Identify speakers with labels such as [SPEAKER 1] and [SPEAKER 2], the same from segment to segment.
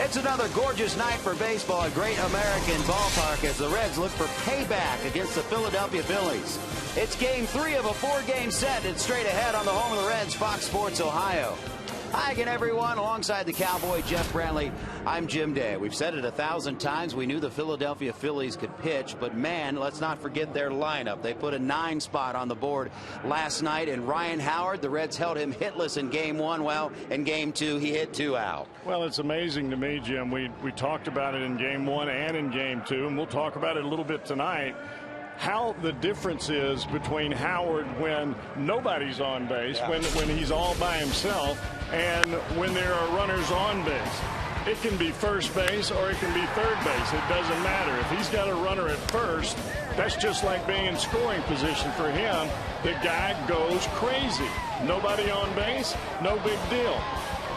[SPEAKER 1] It's another gorgeous night for baseball at Great American Ballpark as the Reds look for payback against the Philadelphia Phillies. It's Game 3 of a 4-game set. It's straight ahead on the home of the Reds, Fox Sports Ohio. Hi again, everyone. Alongside the Cowboy, Jeff Brantley, I'm Jim Day. We've said it 1,000 times. We knew the Philadelphia Phillies could pitch, but man, let's not forget their lineup. They put a 9 spot on the board last night, and Ryan Howard, the Reds held him hitless in Game 1. Well, in Game 2, he hit 2 out.
[SPEAKER 2] Well, it's amazing to me, Jim. We talked about it in Game 1 and in Game 2, and we'll talk about it a little bit tonight. How the difference is between Howard when nobody's on base, when he's all by himself, and when there are runners on base. It can be first base or it can be third base. It doesn't matter. If he's got a runner at first, that's just like being in scoring position for him. The guy goes crazy. Nobody on base, no big deal.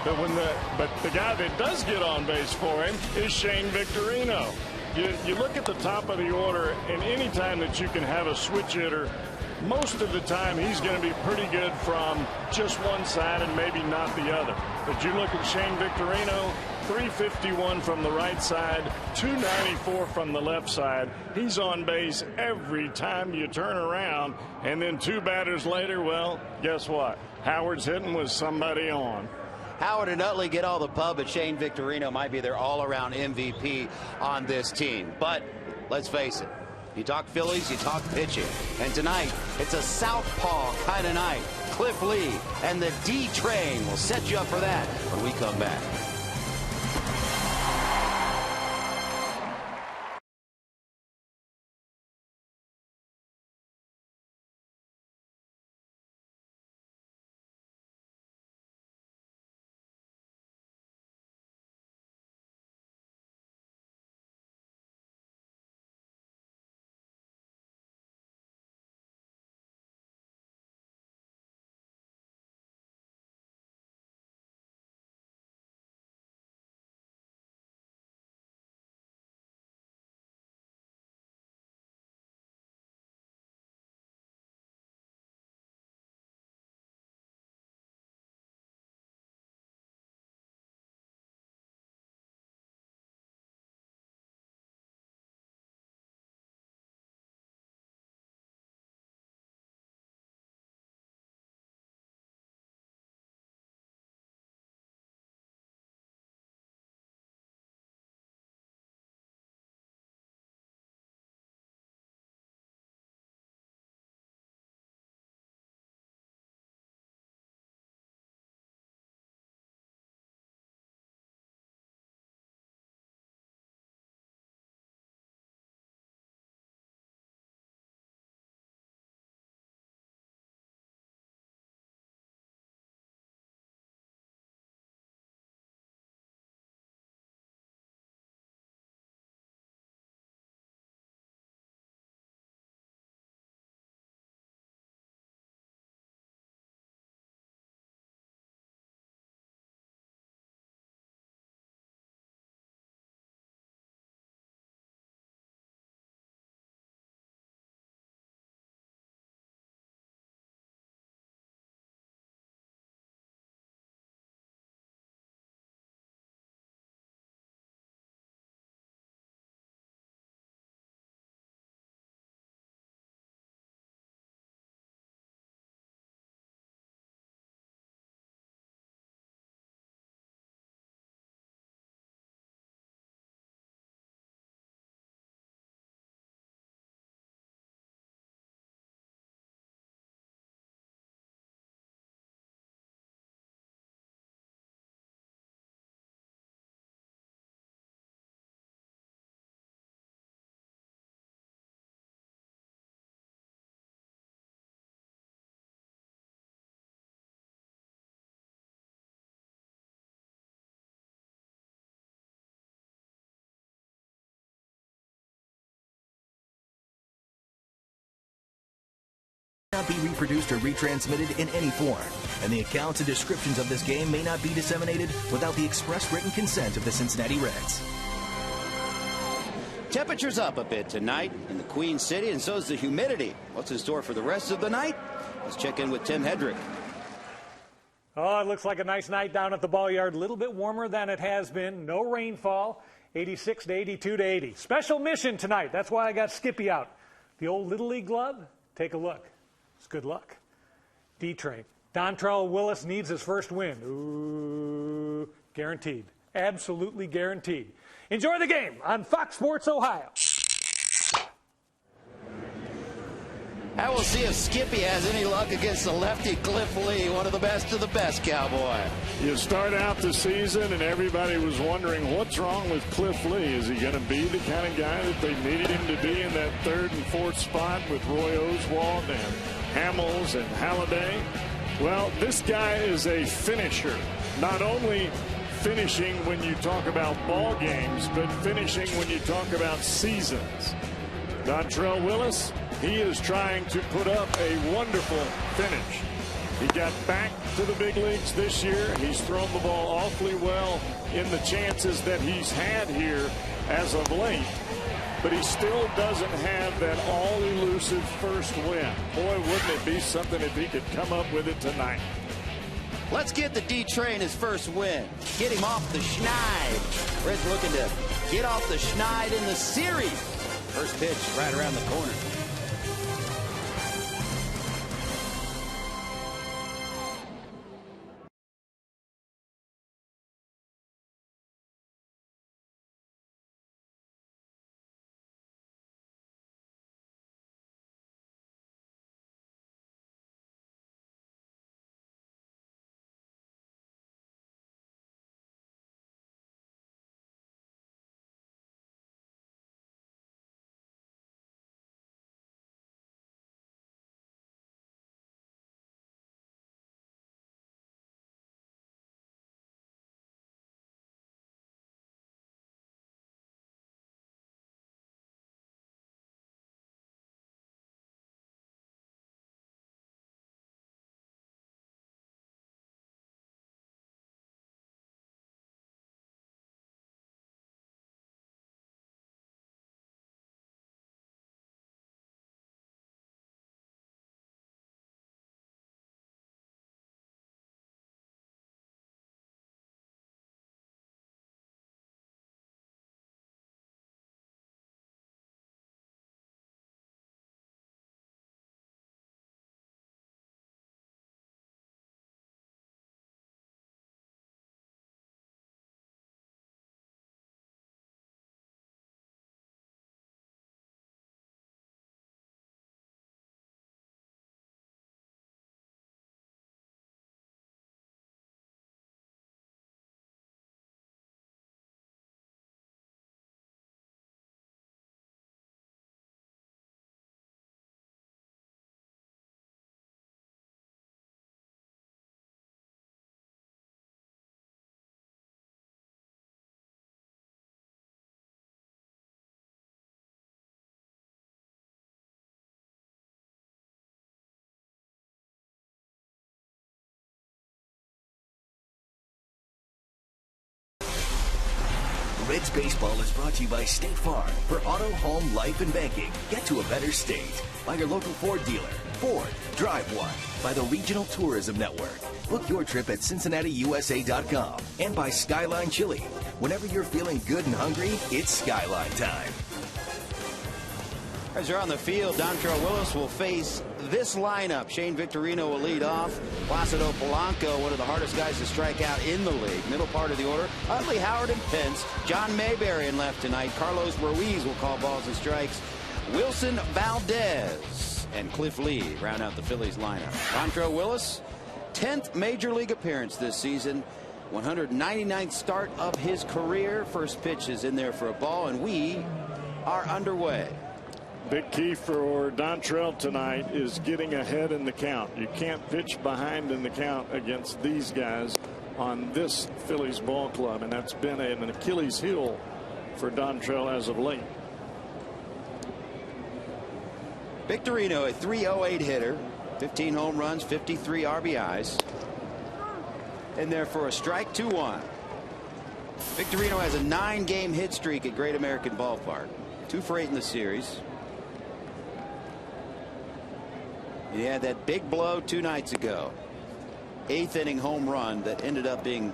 [SPEAKER 2] But the guy that does get on base for him is Shane Victorino. You look at the top of the order, and any time that you can have a switch hitter, most of the time he's going to be pretty good from just one side and maybe not the other. But you look at Shane Victorino, 351 from the right side, 294 from the left side. He's on base every time you turn around. And then 2 batters later, well, guess what? Howard's hitting with somebody on.
[SPEAKER 1] Howard and Utley get all the pub, but Shane Victorino might be their all-around MVP on this team. But let's face it, you talk Phillies, you talk pitching. And tonight, it's a southpaw kind of night. Cliff Lee and the D-Train will set you up for that when we come back.
[SPEAKER 3] Not be reproduced or retransmitted in any form, and the accounts and descriptions of this game may not be disseminated without the express written consent of the Cincinnati Reds.
[SPEAKER 1] Temperatures up a bit tonight in the Queen City, and so is the humidity. What's in store for the rest of the night? Let's check in with Tim Hedrick.
[SPEAKER 4] Oh, it looks like a nice night down at the ball yard. A little bit warmer than it has been. No rainfall. 86 to 82 to 80. Special mission tonight. That's why I got Skippy out. The old Little League glove. Take a look. It's good luck. D-Train. Dontrell Willis needs his first win. Ooh, guaranteed. Absolutely guaranteed. Enjoy the game on Fox Sports Ohio.
[SPEAKER 1] I will see if Skippy has any luck against the lefty Cliff Lee, one of the best Cowboy.
[SPEAKER 2] You start out the season and everybody was wondering what's wrong with Cliff Lee. Is he going to be the kind of guy that they needed him to be in that third and fourth spot with Roy Oswalt and Hamels and Halliday? Well, this guy is a finisher. Not only finishing when you talk about ball games, but finishing when you talk about seasons. Dontrell Willis, he is trying to put up a wonderful finish. He got back to the big leagues this year. He's thrown the ball awfully well in the chances that he's had here as of late. But he still doesn't have that all-elusive first win. Boy, wouldn't it be something if he could come up with it tonight.
[SPEAKER 1] Let's get the D-Train his first win. Get him off the schneid. Reds looking to get off the schneid in the series. First pitch right around the corner.
[SPEAKER 3] Reds Baseball is brought to you by State Farm. For auto, home, life, and banking, get to a better state. By your local Ford dealer. Ford, drive one. By the Regional Tourism Network. Book your trip at CincinnatiUSA.com. And by Skyline Chili. Whenever you're feeling good and hungry, it's Skyline time.
[SPEAKER 1] As you're on the field, Dontrell Willis will face this lineup. Shane Victorino will lead off. Placido Polanco, one of the hardest guys to strike out in the league. Middle part of the order, Utley, Howard, and Pence. John Mayberry in left tonight. Carlos Ruiz will call balls and strikes. Wilson Valdez and Cliff Lee round out the Phillies lineup. Dontrell Willis, 10th major league appearance this season. 199th start of his career. First pitch is in there for a ball, and we are underway.
[SPEAKER 2] Big key for Dontrell tonight is getting ahead in the count. You can't pitch behind in the count against these guys on this Phillies ball club, and that's been an Achilles heel for Dontrell as of late.
[SPEAKER 1] Victorino, a .308 hitter, 15 home runs, 53 RBIs. In there for a strike, 2-1. Victorino has a 9-game hit streak at Great American Ballpark. 2 for 8 in the series. He had that big blow 2 nights ago. 8th inning home run that ended up being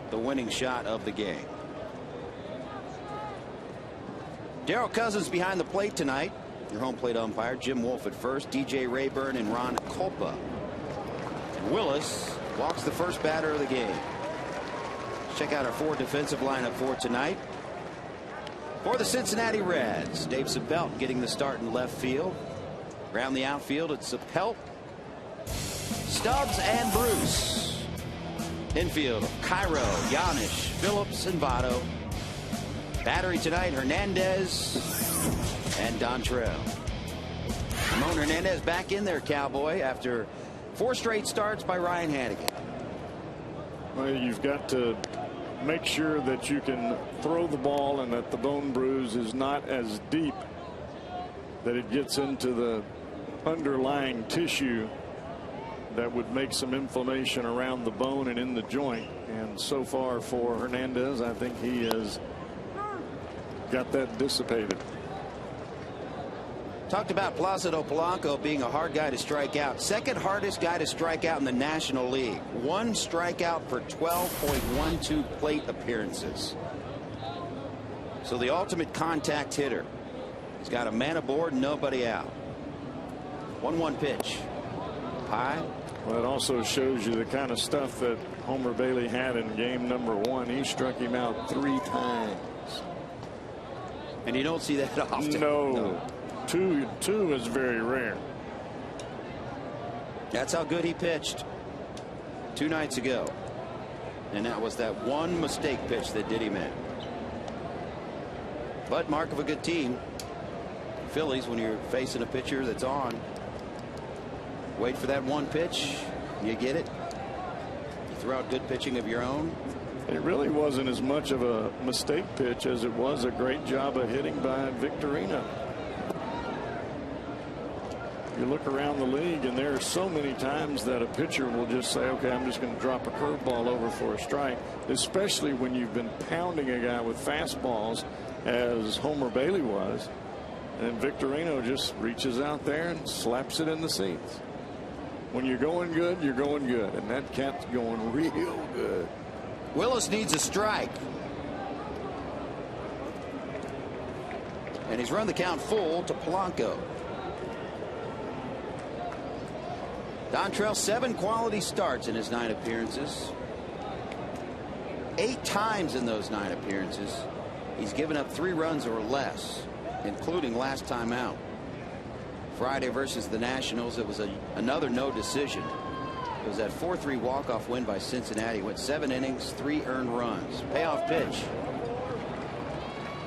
[SPEAKER 1] the winning shot of the game. Darryl Cousins behind the plate tonight. Your home plate umpire, Jim Wolf at first, DJ Rayburn and Ron Kulpa. And Willis walks the first batter of the game. Let's check out our 4 defensive lineup for tonight. For the Cincinnati Reds, Dave Sapelt getting the start in left field. Around the outfield, it's Sapelt, Stubbs, and Bruce. Infield, Cairo, Yanish, Phillips, and Votto. Battery tonight, Hernandez and Dontrell. Ramon Hernandez back in there, Cowboy, after 4 straight starts by Ryan Hanigan.
[SPEAKER 2] Well, you've got to make sure that you can throw the ball and that the bone bruise is not as deep that it gets into the underlying tissue that would make some inflammation around the bone and in the joint. And so far for Hernandez, I think he has got that dissipated.
[SPEAKER 1] Talked about Placido Polanco being a hard guy to strike out. Second hardest guy to strike out in the National League. 1 strikeout per 12.12 plate appearances. So the ultimate contact hitter. He's got a man aboard, nobody out. 1-1 pitch. High.
[SPEAKER 2] Well, it also shows you the kind of stuff that Homer Bailey had in game number 1. He struck him out 3 times.
[SPEAKER 1] And you don't see that often.
[SPEAKER 2] No. Two is very rare.
[SPEAKER 1] That's how good he pitched 2 nights ago. And that was that one mistake pitch that did him in. But mark of a good team. Phillies, when you're facing a pitcher that's on, wait for that one pitch, you get it. You throw out good pitching of your own.
[SPEAKER 2] It really wasn't as much of a mistake pitch as it was a great job of hitting by Victorino. You look around the league and there are so many times that a pitcher will just say, okay, I'm just going to drop a curveball over for a strike, especially when you've been pounding a guy with fastballs as Homer Bailey was, and Victorino just reaches out there and slaps it in the seats. When you're going good, you're going good, and that cat's going real good.
[SPEAKER 1] Willis needs a strike. And he's run the count full to Polanco. Dontrell, 7 quality starts in his 9 appearances. 8 times in those 9 appearances, he's given up 3 runs or less, including last time out. Friday versus the Nationals, it was another no decision. It was that 4-3 walk-off win by Cincinnati. Went 7 innings, 3 earned runs. Payoff pitch.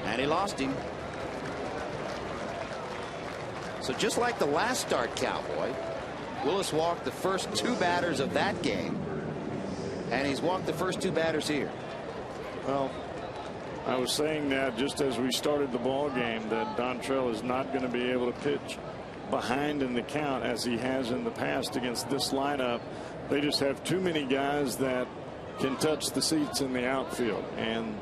[SPEAKER 1] And he lost him. So just like the last start, Cowboy, Willis walked the first 2 batters of that game, and he's walked the first 2 batters here.
[SPEAKER 2] Well, I was saying that just as we started the ball game, that Dontrell is not going to be able to pitch behind in the count as he has in the past against this lineup. They just have too many guys that can touch the seats in the outfield, and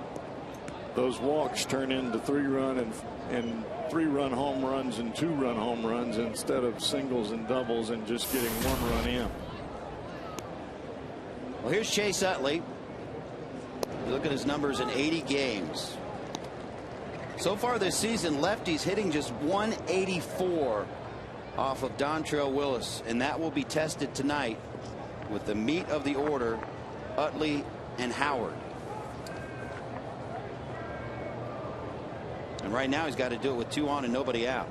[SPEAKER 2] those walks turn into 3-run and 3-run home runs and 2-run home runs instead of singles and doubles and just getting 1 run in.
[SPEAKER 1] Well, here's Chase Utley. You look at his numbers in 80 games. So far this season, lefties hitting just 184 off of Dontrell Willis, and that will be tested tonight with the meat of the order, Utley and Howard. And right now he's got to do it with 2 on and nobody out.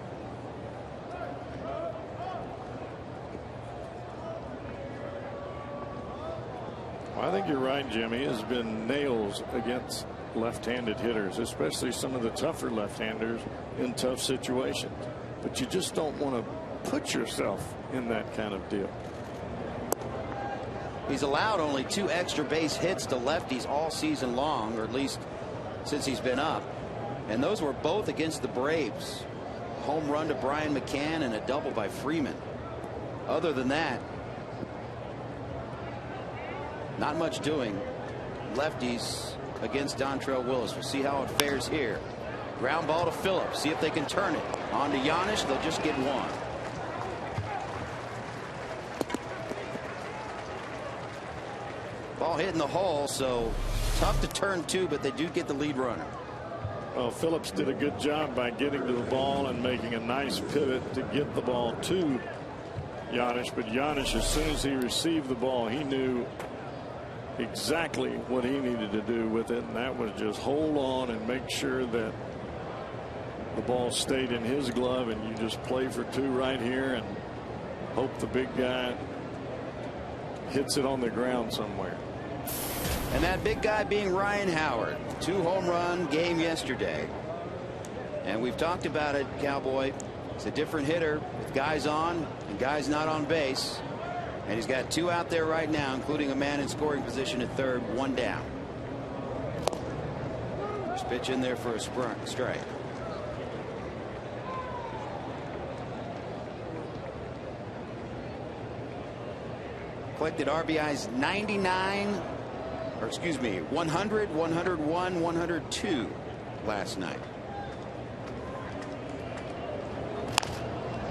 [SPEAKER 2] Well, I think you're right, Jimmy. Has been nails against left-handed hitters, especially some of the tougher left-handers in tough situations. But you just don't want to put yourself in that kind of deal.
[SPEAKER 1] He's allowed only 2 extra base hits to lefties all season long, or at least since he's been up. And those were both against the Braves. A home run to Brian McCann and a double by Freeman. Other than that, not much doing. Lefties against Dontrell Willis. We'll see how it fares here. Ground ball to Phillips. See if they can turn it. On to Yanish. They'll just get 1. Ball hit in the hole, so tough to turn to, but they do get the lead runner.
[SPEAKER 2] Well, Phillips did a good job by getting to the ball and making a nice pivot to get the ball to Giannis. But Giannis, as soon as he received the ball, he knew exactly what he needed to do with it, and that was just hold on and make sure that the ball stayed in his glove, and you just play for two right here and hope the big guy hits it on the ground somewhere.
[SPEAKER 1] And that big guy being Ryan Howard. 2-home-run game yesterday. And we've talked about it, Cowboy. It's a different hitter with guys on and guys not on base. And he's got 2 out there right now, including a man in scoring position at third, 1 down. First pitch in there for a strike. Collected RBIs 99, or excuse me, 100, 101, 102 last night.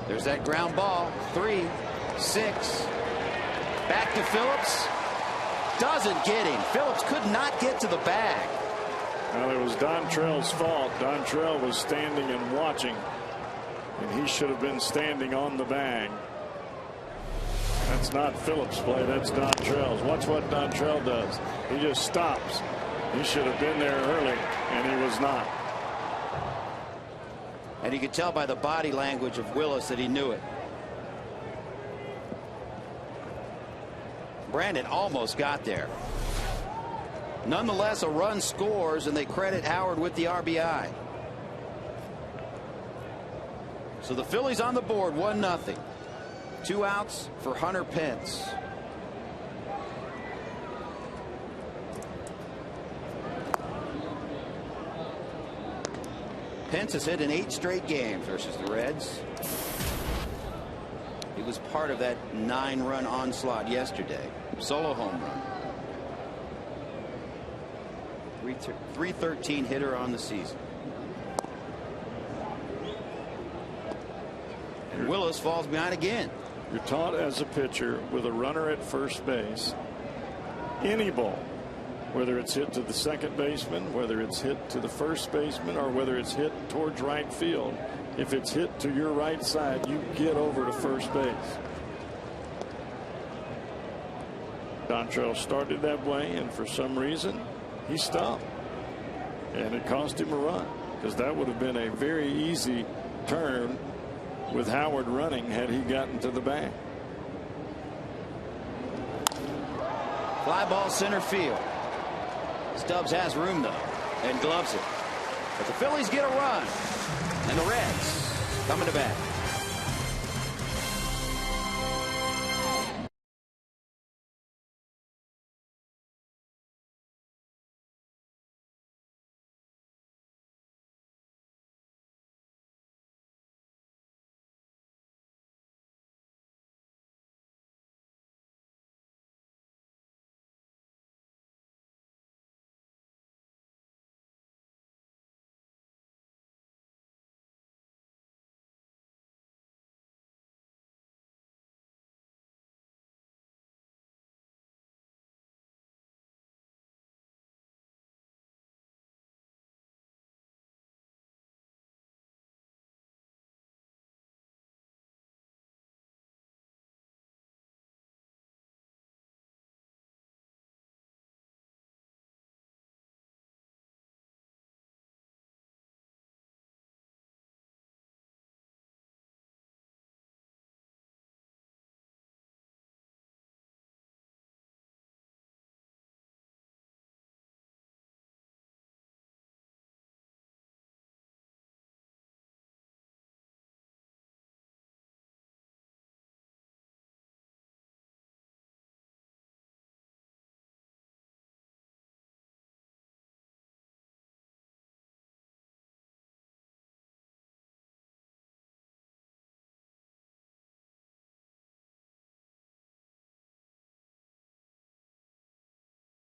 [SPEAKER 1] There's that ground ball. 3, 6. Back to Phillips. Doesn't get him. Phillips could not get to the bag.
[SPEAKER 2] Well, it was Dontrell's fault. Dontrell was standing and watching, and he should have been standing on the bag. That's not Phillips' play. That's Dontrell's. Watch what Dontrell does. He just stops. He should have been there early, and he was not.
[SPEAKER 1] And you could tell by the body language of Willis that he knew it. Brandon almost got there. Nonetheless, a run scores, and they credit Howard with the RBI. So the Phillies on the board, 1-0. 2 outs for Hunter Pence. Pence has hit in 8 straight games versus the Reds. He was part of that 9-run onslaught yesterday. Solo home run. 313 hitter on the season. And Willis falls behind again.
[SPEAKER 2] You're taught as a pitcher with a runner at first base, any ball, whether it's hit to the second baseman, whether it's hit to the first baseman, or whether it's hit towards right field, if it's hit to your right side, you get over to first base. Dontrell started that way, and for some reason he stopped, and it cost him a run, because that would have been a very easy turn with Howard running had he gotten to the bag.
[SPEAKER 1] Fly ball center field. Stubbs has room though and gloves it. But the Phillies get a run, and the Reds coming to bat.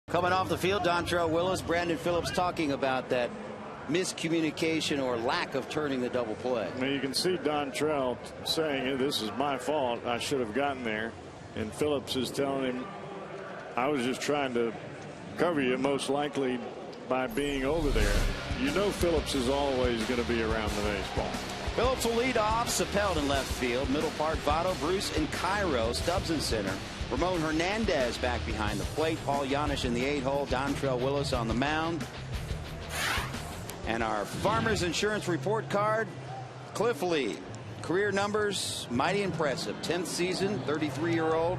[SPEAKER 1] Coming off the field, Dontrell Willis, Brandon Phillips talking about that miscommunication or lack of turning the double play.
[SPEAKER 2] Now you can see Dontrell saying, this is my fault. I should have gotten there. And Phillips is telling him, I was just trying to cover you, most likely by being over there. You know Phillips is always going to be around the baseball.
[SPEAKER 1] Phillips will lead off. Sapelt in left field. Middle part, Votto, Bruce, and Cairo. Stubbs in center. Ramon Hernandez back behind the plate. Paul Janisch in the 8-hole. Dontrell Willis on the mound. And our Farmers Insurance report card, Cliff Lee. Career numbers, mighty impressive. 10th season, 33-year-old.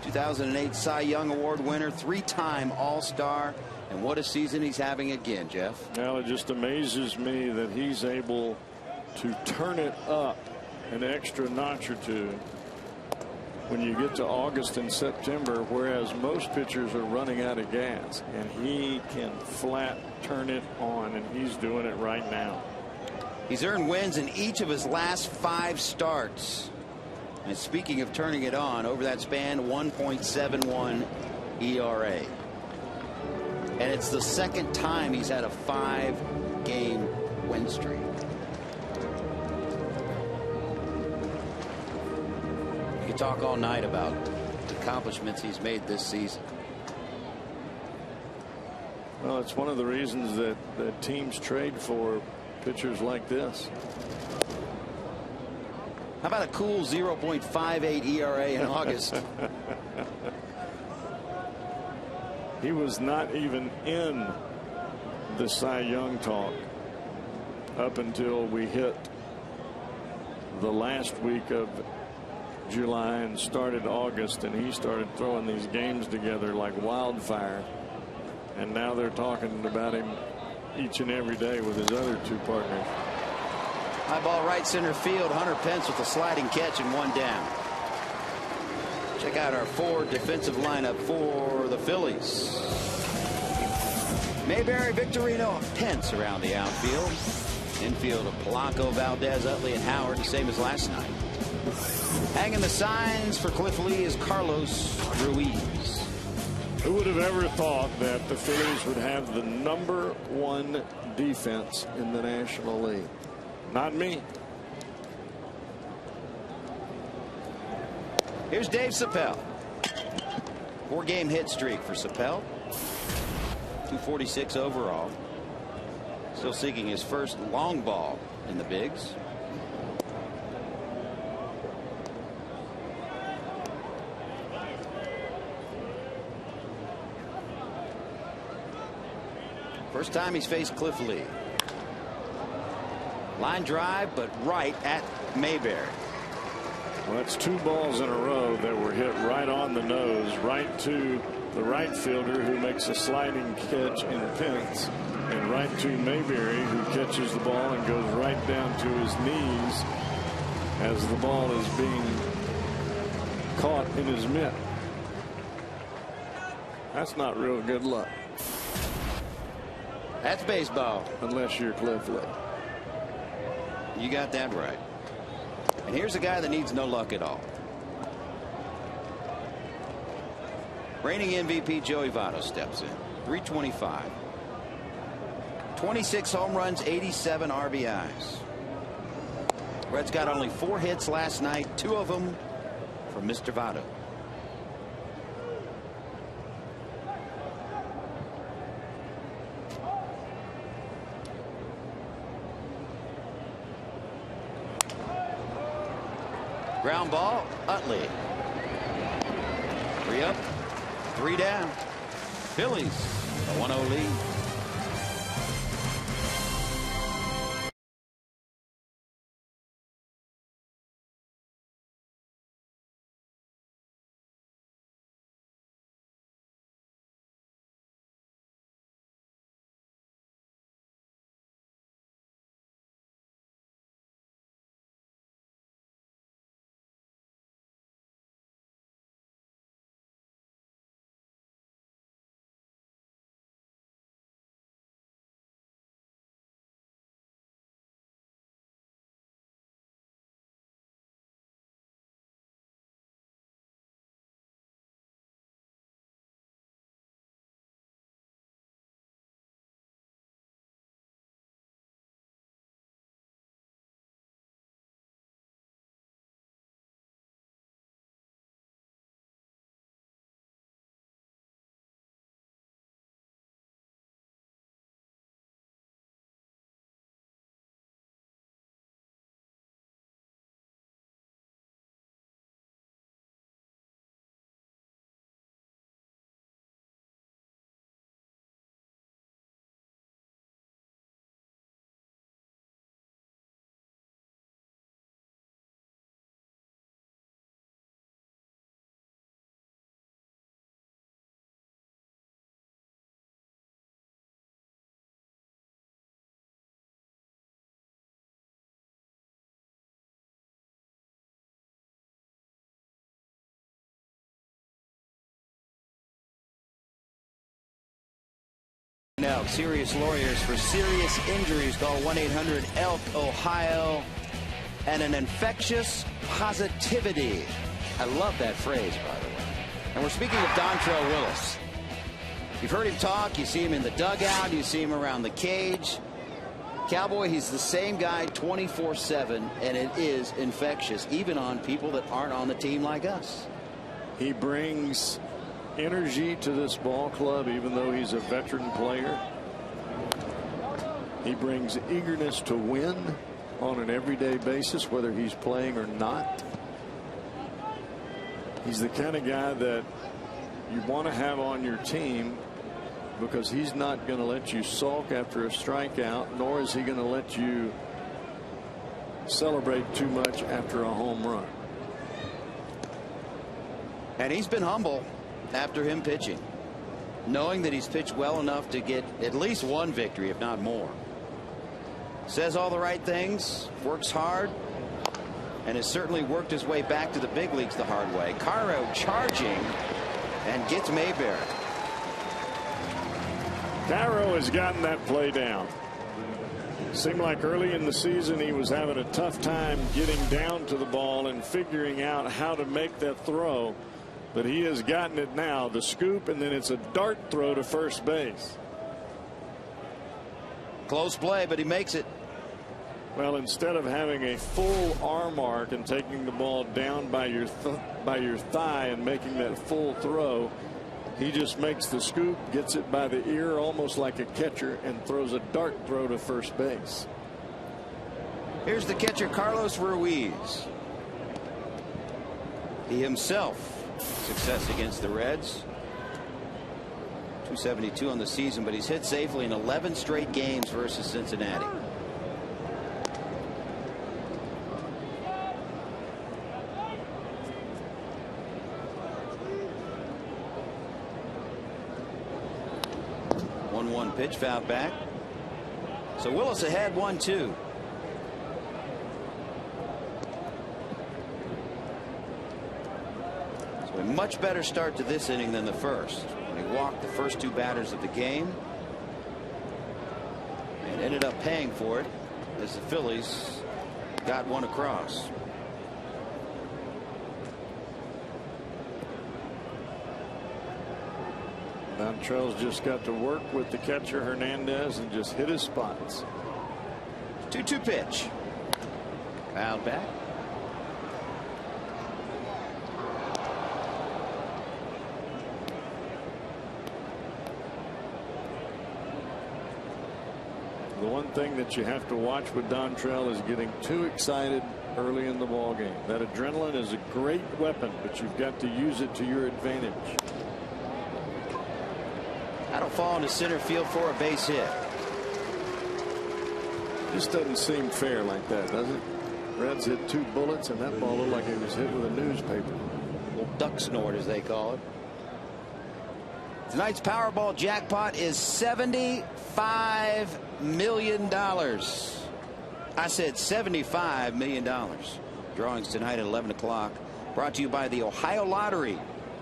[SPEAKER 1] 2008 Cy Young Award winner. 3-time All-Star. And what a season he's having again, Jeff.
[SPEAKER 2] Well, it just amazes me that he's able to turn it up an extra notch or two when you get to August and September, whereas most pitchers are running out of gas, and he can flat turn it on, and he's doing it right now.
[SPEAKER 1] He's earned wins in each of his last 5 starts. And speaking of turning it on, over that span, 1.71 ERA. And it's the second time he's had a 5-game win streak. You could talk all night about the accomplishments he's made this season.
[SPEAKER 2] Well, it's one of the reasons that teams trade for pitchers like this.
[SPEAKER 1] How about a cool 0.58 ERA in August?
[SPEAKER 2] He was not even in the Cy Young talk up until we hit the last week of July and started August, and he started throwing these games together like wildfire. And now they're talking about him each and every day with his other 2 partners.
[SPEAKER 1] High ball right center field. Hunter Pence with a sliding catch and 1 down. Check out our 4 defensive lineup for the Phillies. Mayberry, Victorino, Pence around the outfield. Infield of Polanco, Valdez, Utley, and Howard, the same as last night. Hanging the signs for Cliff Lee is Carlos Ruiz.
[SPEAKER 2] Who would have ever thought that the Phillies would have the #1 defense in the National League? Not me.
[SPEAKER 1] Here's Dave Sapelt. 4-game hit streak for Sapelt. 246 overall. Still seeking his first long ball in the bigs. First time he's faced Cliff Lee. Line drive, but right at Mayberry.
[SPEAKER 2] Well, that's 2 balls in a row that were hit right on the nose, right to the right fielder, who makes a sliding catch in Pence, and right to Mayberry, who catches the ball and goes right down to his knees as the ball is being caught in his mitt. That's not real good luck.
[SPEAKER 1] That's baseball.
[SPEAKER 2] Unless you're Cliff Lee.
[SPEAKER 1] You got that right. And here's a guy that needs no luck at all. Reigning MVP Joey Votto steps in. 325. 26 home runs, 87 RBIs. Reds got only 4 hits last night, 2 of them from Mr. Votto. Ground ball, Utley. 3 up, 3 down. Phillies, a 1-0 lead. Elk, serious lawyers for serious injuries. Call 1-800-ELK-OHIO. And an infectious positivity. I love that phrase, by the way. And we're speaking of Dontrelle Willis. You've heard him talk. You see him in the dugout. You see him around the cage. Cowboy, he's the same guy 24/7, and it is infectious, even on people that aren't on the team like us.
[SPEAKER 2] He brings energy to this ball club, even though he's a veteran player. He brings eagerness to win on an everyday basis, whether he's playing or not. He's the kind of guy that you want to have on your team, because he's not going to let you sulk after a strikeout, nor is he going to let you celebrate too much after a home run.
[SPEAKER 1] And he's been humble after him pitching, knowing that he's pitched well enough to get at least one victory, if not more. Says all the right things, works hard, and has certainly worked his way back to the big leagues the hard way. Caro charging and gets Mayberry.
[SPEAKER 2] Caro has gotten that play down. Seemed like early in the season he was having a tough time getting down to the ball and figuring out how to make that throw. But he has gotten it now. The scoop, and then it's a dart throw to first base.
[SPEAKER 1] Close play, but he makes it.
[SPEAKER 2] Well, instead of having a full arm arc and taking the ball down by your thigh and making that full throw, he just makes the scoop, gets it by the ear almost like a catcher, and throws a dart throw to first base.
[SPEAKER 1] Here's the catcher, Carlos Ruiz. He himself success against the Reds. 272 on the season, but he's hit safely in 11 straight games versus Cincinnati. Pitch fouled back. So Willis ahead 1-2. So a much better start to this inning than the first, when he walked the first two batters of the game and ended up paying for it as the Phillies got one across.
[SPEAKER 2] Dontrelle's just got to work with the catcher Hernandez and just hit his spots.
[SPEAKER 1] 2-2 pitch. Fouled back.
[SPEAKER 2] The one thing that you have to watch with Dontrelle is getting too excited early in the ball game. That adrenaline is a great weapon, but you've got to use it to your advantage.
[SPEAKER 1] That'll fall into center field for a base hit.
[SPEAKER 2] This doesn't seem fair like that, does it? Reds hit 2 bullets, and that ball looked like it was hit with a newspaper.
[SPEAKER 1] Little duck snort, as they call it. Tonight's Powerball jackpot is $75 million. I said $75 million. Drawings tonight at 11 o'clock. Brought to you by the Ohio Lottery.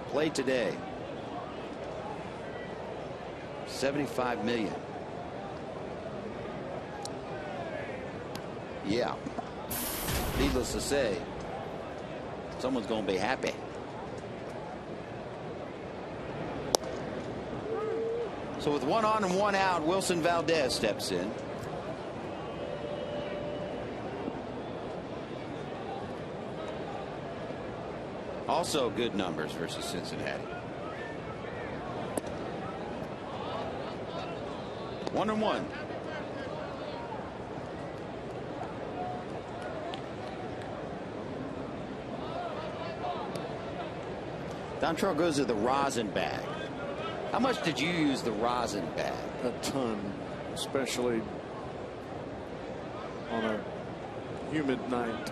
[SPEAKER 1] Play today. 75 million. Yeah. Needless to say, someone's going to be happy. So with 1 on and 1 out, Wilson Valdez steps in. Also good numbers versus Cincinnati. 1-1. Dontrelle goes to the rosin bag. How much did you use the rosin bag?
[SPEAKER 2] A ton, especially on a humid night.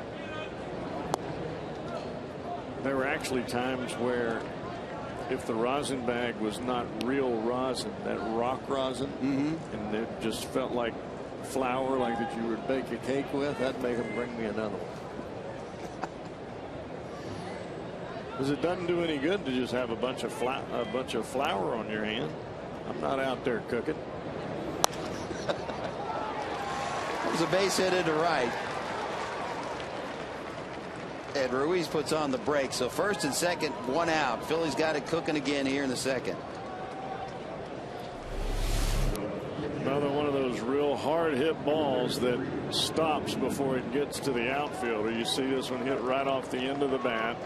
[SPEAKER 2] There were actually times where, if the rosin bag was not real rosin, that rock rosin, and it just felt like flour, like that you would bake a cake with, that'd make them bring me another one. Because it doesn't do any good to just have a bunch of flour on your hand. I'm not out there cooking.
[SPEAKER 1] a base hit into right. And Ruiz puts on the brakes. So first and second, one out. Philly's got it cooking again here in the second.
[SPEAKER 2] Another one of those real hard hit balls that stops before it gets to the outfielder. You see this one hit right off the end of the bat,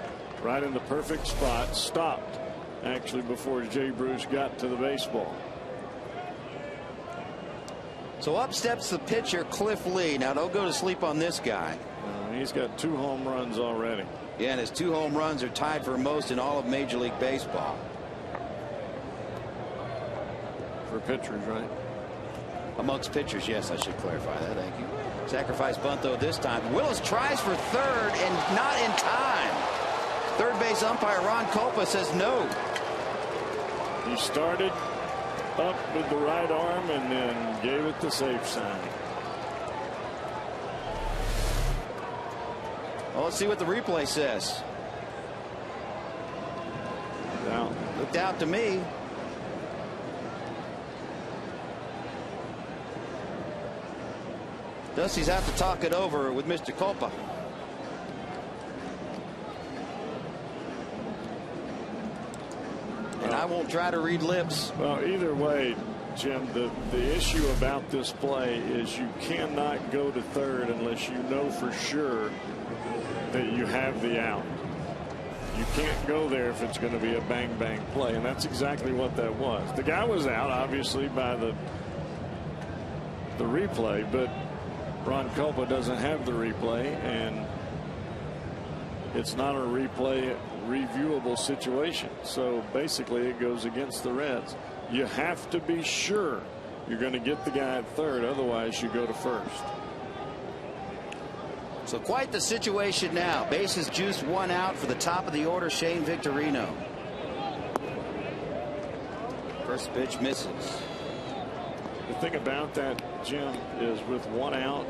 [SPEAKER 2] right in the perfect spot, stopped actually before Jay Bruce got to the baseball.
[SPEAKER 1] So up steps the pitcher, Cliff Lee. Now don't go to sleep on this guy.
[SPEAKER 2] He's got 2 home runs already.
[SPEAKER 1] Yeah, and his 2 home runs are tied for most in all of Major League Baseball.
[SPEAKER 2] For pitchers, right?
[SPEAKER 1] Amongst pitchers, yes, I should clarify that. Thank you. Sacrifice bunt, though, this time. Willis tries for third and not in time. Third base umpire Ron Copa says no.
[SPEAKER 2] He started up with the right arm and then gave it the safe sign.
[SPEAKER 1] Well, let's see what the replay says.
[SPEAKER 2] Now,
[SPEAKER 1] looked out to me. Dusty's out to talk it over with Mr. Copa. And I won't try to read lips.
[SPEAKER 2] Well, either way, Jim, the issue about this play is you cannot go to third unless you know for sure that you have the out. You can't go there if it's going to be a bang bang play, and that's exactly what that was. The guy was out obviously by the replay, but Ron Copa doesn't have the replay, and it's not a replay reviewable situation. So basically it goes against the Reds. You have to be sure you're going to get the guy at third, otherwise you go to first.
[SPEAKER 1] So quite the situation now. Bases juiced, 1 out for the top of the order, Shane Victorino. First pitch misses.
[SPEAKER 2] The thing about that, Jim, is with 1 out,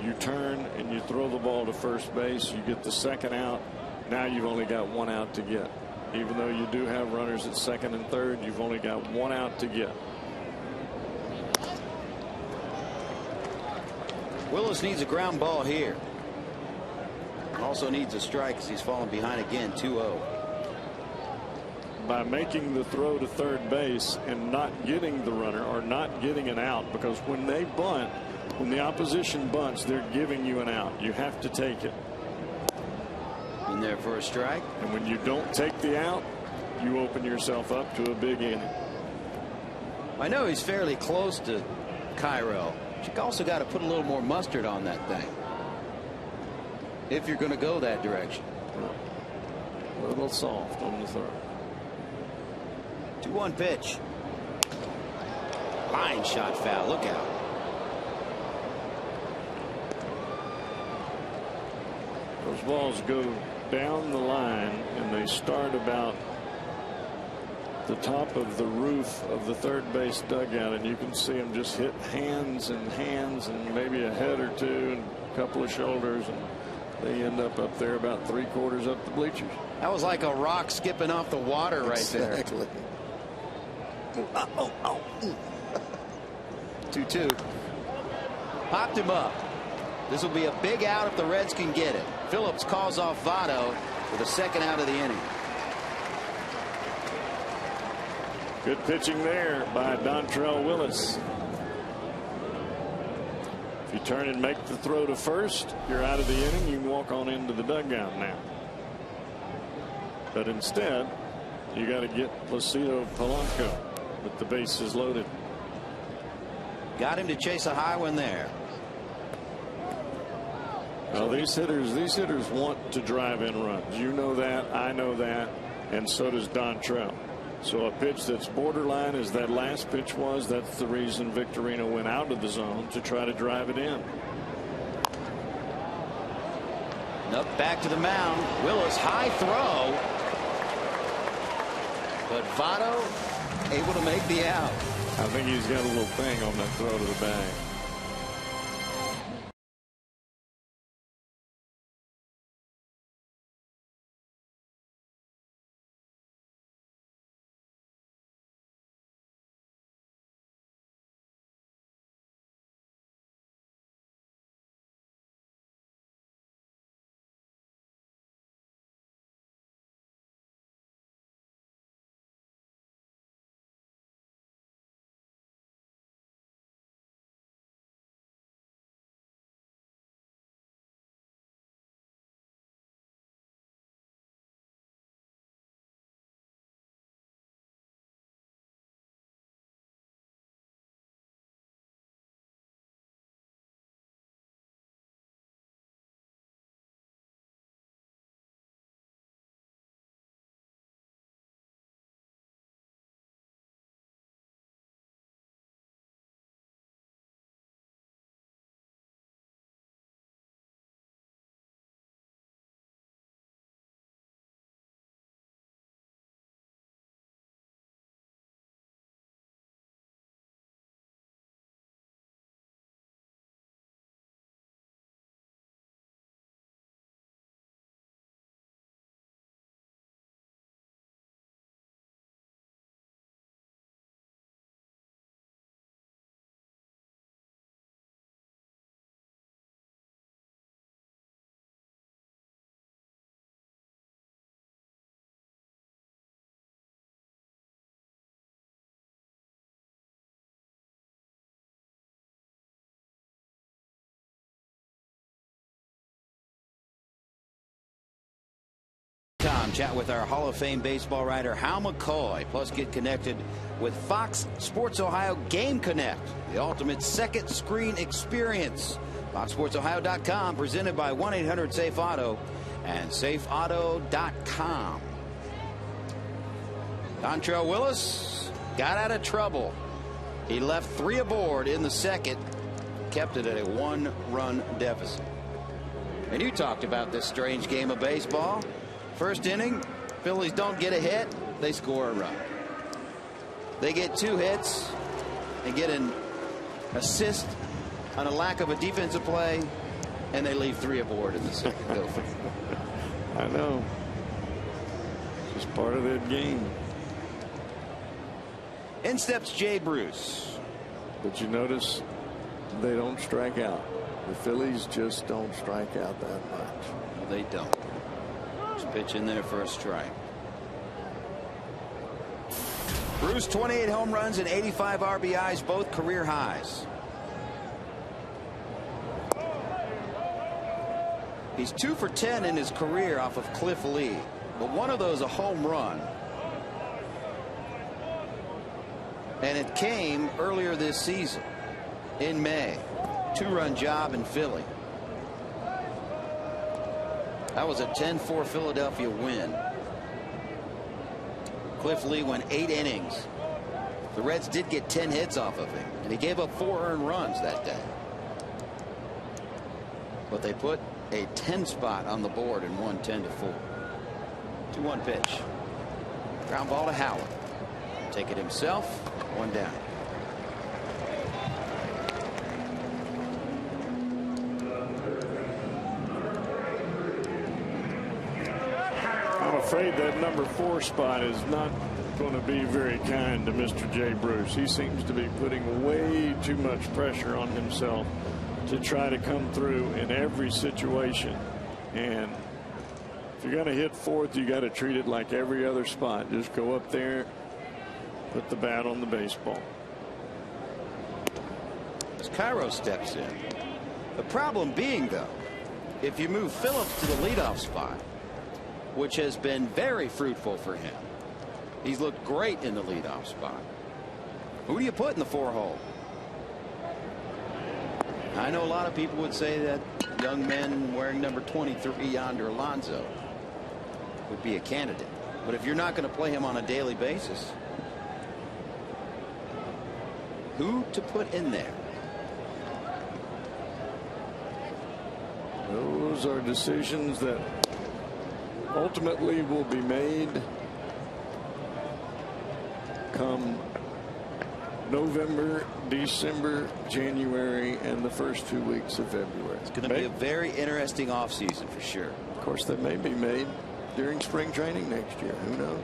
[SPEAKER 2] you turn and you throw the ball to first base. You get the second out. Now you've only got 1 out to get. Even though you do have runners at second and third, you've only got 1 out to get.
[SPEAKER 1] Willis needs a ground ball here. Also needs a strike as he's fallen behind again, 2-0.
[SPEAKER 2] By making the throw to third base and not getting the runner or not getting an out, because when they bunt, when the opposition bunts, they're giving you an out. You have to take it.
[SPEAKER 1] In there for a strike.
[SPEAKER 2] And when you don't take the out, you open yourself up to a big inning.
[SPEAKER 1] I know he's fairly close to Cairo. But you also got to put a little more mustard on that thing if you're going to go that direction.
[SPEAKER 2] A little soft on the throw.
[SPEAKER 1] 2-1 pitch. Line shot foul. Look out.
[SPEAKER 2] Those balls go down the line and they start about the top of the roof of the third base dugout, and you can see them just hit hands and maybe a head or two and a couple of shoulders, and they end up there about 3/4 up the bleachers.
[SPEAKER 1] That was like a rock skipping off the water right there. 2-2. Popped him up. This will be a big out if the Reds can get it. Phillips calls off Votto for the second out of the inning.
[SPEAKER 2] Good pitching there by Dontrell Willis. If you turn and make the throw to first, you're out of the inning. You can walk on into the dugout now. But instead, you got to get Placido Polanco with the bases loaded.
[SPEAKER 1] Got him to chase a high one there.
[SPEAKER 2] Well, these hitters want to drive in runs. You know that. I know that. And so does Dontrell. So a pitch that's borderline, as that last pitch was, that's the reason Victorino went out of the zone, to try to drive it in.
[SPEAKER 1] Up back to the mound. Willis, high throw. But Votto able to make the out.
[SPEAKER 2] I think he's got a little thing on that throw to the bag.
[SPEAKER 1] PHIATCIN.com. Chat with our Hall of Fame baseball writer Hal McCoy. Plus get connected with Fox Sports Ohio Game Connect, the ultimate second screen experience. FoxSportsOhio.com, presented by 1-800-SAFE-AUTO and SafeAuto.com. Dontrell Willis got out of trouble. He left 3 aboard in the second, kept it at a 1-run deficit. And you talked about this strange game of baseball. First inning, Phillies don't get a hit, they score a run. They get 2 hits, they get an assist on a lack of a defensive play, and they leave 3 aboard in the second. Go for it.
[SPEAKER 2] I know. Just part of that game.
[SPEAKER 1] In steps Jay Bruce.
[SPEAKER 2] But you notice they don't strike out. The Phillies just don't strike out that much.
[SPEAKER 1] No, they don't. Just pitch in there for a strike. Bruce, 28 home runs and 85 RBIs, both career highs. He's 2 for 10 in his career off of Cliff Lee, but one of those a home run. And it came earlier this season in May. 2-run job in Philly. That was a 10-4 Philadelphia win. Cliff Lee went 8 innings. The Reds did get 10 hits off of him, and he gave up 4 earned runs that day. But they put a 10 spot on the board and won 10-4. 2-1 pitch. Ground ball to Howard. Take it himself. 1 down.
[SPEAKER 2] I'm afraid that number 4 spot is not going to be very kind to Mr. Jay Bruce. He seems to be putting way too much pressure on himself to try to come through in every situation. And if you're going to hit 4th, you got to treat it like every other spot. Just go up there, put the bat on the baseball.
[SPEAKER 1] As Cairo steps in. The problem being, though, if you move Phillips to the leadoff spot, which has been very fruitful for him, he's looked great in the leadoff spot. Who do you put in the 4 hole? I know a lot of people would say that young men wearing number 23, Yonder Alonso, would be a candidate. But if you're not going to play him on a daily basis, who to put in there?
[SPEAKER 2] Those are decisions that ultimately will be made come November, December, January, and the first 2 weeks of February.
[SPEAKER 1] It's going to be a very interesting offseason for sure.
[SPEAKER 2] Of course, they may be made during spring training next year. Who knows?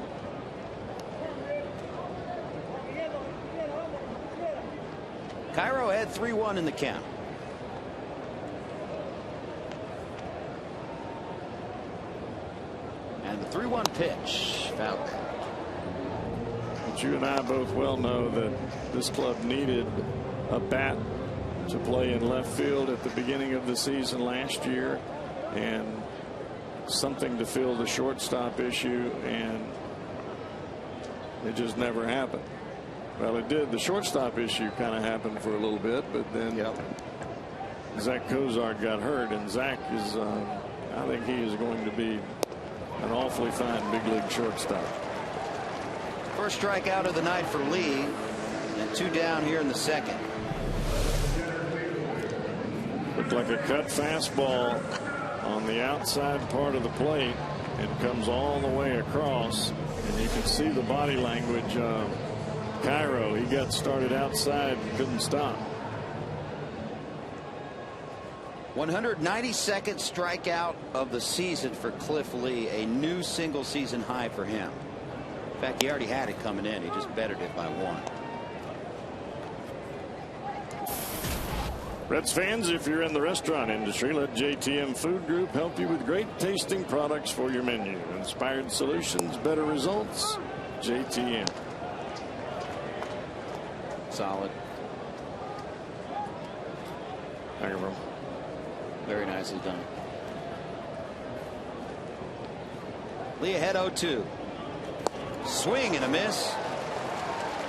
[SPEAKER 1] Cairo had 3-1 in the count. And the 3-1 pitch foul.
[SPEAKER 2] But you and I both well know that this club needed a bat to play in left field at the beginning of the season last year, and something to fill the shortstop issue, and it just never happened. Well, it did. The shortstop issue kind of happened for a little bit, but then Zach Cozart got hurt, and Zach is, I think he is going to be an awfully fine big league shortstop.
[SPEAKER 1] First strikeout of the night for Lee, and 2 down here in the second.
[SPEAKER 2] Looked like a cut fastball on the outside part of the plate. It comes all the way across, and you can see the body language of Cairo. He got started outside and couldn't stop.
[SPEAKER 1] 192nd strikeout of the season for Cliff Lee, a new single season high for him. In fact, he already had it coming in. He just bettered it by 1.
[SPEAKER 2] Reds fans, if you're in the restaurant industry, let JTM Food Group help you with great tasting products for your menu. Inspired solutions, better results. JTM.
[SPEAKER 1] Solid.
[SPEAKER 2] Thank you, bro.
[SPEAKER 1] Very nicely done. Lee ahead 0-2. Swing and a miss.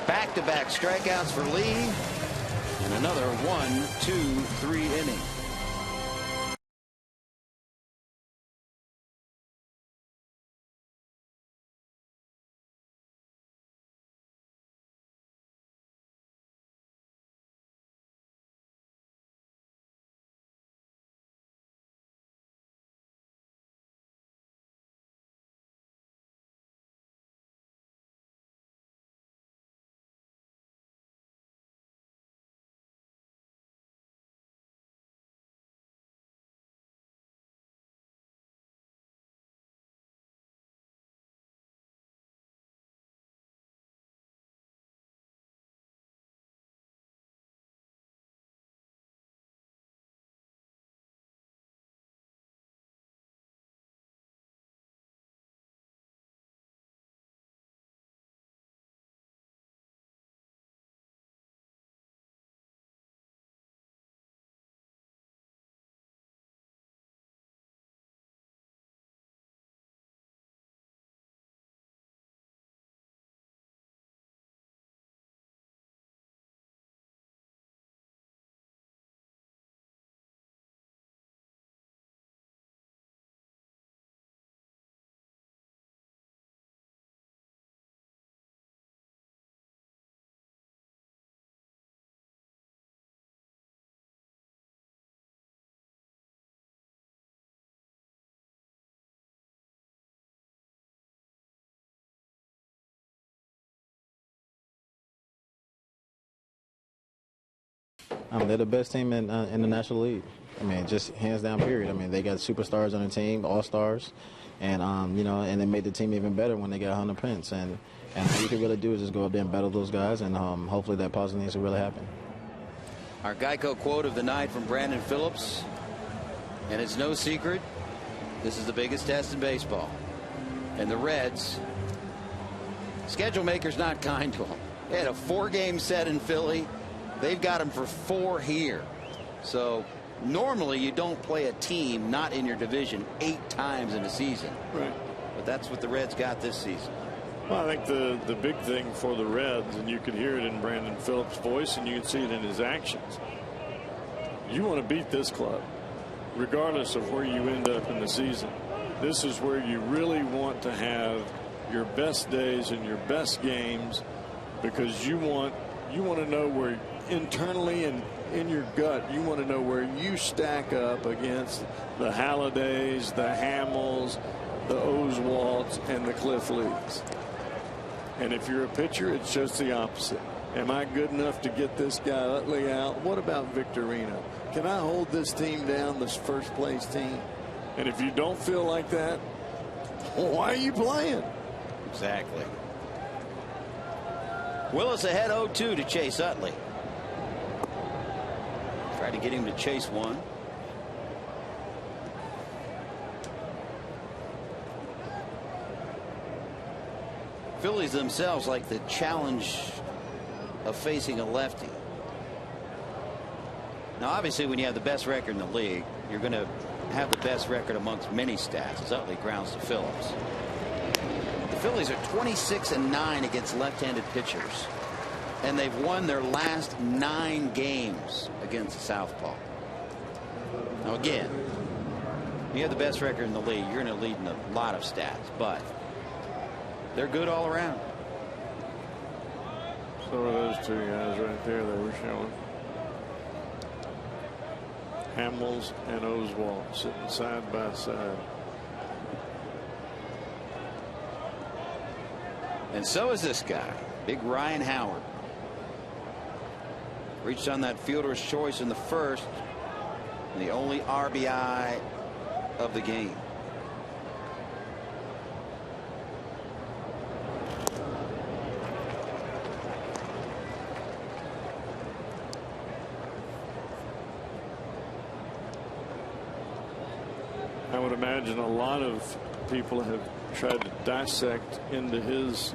[SPEAKER 1] Back-to-back strikeouts for Lee. And another 1, 2, 3 inning.
[SPEAKER 5] They're the best team in the National League. I mean, just hands down, period. I mean, they got superstars on the team, all-stars, and, and they made the team even better when they got Hunter Pence. And all you can really do is just go up there and battle those guys, and hopefully that positive needs to really happen.
[SPEAKER 1] Our Geico quote of the night from Brandon Phillips. And it's no secret, this is the biggest test in baseball. And the Reds, schedule maker's not kind to them. They had a 4-game set in Philly. They've got them for 4 here. So normally you don't play a team not in your division 8 times in a season.
[SPEAKER 2] Right.
[SPEAKER 1] But that's what the Reds got this season.
[SPEAKER 2] Well, I think the big thing for the Reds, and you can hear it in Brandon Phillips' voice and you can see it in his actions, you want to beat this club regardless of where you end up in the season. This is where you really want to have your best days and your best games, because you want to know where internally and in your gut you want to know where you stack up against the Hallidays, the Hamels, the Oswalds, and the Cliff Lees. And if you're a pitcher, it's just the opposite. Am I good enough to get this guy Utley out? What about Victorino? Can I hold this team down, this first place team? And if you don't feel like that, why are you playing?
[SPEAKER 1] Exactly. Willis ahead 0-2 to Chase Utley. Tried to get him to chase one. Phillies themselves like the challenge of facing a lefty. Now obviously when you have the best record in the league, you're going to have the best record amongst many stats as Utley grounds to Phillips. The Phillies are 26-9 against left-handed pitchers, and they've won their last 9 games against the southpaw. Now again, when you have the best record in the league, you're going to lead in a lot of stats, but they're good all around.
[SPEAKER 2] So are those 2 guys right there they were showing. Hamels and Oswald sitting side by side.
[SPEAKER 1] And so is this guy, big Ryan Howard. Reached on that fielder's choice in the first, and the only RBI of the game.
[SPEAKER 2] I would imagine a lot of people have tried to dissect into his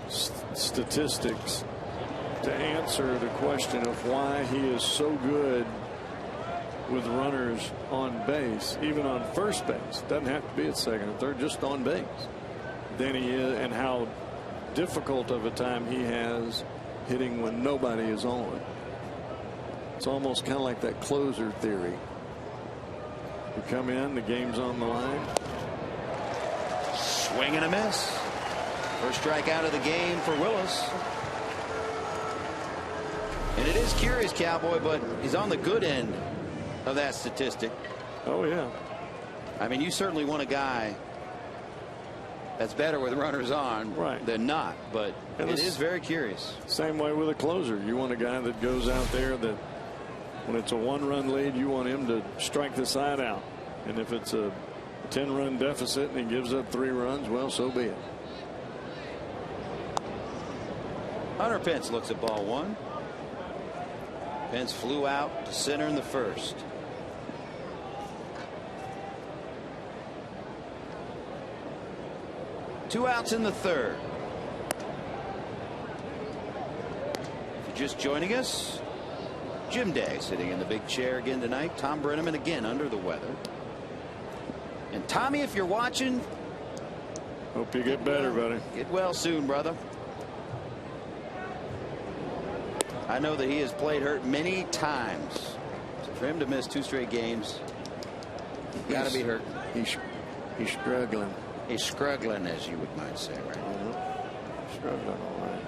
[SPEAKER 2] statistics to answer the question of why he is so good with runners on base, even on first base. Doesn't have to be at second or third, just on base, than he is, and how difficult of a time he has hitting when nobody is on. It's almost kind of like that closer theory. You come in, the game's on the line.
[SPEAKER 1] Swing and a miss. First strikeout of the game for Willis. And it is curious, Cowboy, but he's on the good end of that statistic.
[SPEAKER 2] Oh, yeah.
[SPEAKER 1] I mean, you certainly want a guy that's better with runners on than not, but it is very curious.
[SPEAKER 2] Same way with a closer. You want a guy that goes out there that when it's a 1-run lead, you want him to strike the side out. And if it's a 10-run deficit and he gives up 3 runs, well, so be it.
[SPEAKER 1] Hunter Pence looks at ball 1. Pence flew out to center in the first. Two outs in the third. If you're just joining us, Jim Day sitting in the big chair again tonight. Tom Brenneman again under the weather. And Tommy, if you're watching,
[SPEAKER 2] hope you get better, buddy.
[SPEAKER 1] Get well soon, brother. I know that he has played hurt many times. So for him to miss 2 straight games, got to be hurt.
[SPEAKER 2] He's struggling.
[SPEAKER 1] He's struggling, as you would might say, right?
[SPEAKER 2] Struggling, all right.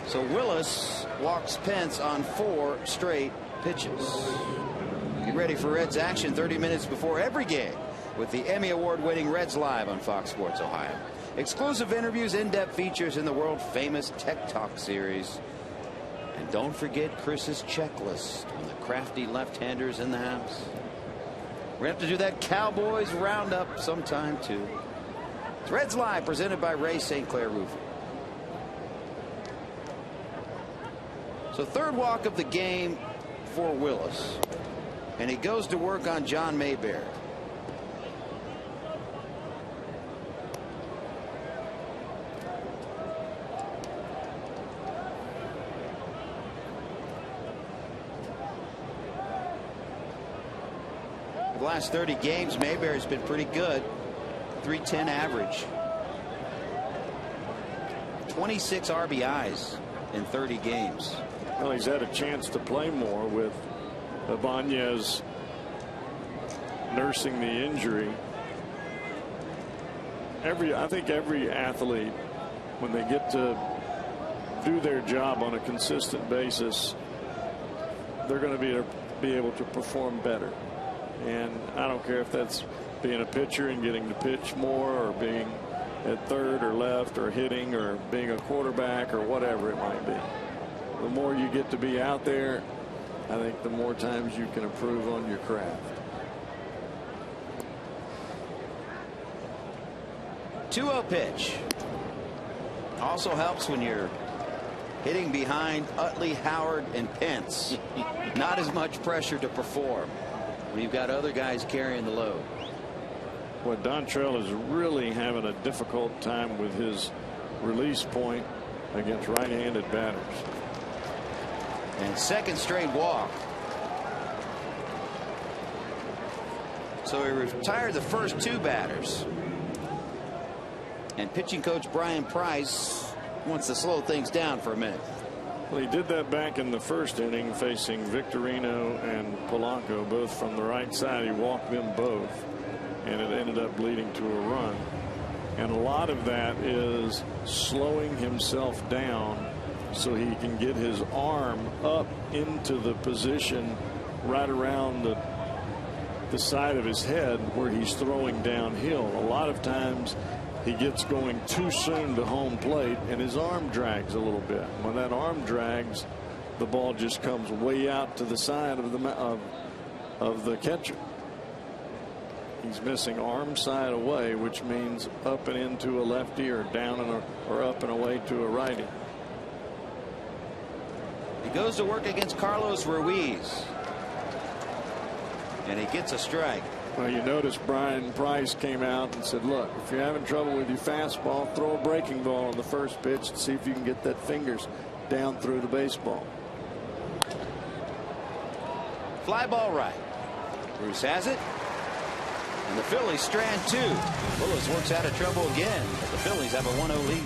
[SPEAKER 1] So Willis walks Pence on 4 straight pitches. Get ready for Reds action 30 minutes before every game with the Emmy Award-winning Reds Live on Fox Sports Ohio. Exclusive interviews, in-depth features in the world-famous Tech Talk series. And don't forget Chris's checklist on the crafty left-handers in the house. We're going to have to do that Cowboys roundup sometime, too. It's Reds Live, presented by Ray St. Clair Roofing. So third walk of the game for Willis. And he goes to work on John Mayberry. The last 30 games, Mayberry's been pretty good. 310 average. 26 RBIs in 30 games.
[SPEAKER 2] Well, he's had a chance to play more with Ibanez nursing the injury. I think every athlete, when they get to do their job on a consistent basis, they're going to be able to perform better. And I don't care if that's being a pitcher and getting to pitch more, or being at third or left, or hitting, or being a quarterback, or whatever it might be. The more you get to be out there, I think the more times you can improve on your craft.
[SPEAKER 1] 2-0 pitch. Also helps when you're hitting behind Utley, Howard, and Pence. Not as much pressure to perform when you've got other guys carrying the load.
[SPEAKER 2] Well, Dontrell is really having a difficult time with his release point against right-handed batters.
[SPEAKER 1] And second straight walk. So he retired the first 2 batters. And pitching coach Brian Price wants to slow things down for a minute.
[SPEAKER 2] Well, he did that back in the first inning, facing Victorino and Polanco, both from the right side. He walked them both, and it ended up leading to a run. And a lot of that is slowing himself down so he can get his arm up into the position right around the side of his head where he's throwing downhill. A lot of times he gets going too soon to home plate, and his arm drags a little bit. When that arm drags, the ball just comes way out to the side of the catcher. He's missing arm side away, which means up and into a lefty, or down or up and away to a righty.
[SPEAKER 1] He goes to work against Carlos Ruiz, and he gets a strike.
[SPEAKER 2] Well, you notice Brian Price came out and said, look, if you're having trouble with your fastball, throw a breaking ball on the first pitch and see if you can get that fingers down through the baseball.
[SPEAKER 1] Fly ball right. Bruce has it. And the Phillies strand 2. Willis works out of trouble again, but the Phillies have a 1-0 lead.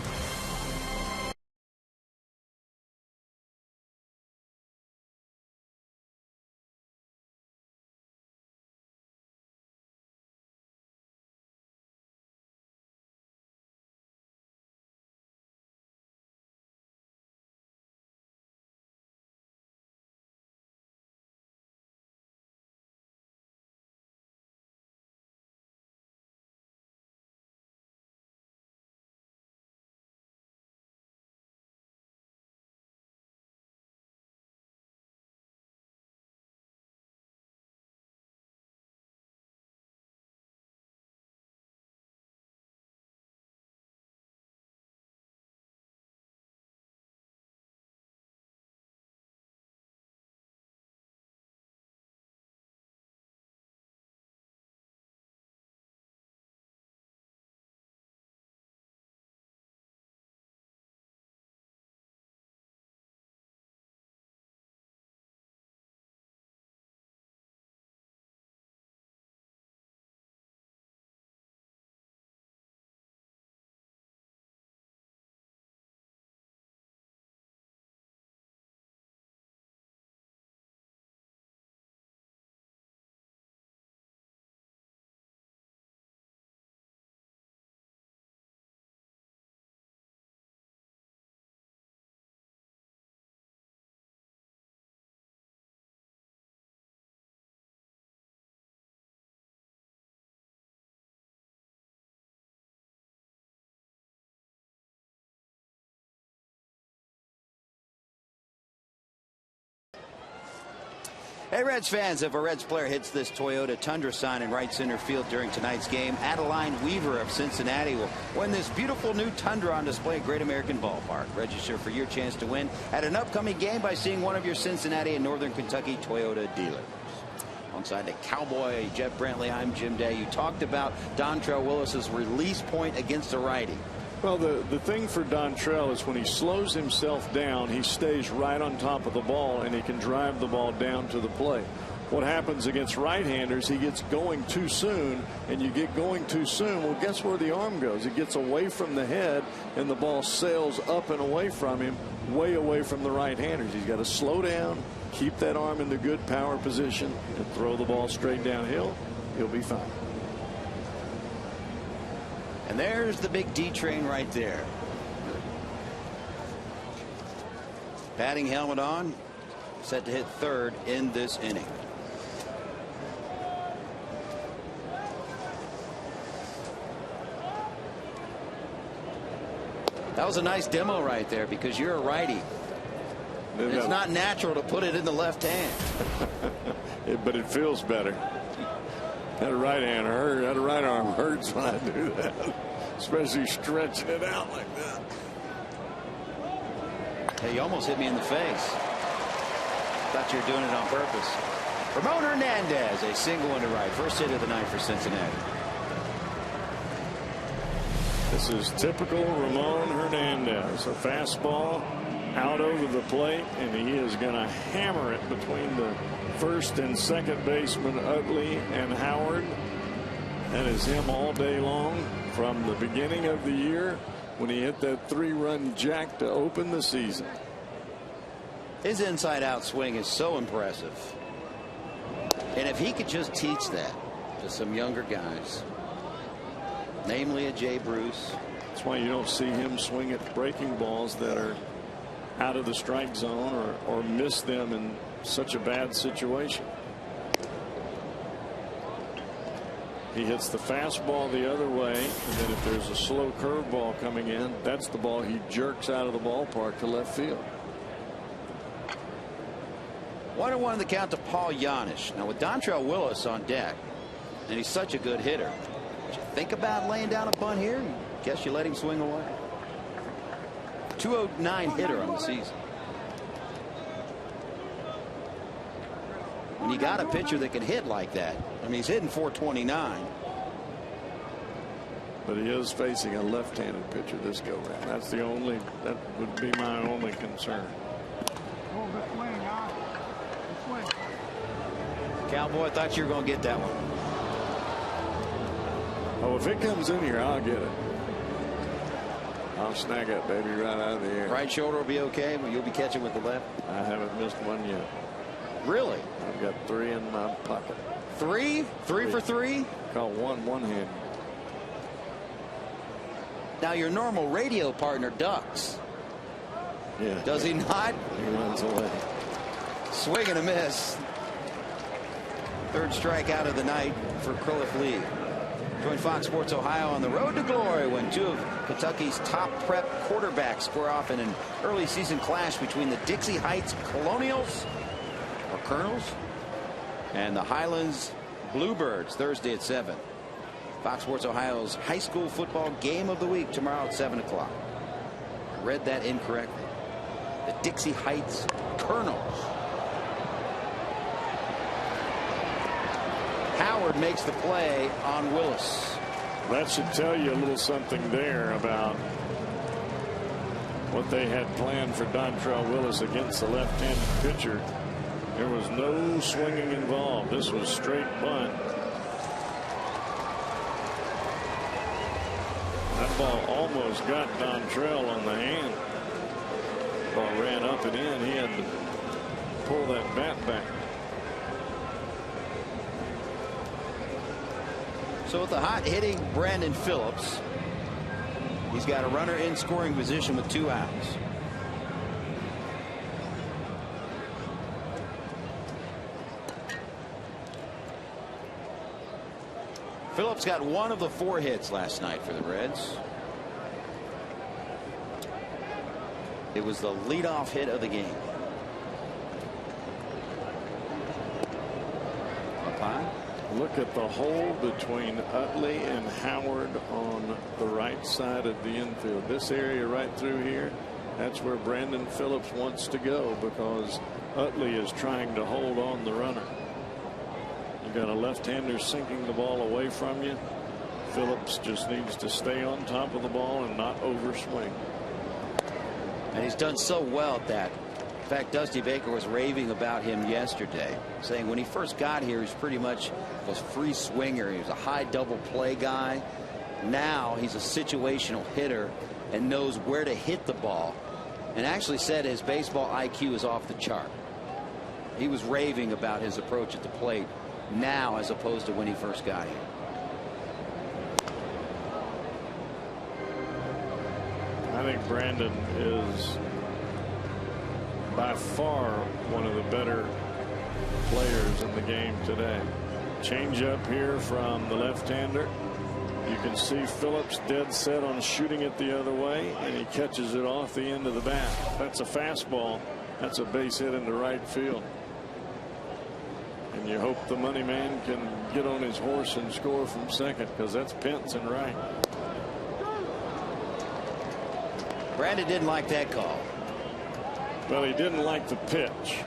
[SPEAKER 1] Hey, Reds fans, if a Reds player hits this Toyota Tundra sign in right center field during tonight's game, Adeline Weaver of Cincinnati will win this beautiful new Tundra on display at Great American Ballpark. Register for your chance to win at an upcoming game by seeing one of your Cincinnati and Northern Kentucky Toyota dealers. Alongside the Cowboy Jeff Brantley, I'm Jim Day. You talked about Dontrelle Willis's release point against a righty.
[SPEAKER 2] Well, the thing for Dontrelle is when he slows himself down, he stays right on top of the ball, and he can drive the ball down to the plate. What happens against right-handers, he gets going too soon, and you get going too soon, well, guess where the arm goes? It gets away from the head, and the ball sails up and away from him, way away from the right-handers. He's got to slow down, keep that arm in the good power position, and throw the ball straight downhill. He'll be fine.
[SPEAKER 1] And there's the big D train right there. Batting helmet on, set to hit third in this inning. That was a nice demo right there because you're a righty. It's not natural to put it in the left hand.
[SPEAKER 2] But it feels better. That right hand hurt. That right arm hurts when I do that, especially stretching it out like that.
[SPEAKER 1] Hey, you almost hit me in the face. Thought you were doing it on purpose. Ramon Hernandez, a single into right. First hit of the night for Cincinnati.
[SPEAKER 2] This is typical Ramon Hernandez. A fastball out over the plate, and he is going to hammer it between the first and second baseman Utley and Howard. That is him all day long from the beginning of the year when he hit that 3-run jack to open the season.
[SPEAKER 1] His inside out swing is so impressive, and if he could just teach that to some younger guys, namely a Jay Bruce.
[SPEAKER 2] That's why you don't see him swing at breaking balls that are out of the strike zone or miss them in such a bad situation. He hits the fastball the other way, and then if there's a slow curveball coming in, that's the ball he jerks out of the ballpark to left field.
[SPEAKER 1] 1-1 the count to Paul Janisch. Now with Dontrelle Willis on deck, and he's such a good hitter, did you think about laying down a bunt here? Guess you let him swing away. 209 hitter on the season. When you got a pitcher that can hit like that, I mean, he's hitting 429.
[SPEAKER 2] But he is facing a left-handed pitcher this go-round. That would be my only concern.
[SPEAKER 1] Cowboy, thought you were going to get that one.
[SPEAKER 2] Oh, if it comes in here, I'll get it. I'll snag that baby right out of the air.
[SPEAKER 1] Right shoulder will be okay, but you'll be catching with the left.
[SPEAKER 2] I haven't missed one yet.
[SPEAKER 1] Really?
[SPEAKER 2] I've got 3 in my pocket.
[SPEAKER 1] Three for three?
[SPEAKER 2] Caught one hand.
[SPEAKER 1] Now your normal radio partner ducks.
[SPEAKER 2] Yeah.
[SPEAKER 1] Does he not?
[SPEAKER 2] He runs away.
[SPEAKER 1] Swing and a miss. Third strikeout of the night for Kriliff Lee. Join Fox Sports Ohio on the road to glory when 2 of Kentucky's top prep quarterbacks square off in an early season clash between the Dixie Heights Colonials or Colonels and the Highlands Bluebirds Thursday at 7. Fox Sports Ohio's high school football game of the week tomorrow at 7 o'clock. I read that incorrectly. The Dixie Heights Colonels. Howard makes the play on Willis.
[SPEAKER 2] That should tell you a little something there about what they had planned for Dontrell Willis against the left-handed pitcher. There was no swinging involved. This was straight bunt. That ball almost got Dontrell on the hand. Ball ran up and in. He had to pull that bat back.
[SPEAKER 1] So with the hot hitting Brandon Phillips, he's got a runner in scoring position with 2 outs. Phillips got 1 of the 4 hits last night for the Reds. It was the leadoff hit of the game. Up high.
[SPEAKER 2] Look at the hole between Utley and Howard on the right side of the infield. This area right through here, that's where Brandon Phillips wants to go because Utley is trying to hold on the runner. You got a left-hander sinking the ball away from you. Phillips just needs to stay on top of the ball and not overswing.
[SPEAKER 1] And he's done so well at that. In fact, Dusty Baker was raving about him yesterday, saying when he first got here, he was pretty much a free swinger. He was a high double play guy. Now he's a situational hitter and knows where to hit the ball, and actually said his baseball IQ is off the chart. He was raving about his approach at the plate now as opposed to when he first got here.
[SPEAKER 2] I think Brandon is by far one of the better players in the game today. Change up here from the left-hander. You can see Phillips dead set on shooting it the other way, and he catches it off the end of the bat. That's a fastball. That's a base hit into right field. And you hope the money man can get on his horse and score from second, because that's Pence and right.
[SPEAKER 1] Brandon didn't like that call.
[SPEAKER 2] Well, he didn't like the pitch.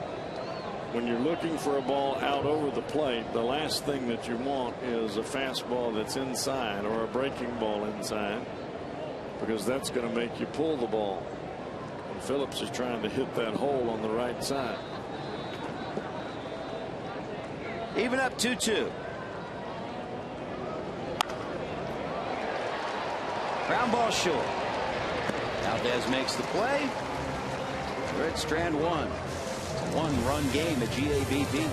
[SPEAKER 2] When you're looking for a ball out over the plate, the last thing that you want is a fastball that's inside or a breaking ball inside, because that's going to make you pull the ball. And Phillips is trying to hit that hole on the right side.
[SPEAKER 1] Even up 2-2. Ground ball short. Valdez makes the play. Red strand 1. 1-run game at GABP.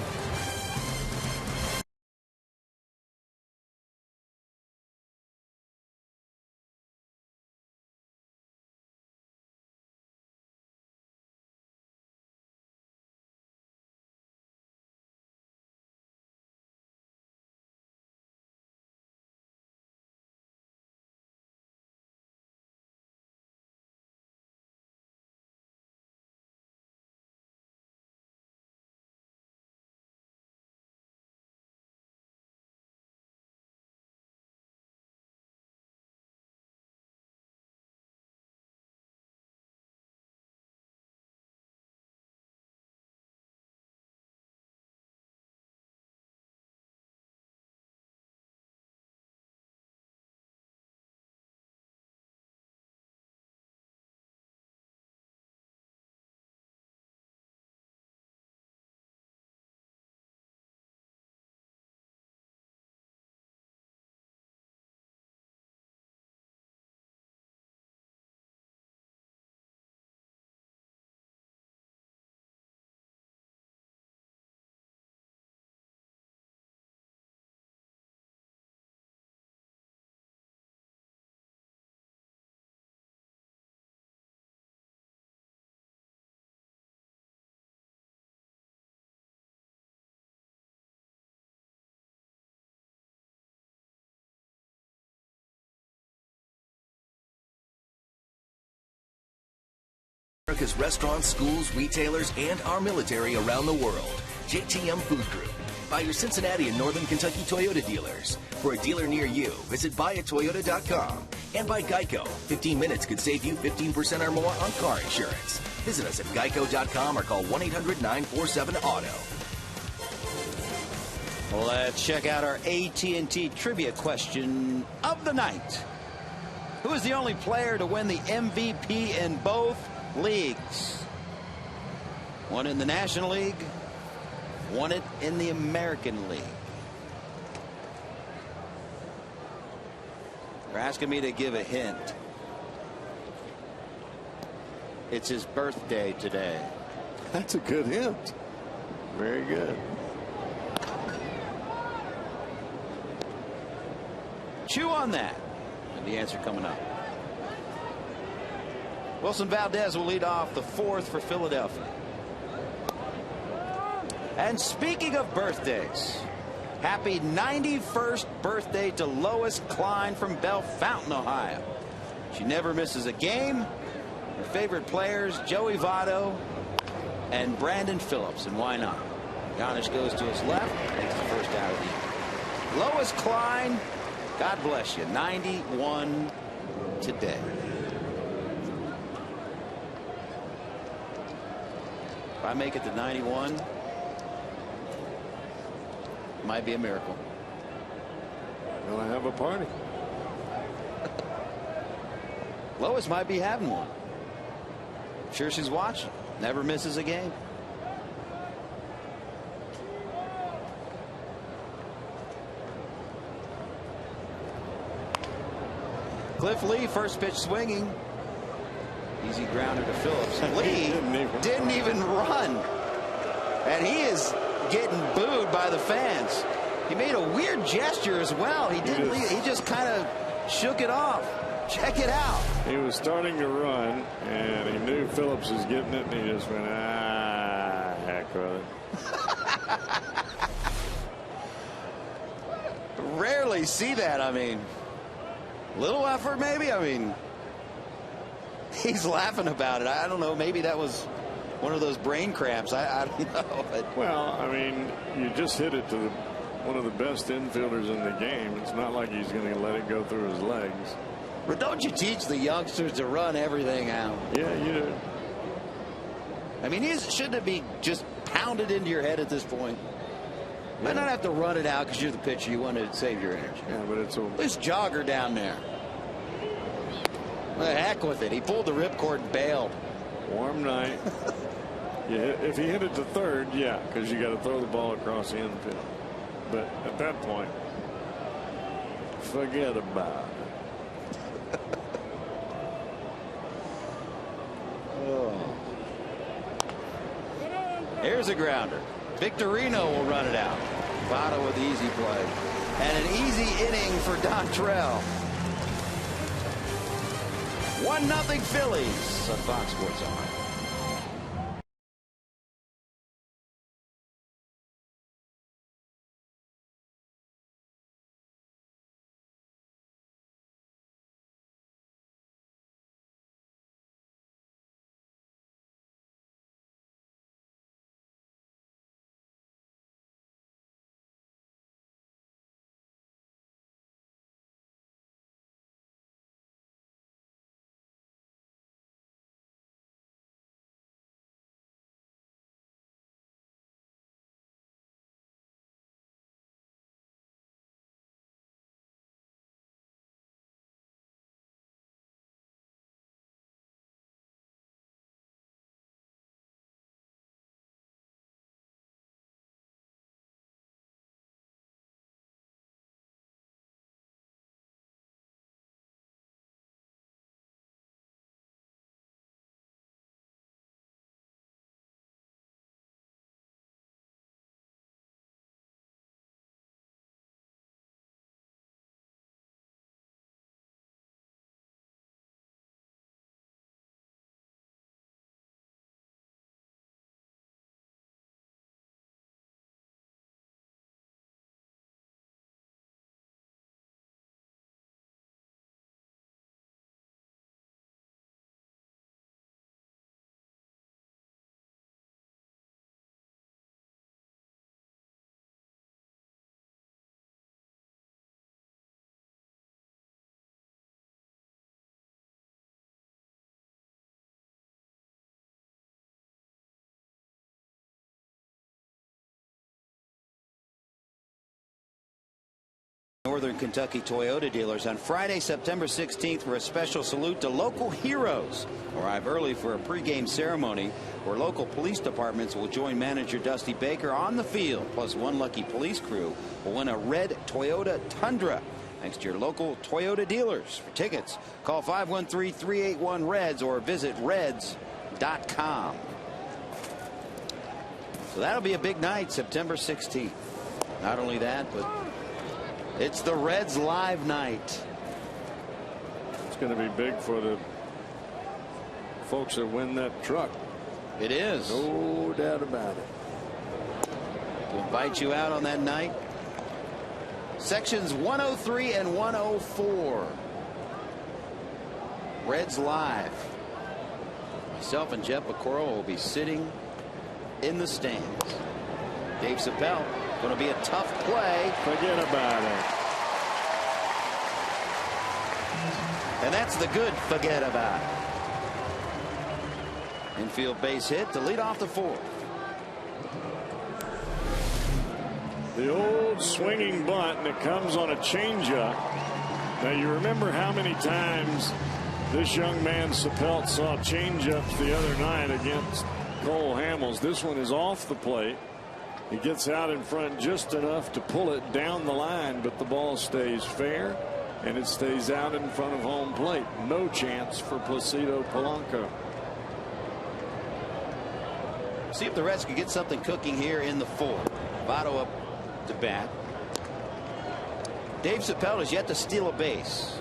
[SPEAKER 3] America's restaurants, schools, retailers, and our military around the world. JTM Food Group. By your Cincinnati and Northern Kentucky Toyota dealers. For a dealer near you, visit buyatoyota.com. And by Geico. 15 minutes could save you 15% or more on car insurance. Visit us at geico.com or call 1-800-947-AUTO.
[SPEAKER 1] Let's check out our AT&T trivia question of the night. Who is the only player to win the MVP in both leagues? One in the National League, won it in the American League. They're asking me to give a hint. It's his birthday today.
[SPEAKER 2] That's a good hint. Very good.
[SPEAKER 1] Chew on that. And the answer coming up. Wilson Valdez will lead off the fourth for Philadelphia. And speaking of birthdays, happy 91st birthday to Lois Klein from Belle Fountain, Ohio. She never misses a game. Her favorite players, Joey Votto and Brandon Phillips. And why not? Giannis goes to his left, takes the first out of the inning. Lois Klein, God bless you, 91 today. If I make it to 91, might be a miracle.
[SPEAKER 2] Gonna have a party.
[SPEAKER 1] Lois might be having one. Sure, she's watching. Never misses a game. Cliff Lee, first pitch swinging. Easy grounder to Phillips. Lee didn't even run. And he is getting booed by the fans. He made a weird gesture as well. He didn't leave. He just kind of shook it off. Check it out.
[SPEAKER 2] He was starting to run, and he knew Phillips was getting it, and he just went, heck with it.
[SPEAKER 1] Rarely see that. I mean, little effort maybe. I mean, he's laughing about it. I don't know. Maybe that was one of those brain cramps. I don't know. But
[SPEAKER 2] well, I mean, you just hit it to one of the best infielders in the game. It's not like he's going to let it go through his legs.
[SPEAKER 1] But don't you teach the youngsters to run everything out?
[SPEAKER 2] Yeah, you do.
[SPEAKER 1] I mean, shouldn't it be just pounded into your head at this point? Yeah. Might not have to run it out because you're the pitcher. You want to save your energy.
[SPEAKER 2] Yeah, but it's a...
[SPEAKER 1] This jogger down there. The heck with it. He pulled the ripcord and bailed.
[SPEAKER 2] Warm night. If he hit it to third, yeah, because you got to throw the ball across the infield. But at that point, forget about it.
[SPEAKER 1] Here's a grounder. Victorino will run it out. Votto with the easy play. And an easy inning for Dontrell. 1-0 Phillies on Fox Sports Ohio. Northern Kentucky Toyota dealers on Friday, September 16th for a special salute to local heroes. Arrive early for a pregame ceremony where local police departments will join manager Dusty Baker on the field. Plus, one lucky police crew will win a red Toyota Tundra. Thanks to your local Toyota dealers. For tickets, call 513-381-REDS or visit reds.com. So that'll be a big night, September 16th. Not only that, but it's the Reds live night.
[SPEAKER 2] It's going to be big for the folks that win that truck.
[SPEAKER 1] It is.
[SPEAKER 2] No doubt about it.
[SPEAKER 1] We'll invite you out on that night. Sections 103 and 104. Reds live. Myself and Jeff McCorrell will be sitting in the stands. Dave Chappelle, going to be a tough play.
[SPEAKER 2] Forget about it.
[SPEAKER 1] And that's the good forget about it. Infield base hit to lead off the fourth.
[SPEAKER 2] The old swinging bunt, and it comes on a changeup. Now, you remember how many times this young man Chappelle saw changeups the other night against Cole Hamels. This one is off the plate. He gets out in front just enough to pull it down the line, but the ball stays fair and it stays out in front of home plate. No chance for Placido Polanco.
[SPEAKER 1] See if the Reds can get something cooking here in the fourth. Votto up to bat. Dave Chappelle has yet to steal a base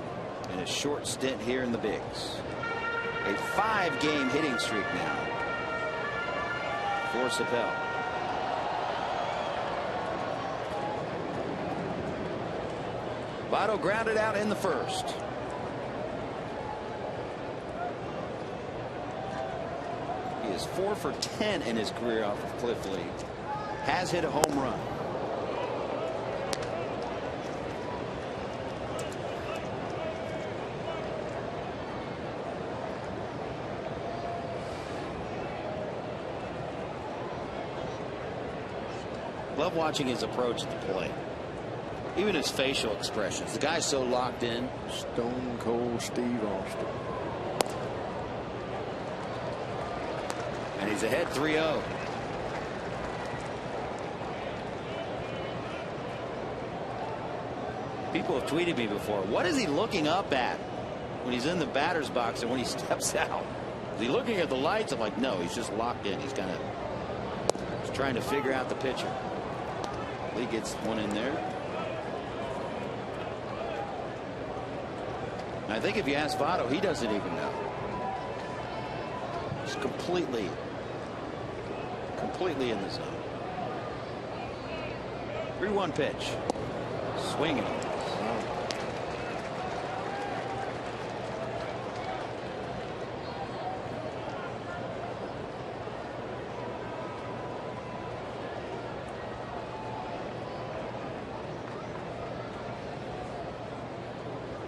[SPEAKER 1] in a short stint here in the bigs. A 5-game hitting streak now for Chappelle. Votto grounded out in the first. He is 4 for 10 in his career off of Cliff Lee. Has hit a home run. Love watching his approach at the plate. Even his facial expressions. The guy's so locked in.
[SPEAKER 2] Stone Cold Steve Austin.
[SPEAKER 1] And he's ahead 3-0. People have tweeted me before. What is he looking up at when he's in the batter's box and when he steps out? Is he looking at the lights? I'm like, no, he's just locked in. He's trying to figure out the pitcher. Lee gets one in there. I think if you ask Votto, he doesn't even know. He's completely in the zone. 3-1 pitch. Swinging.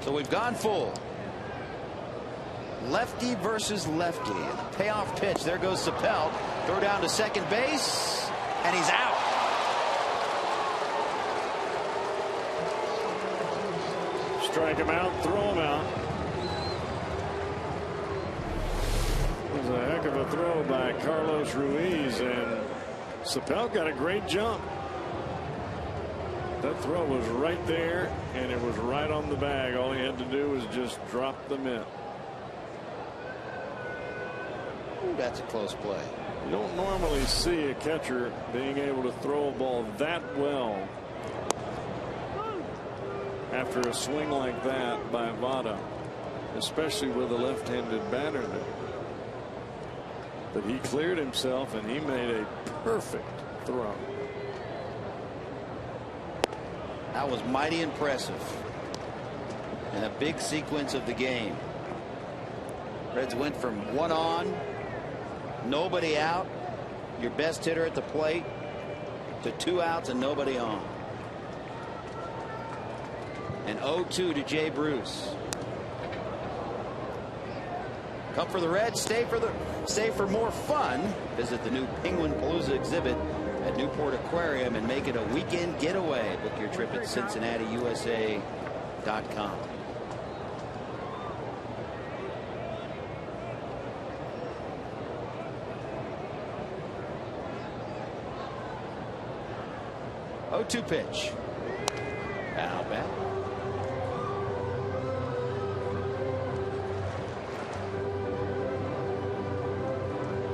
[SPEAKER 1] So we've gone full. Lefty versus lefty. Payoff pitch. There goes Chappelle. Throw down to second base. And he's out.
[SPEAKER 2] Strike him out, throw him out. It was a heck of a throw by Carlos Ruiz, and Chappelle got a great jump. That throw was right there, and it was right on the bag. All he had to do was just drop the mitt.
[SPEAKER 1] Ooh, that's a close play.
[SPEAKER 2] You don't normally see a catcher being able to throw a ball that well after a swing like that by Votto, especially with a left-handed batter there. But he cleared himself and he made a perfect throw.
[SPEAKER 1] That was mighty impressive. And a big sequence of the game. Reds went from 1 on, nobody out, your best hitter at the plate, to 2 outs and nobody on. And 0-2 to Jay Bruce. Come for the Reds, stay for more fun. Visit the new Penguin Palooza exhibit at Newport Aquarium and make it a weekend getaway. Book your trip at CincinnatiUSA.com. Oh, 2 pitch. Foul back.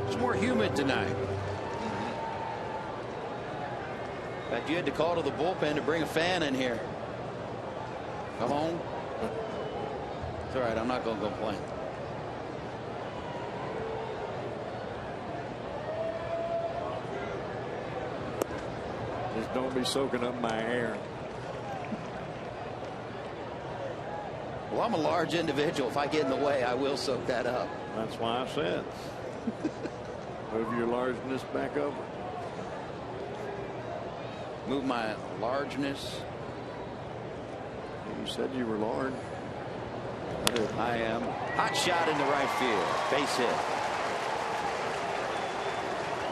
[SPEAKER 1] It's more humid tonight. In fact, you had to call to the bullpen to bring a fan in here. Come on. It's all right. I'm not going to complain.
[SPEAKER 2] Just don't be soaking up my hair.
[SPEAKER 1] Well, I'm a large individual. If I get in the way, I will soak that up.
[SPEAKER 2] That's why I said. Move your largeness back over.
[SPEAKER 1] Move my largeness.
[SPEAKER 2] You said you were large.
[SPEAKER 1] I am. Hot shot into right field. Base hit.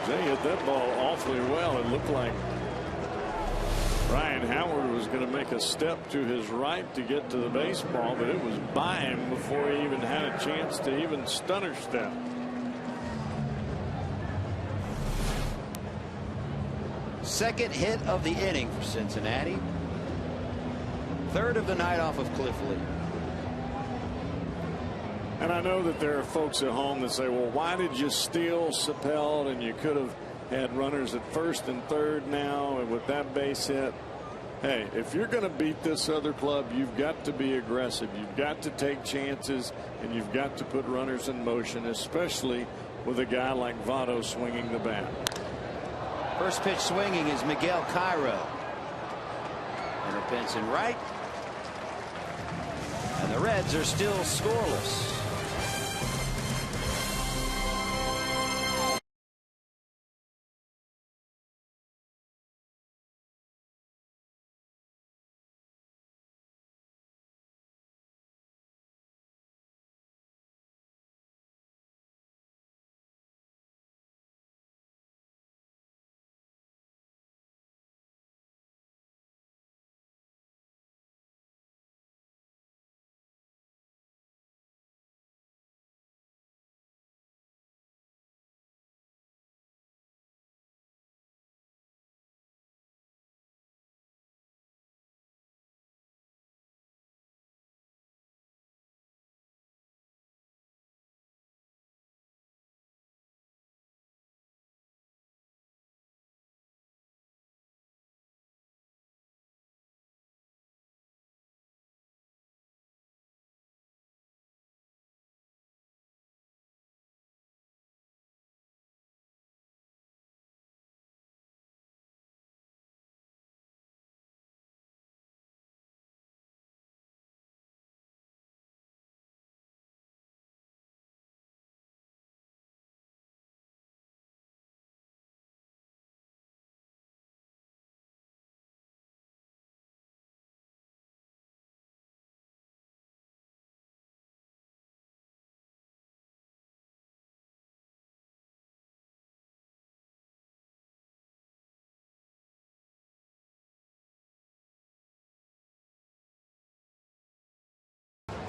[SPEAKER 2] They hit that ball awfully well. It looked like Ryan Howard was going to make a step to his right to get to the baseball, but it was by him before he even had a chance to even stunner step.
[SPEAKER 1] Second hit of the inning for Cincinnati. Third of the night off of Cliff Lee.
[SPEAKER 2] And I know that there are folks at home that say, well, why did you steal Sapelt and you could have had runners at first and third now and with that base hit? Hey, if you're going to beat this other club, you've got to be aggressive. You've got to take chances and you've got to put runners in motion, especially with a guy like Votto swinging the bat.
[SPEAKER 1] First pitch swinging is Miguel Cairo. And a Benson right. And the Reds are still scoreless.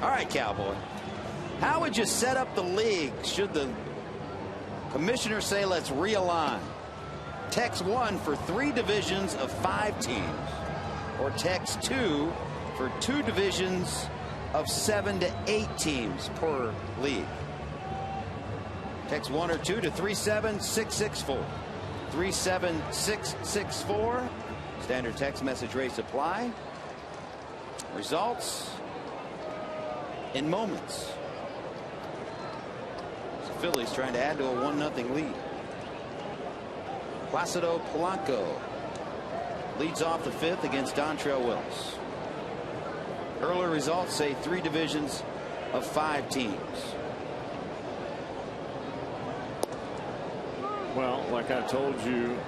[SPEAKER 1] All right, Cowboy. How would you set up the league should the commissioner say let's realign? Text 1 for 3 divisions of 5 teams, or text 2 for 2 divisions of 7 to 8 teams per league. Text 1 or 2 to 37664. 37664. Standard text message rates apply. Results in moments. The Phillies trying to add to a 1-0 lead. Placido Polanco leads off the 5th against Dontrelle Willis. Earlier results say 3 divisions of 5 teams.
[SPEAKER 2] Well, like I told you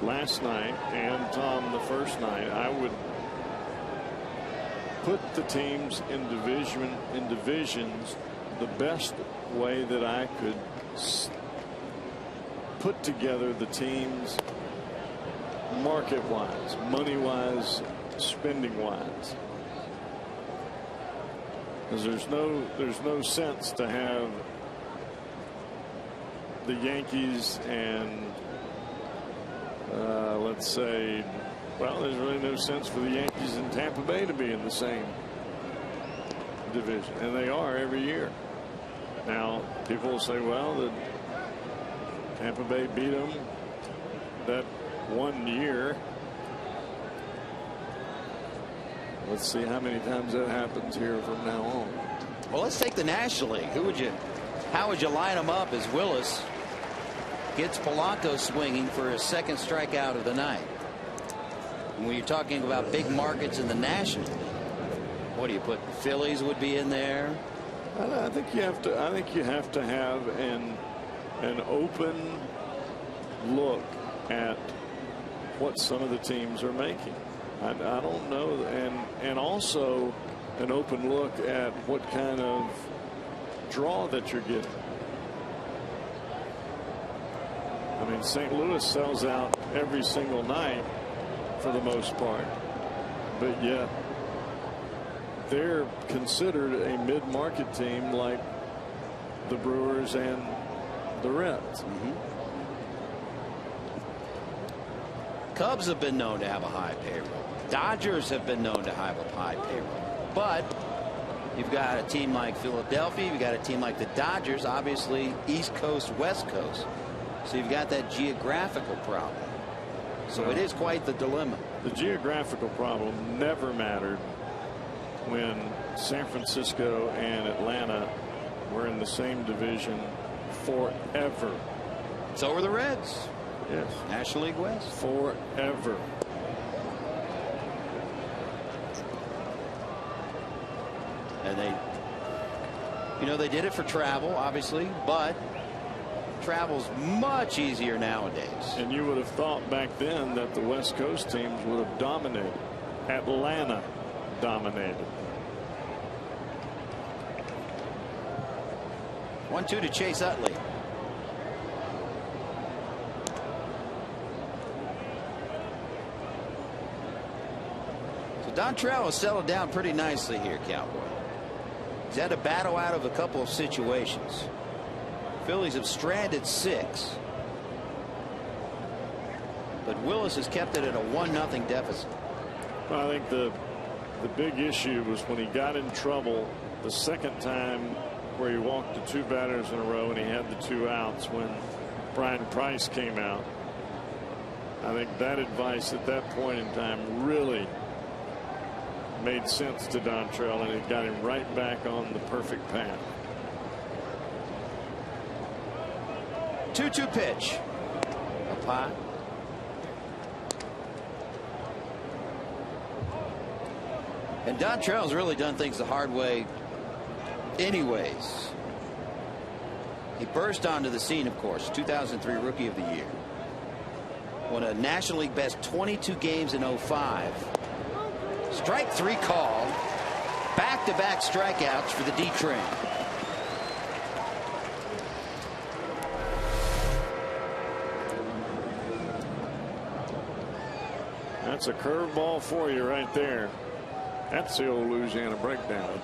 [SPEAKER 2] last night and Tom the first night, I would put the teams in divisions the best way that I could put together the teams market-wise, money-wise, spending-wise. Because there's no sense to have the Yankees and let's say, well, there's really no sense for the Yankees and Tampa Bay to be in the same division, and they are every year. Now, people will say, well, the Tampa Bay beat them that one year. Let's see how many times that happens here from now on.
[SPEAKER 1] Well, let's take the National League. How would you line them up as Willis gets Polanco swinging for his second strikeout of the night? When you're talking about big markets in the National League, what do you put? The Phillies would be in there.
[SPEAKER 2] I think you have to. I think you have to have an open look at what some of the teams are making. I don't know, and also an open look at what kind of draw that you're getting. I mean, St. Louis sells out every single night for the most part, but yet they're considered a mid-market team like the Brewers and the Reds.
[SPEAKER 1] Cubs have been known to have a high payroll. Dodgers have been known to have a high payroll. But you've got a team like Philadelphia, you've got a team like the Dodgers, obviously East Coast, West Coast. So you've got that geographical problem. So it is quite the dilemma.
[SPEAKER 2] The geographical problem never mattered when San Francisco and Atlanta were in the same division forever.
[SPEAKER 1] So were the Reds.
[SPEAKER 2] Yes.
[SPEAKER 1] National League West.
[SPEAKER 2] Forever.
[SPEAKER 1] And they did it for travel, obviously, but travel's much easier nowadays.
[SPEAKER 2] And you would have thought back then that the West Coast teams would have dominated. Atlanta dominated.
[SPEAKER 1] 1-2 to Chase Utley. So Dontrelle has settled down pretty nicely here, Cowboy. He's had to battle out of a couple of situations. Phillies have stranded 6. But Willis has kept it at a 1-0 deficit.
[SPEAKER 2] Well, I think the big issue was when he got in trouble the second time where he walked the 2 batters in a row and he had the 2 outs when Brian Price came out. I think that advice at that point in time really made sense to Dontrelle, and it got him right back on the perfect path.
[SPEAKER 1] 2-2 pitch. Up high. And Dontrelle's really done things the hard way anyways. He burst onto the scene, of course, 2003 Rookie of the Year. Won a National League best 22 games in 05. Strike 3 call. Back-to-back strikeouts for the D-Train.
[SPEAKER 2] That's a curveball for you right there. That's the old Louisiana breakdown.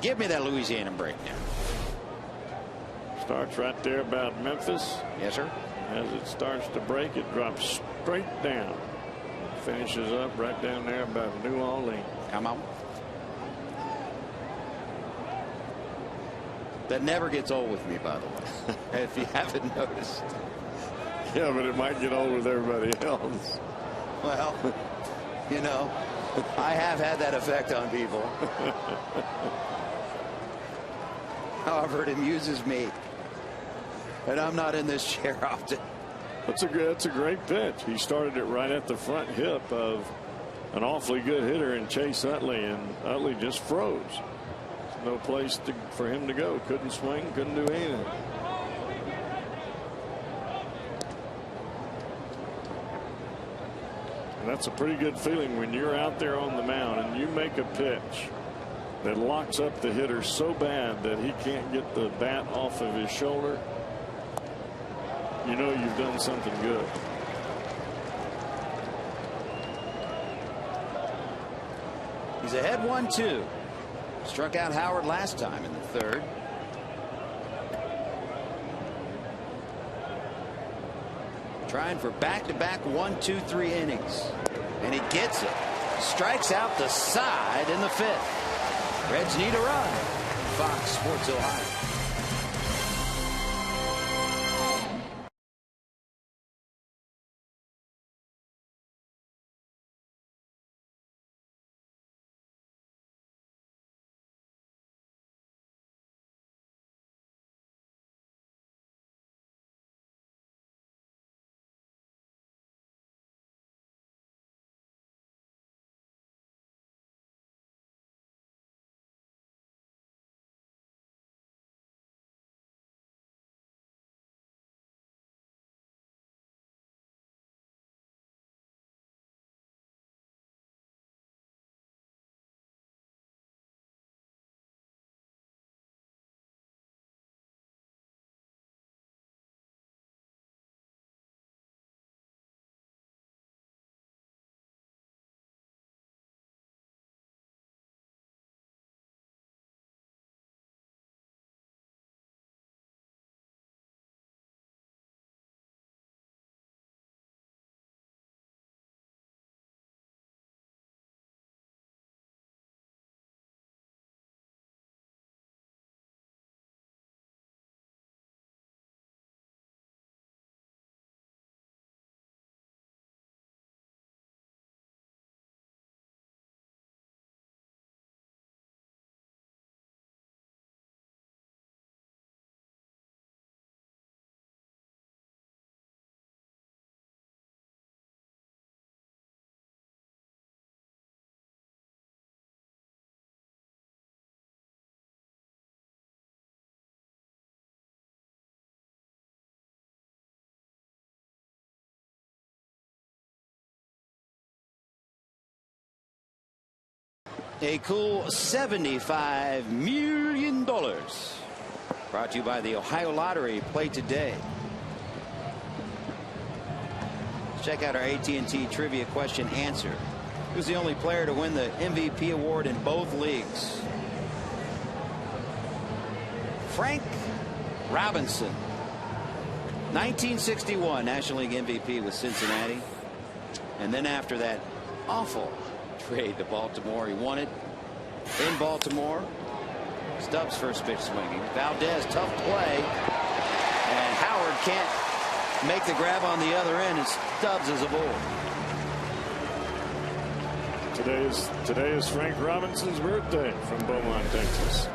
[SPEAKER 1] Give me that Louisiana breakdown.
[SPEAKER 2] Starts right there about Memphis.
[SPEAKER 1] Yes, sir.
[SPEAKER 2] As it starts to break, it drops straight down. Finishes up right down there about New Orleans.
[SPEAKER 1] Come on. That never gets old with me, by the way, if you haven't noticed.
[SPEAKER 2] Yeah, but it might get old with everybody else.
[SPEAKER 1] Well, you know, I have had that effect on people. However, it amuses me. And I'm not in this chair often.
[SPEAKER 2] That's a great pitch. He started it right at the front hip of an awfully good hitter in Chase Utley, and Utley just froze. There's no place for him to go. Couldn't swing, couldn't do anything. And that's a pretty good feeling when you're out there on the mound and you make a pitch that locks up the hitter so bad that he can't get the bat off of his shoulder. You know you've done something good.
[SPEAKER 1] He's ahead 1-2. Struck out Howard last time in the third. Trying for back-to-back 1, 2, 3 innings. And he gets it. Strikes out the side in the fifth. Reds need a run. Fox Sports Ohio. A cool $75 million. Brought to you by the Ohio Lottery. Play today. Let's check out our AT&T trivia question answer. Who's the only player to win the MVP award in both leagues? Frank Robinson. 1961 National League MVP with Cincinnati. And then after that awful trade to Baltimore, he won it in Baltimore. Stubbs first pitch swinging. Valdez, tough play, and Howard can't make the grab on the other end, and Stubbs is aboard.
[SPEAKER 2] Today is Frank Robinson's birthday from Beaumont, Texas.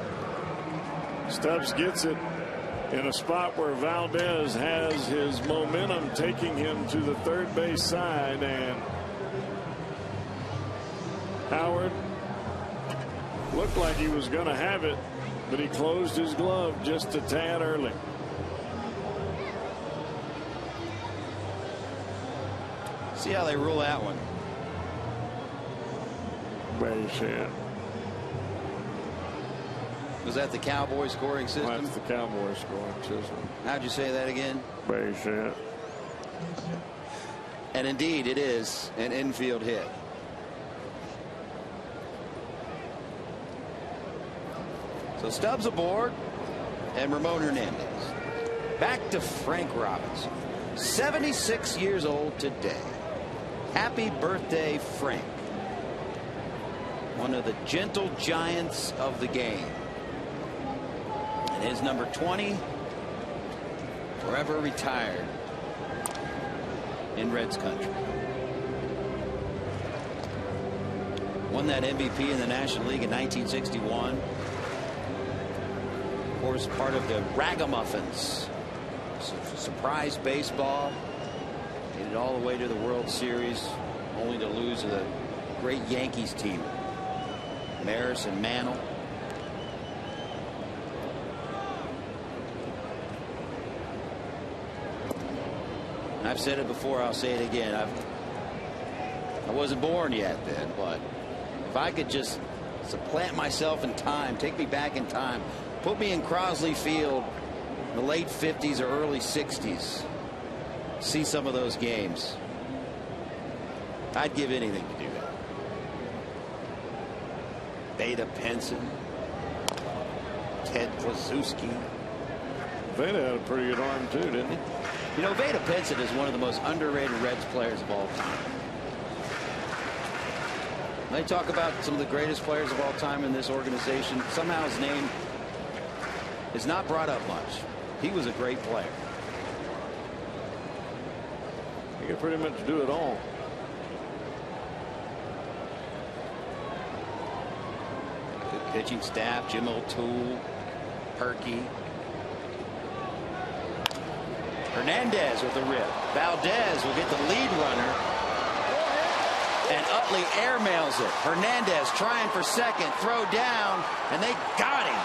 [SPEAKER 2] Stubbs gets it in a spot where Valdez has his momentum taking him to the third base side, and Howard looked like he was going to have it, but he closed his glove just a tad early.
[SPEAKER 1] See how they rule that one.
[SPEAKER 2] Base hit.
[SPEAKER 1] Was that the Cowboy scoring system?
[SPEAKER 2] That's the Cowboy scoring system.
[SPEAKER 1] How'd you say that again?
[SPEAKER 2] Base hit.
[SPEAKER 1] And indeed, it is an infield hit. So Stubbs aboard, and Ramon Hernandez. Back to Frank Robinson, 76 years old today. Happy birthday, Frank. One of the gentle giants of the game. And his number 20, forever retired in Reds country. Won that MVP in the National League in 1961. Of course, part of the Ragamuffins. Surprise baseball. Made it all the way to the World Series, only to lose to the great Yankees team. Maris and Mantle. I've said it before, I'll say it again. I wasn't born yet then, but if I could just supplant myself in time, take me back in time, put me in Crosley Field in the late 50s or early 60s, see some of those games, I'd give anything to do that. Veda Pinson, Ted Klaczewski.
[SPEAKER 2] Veda had a pretty good arm too, didn't he?
[SPEAKER 1] You know, Veda Pinson is one of the most underrated Reds players of all time. They talk about some of the greatest players of all time in this organization. Somehow his name is not brought up much. He was a great player.
[SPEAKER 2] He could pretty much do it all.
[SPEAKER 1] Good pitching staff. Jim O'Toole, Perky. Hernandez with the rip. Valdez will get the lead runner. And Utley airmails it. Hernandez trying for second. Throw down. And they got him.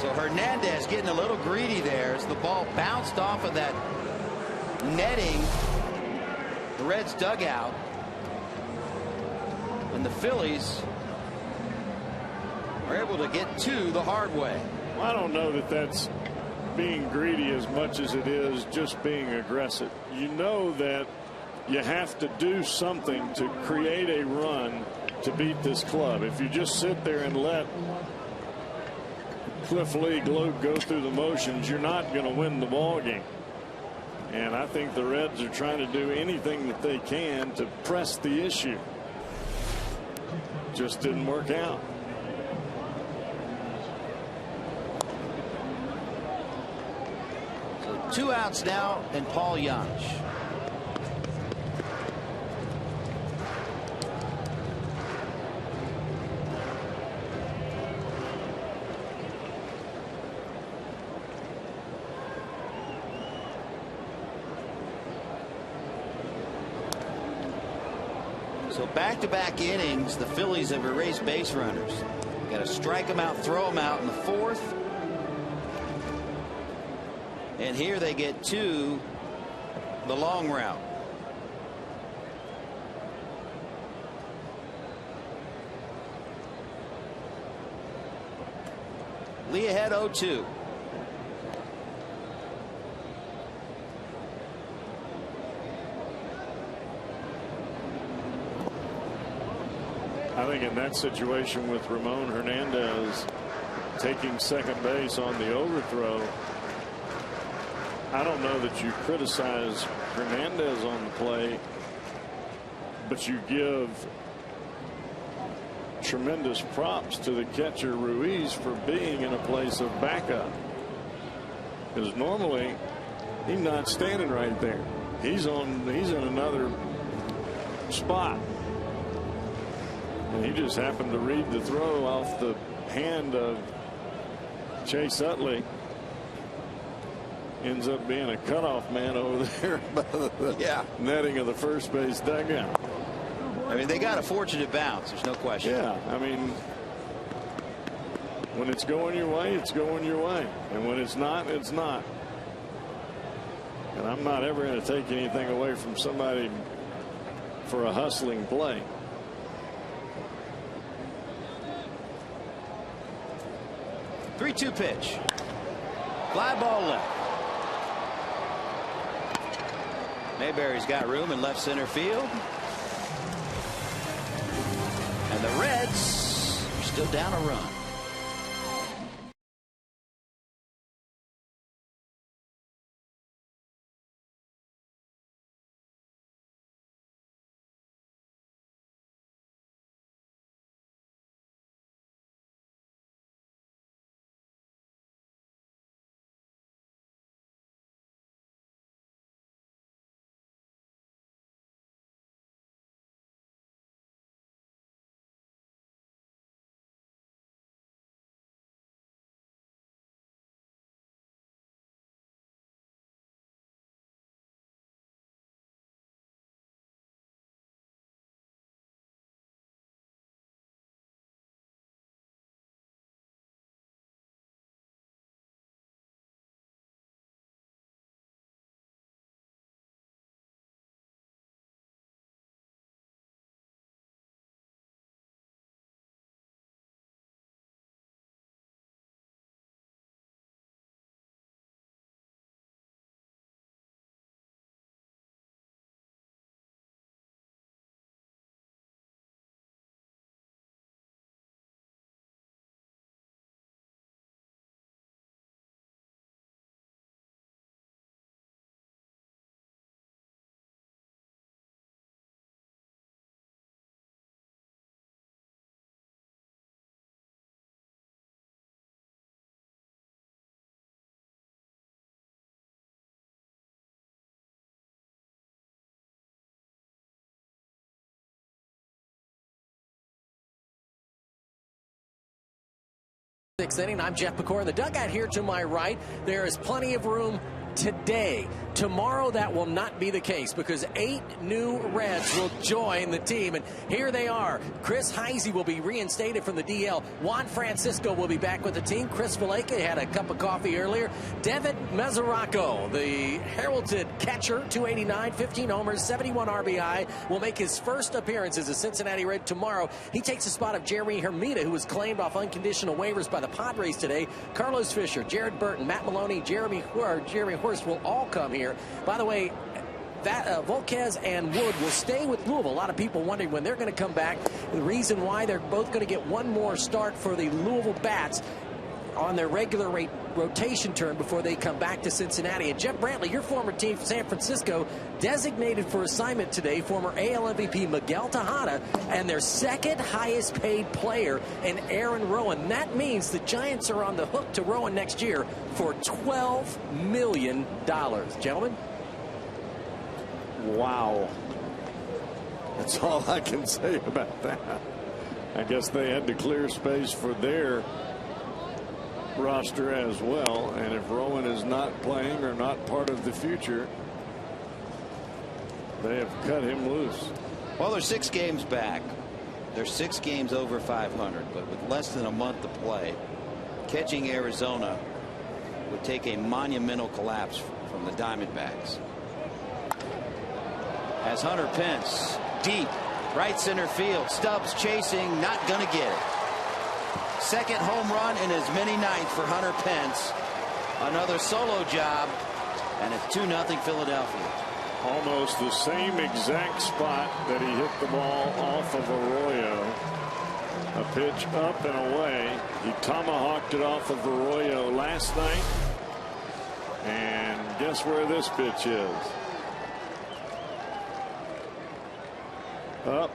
[SPEAKER 1] So Hernandez getting a little greedy there as the ball bounced off of that netting. The Reds dugout. And the Phillies are able to get to the hard way.
[SPEAKER 2] I don't know that that's being greedy as much as it is just being aggressive. You know that you have to do something to create a run to beat this club. If you just sit there and let Cliff Lee go through the motions, you're not going to win the ball game. And I think the Reds are trying to do anything that they can to press the issue. Just didn't work out.
[SPEAKER 1] So 2 outs now and Paul Jansch. So back-to-back innings, the Phillies have erased base runners. Got to strike them out, throw them out in the 4th. And here they get to the long route. Lee ahead 0-2.
[SPEAKER 2] I think in that situation with Ramon Hernandez taking second base on the overthrow, I don't know that you criticize Hernandez on the play, but you give tremendous props to the catcher Ruiz for being in a place of backup, because normally he's not standing right there. He's in another spot. And he just happened to read the throw off the hand of Chase Utley. Ends up being a cutoff man over there by the netting of the first base dugout.
[SPEAKER 1] I mean, they got a fortunate bounce. There's no question.
[SPEAKER 2] Yeah, I mean, when it's going your way, it's going your way. And when it's not, it's not. And I'm not ever going to take anything away from somebody for a hustling play.
[SPEAKER 1] Three-two pitch. Fly ball left. Mayberry's got room in left center field. And the Reds are still down a run.
[SPEAKER 6] 6th inning. I'm Jeff McCord in the dugout here to my right. There is plenty of room today. Tomorrow that will not be the case because 8 new Reds will join the team, and here they are. Chris Heisey will be reinstated from the DL. Juan Francisco will be back with the team. Chris Valleca had a cup of coffee earlier. Devin Mesoraco, the heralded catcher, 289, 15 homers, 71 RBI, will make his first appearance as a Cincinnati Red tomorrow. He takes the spot of Jeremy Hermida, who was claimed off unconditional waivers by the Padres today. Carlos Fisher, Jared Burton, Matt Maloney, Jeremy Horst will all come here. By the way, that Volquez and Wood will stay with Louisville. A lot of people wondering when they're going to come back. The reason why they're both going to get one more start for the Louisville Bats on their regular rotation turn before they come back to Cincinnati. And Jeff Brantley, your former team from San Francisco, designated for assignment today former AL MVP Miguel Tejada and their second highest paid player in Aaron Rowan. That means the Giants are on the hook to Rowan next year for $12 million. Gentlemen?
[SPEAKER 2] Wow. That's all I can say about that. I guess they had to clear space for their roster as well, and if Rowan is not playing or not part of the future, they have cut him loose.
[SPEAKER 1] Well, they're 6 games back. They're 6 games over 500, but with less than a month to play, catching Arizona would take a monumental collapse from the Diamondbacks. As Hunter Pence deep right center field, Stubbs chasing, not gonna get it. Second home run in as many nights for Hunter Pence. Another solo job, and it's 2-0 Philadelphia.
[SPEAKER 2] Almost the same exact spot that he hit the ball off of Arroyo. A pitch up and away. He tomahawked it off of Arroyo last night. And guess where this pitch is? Up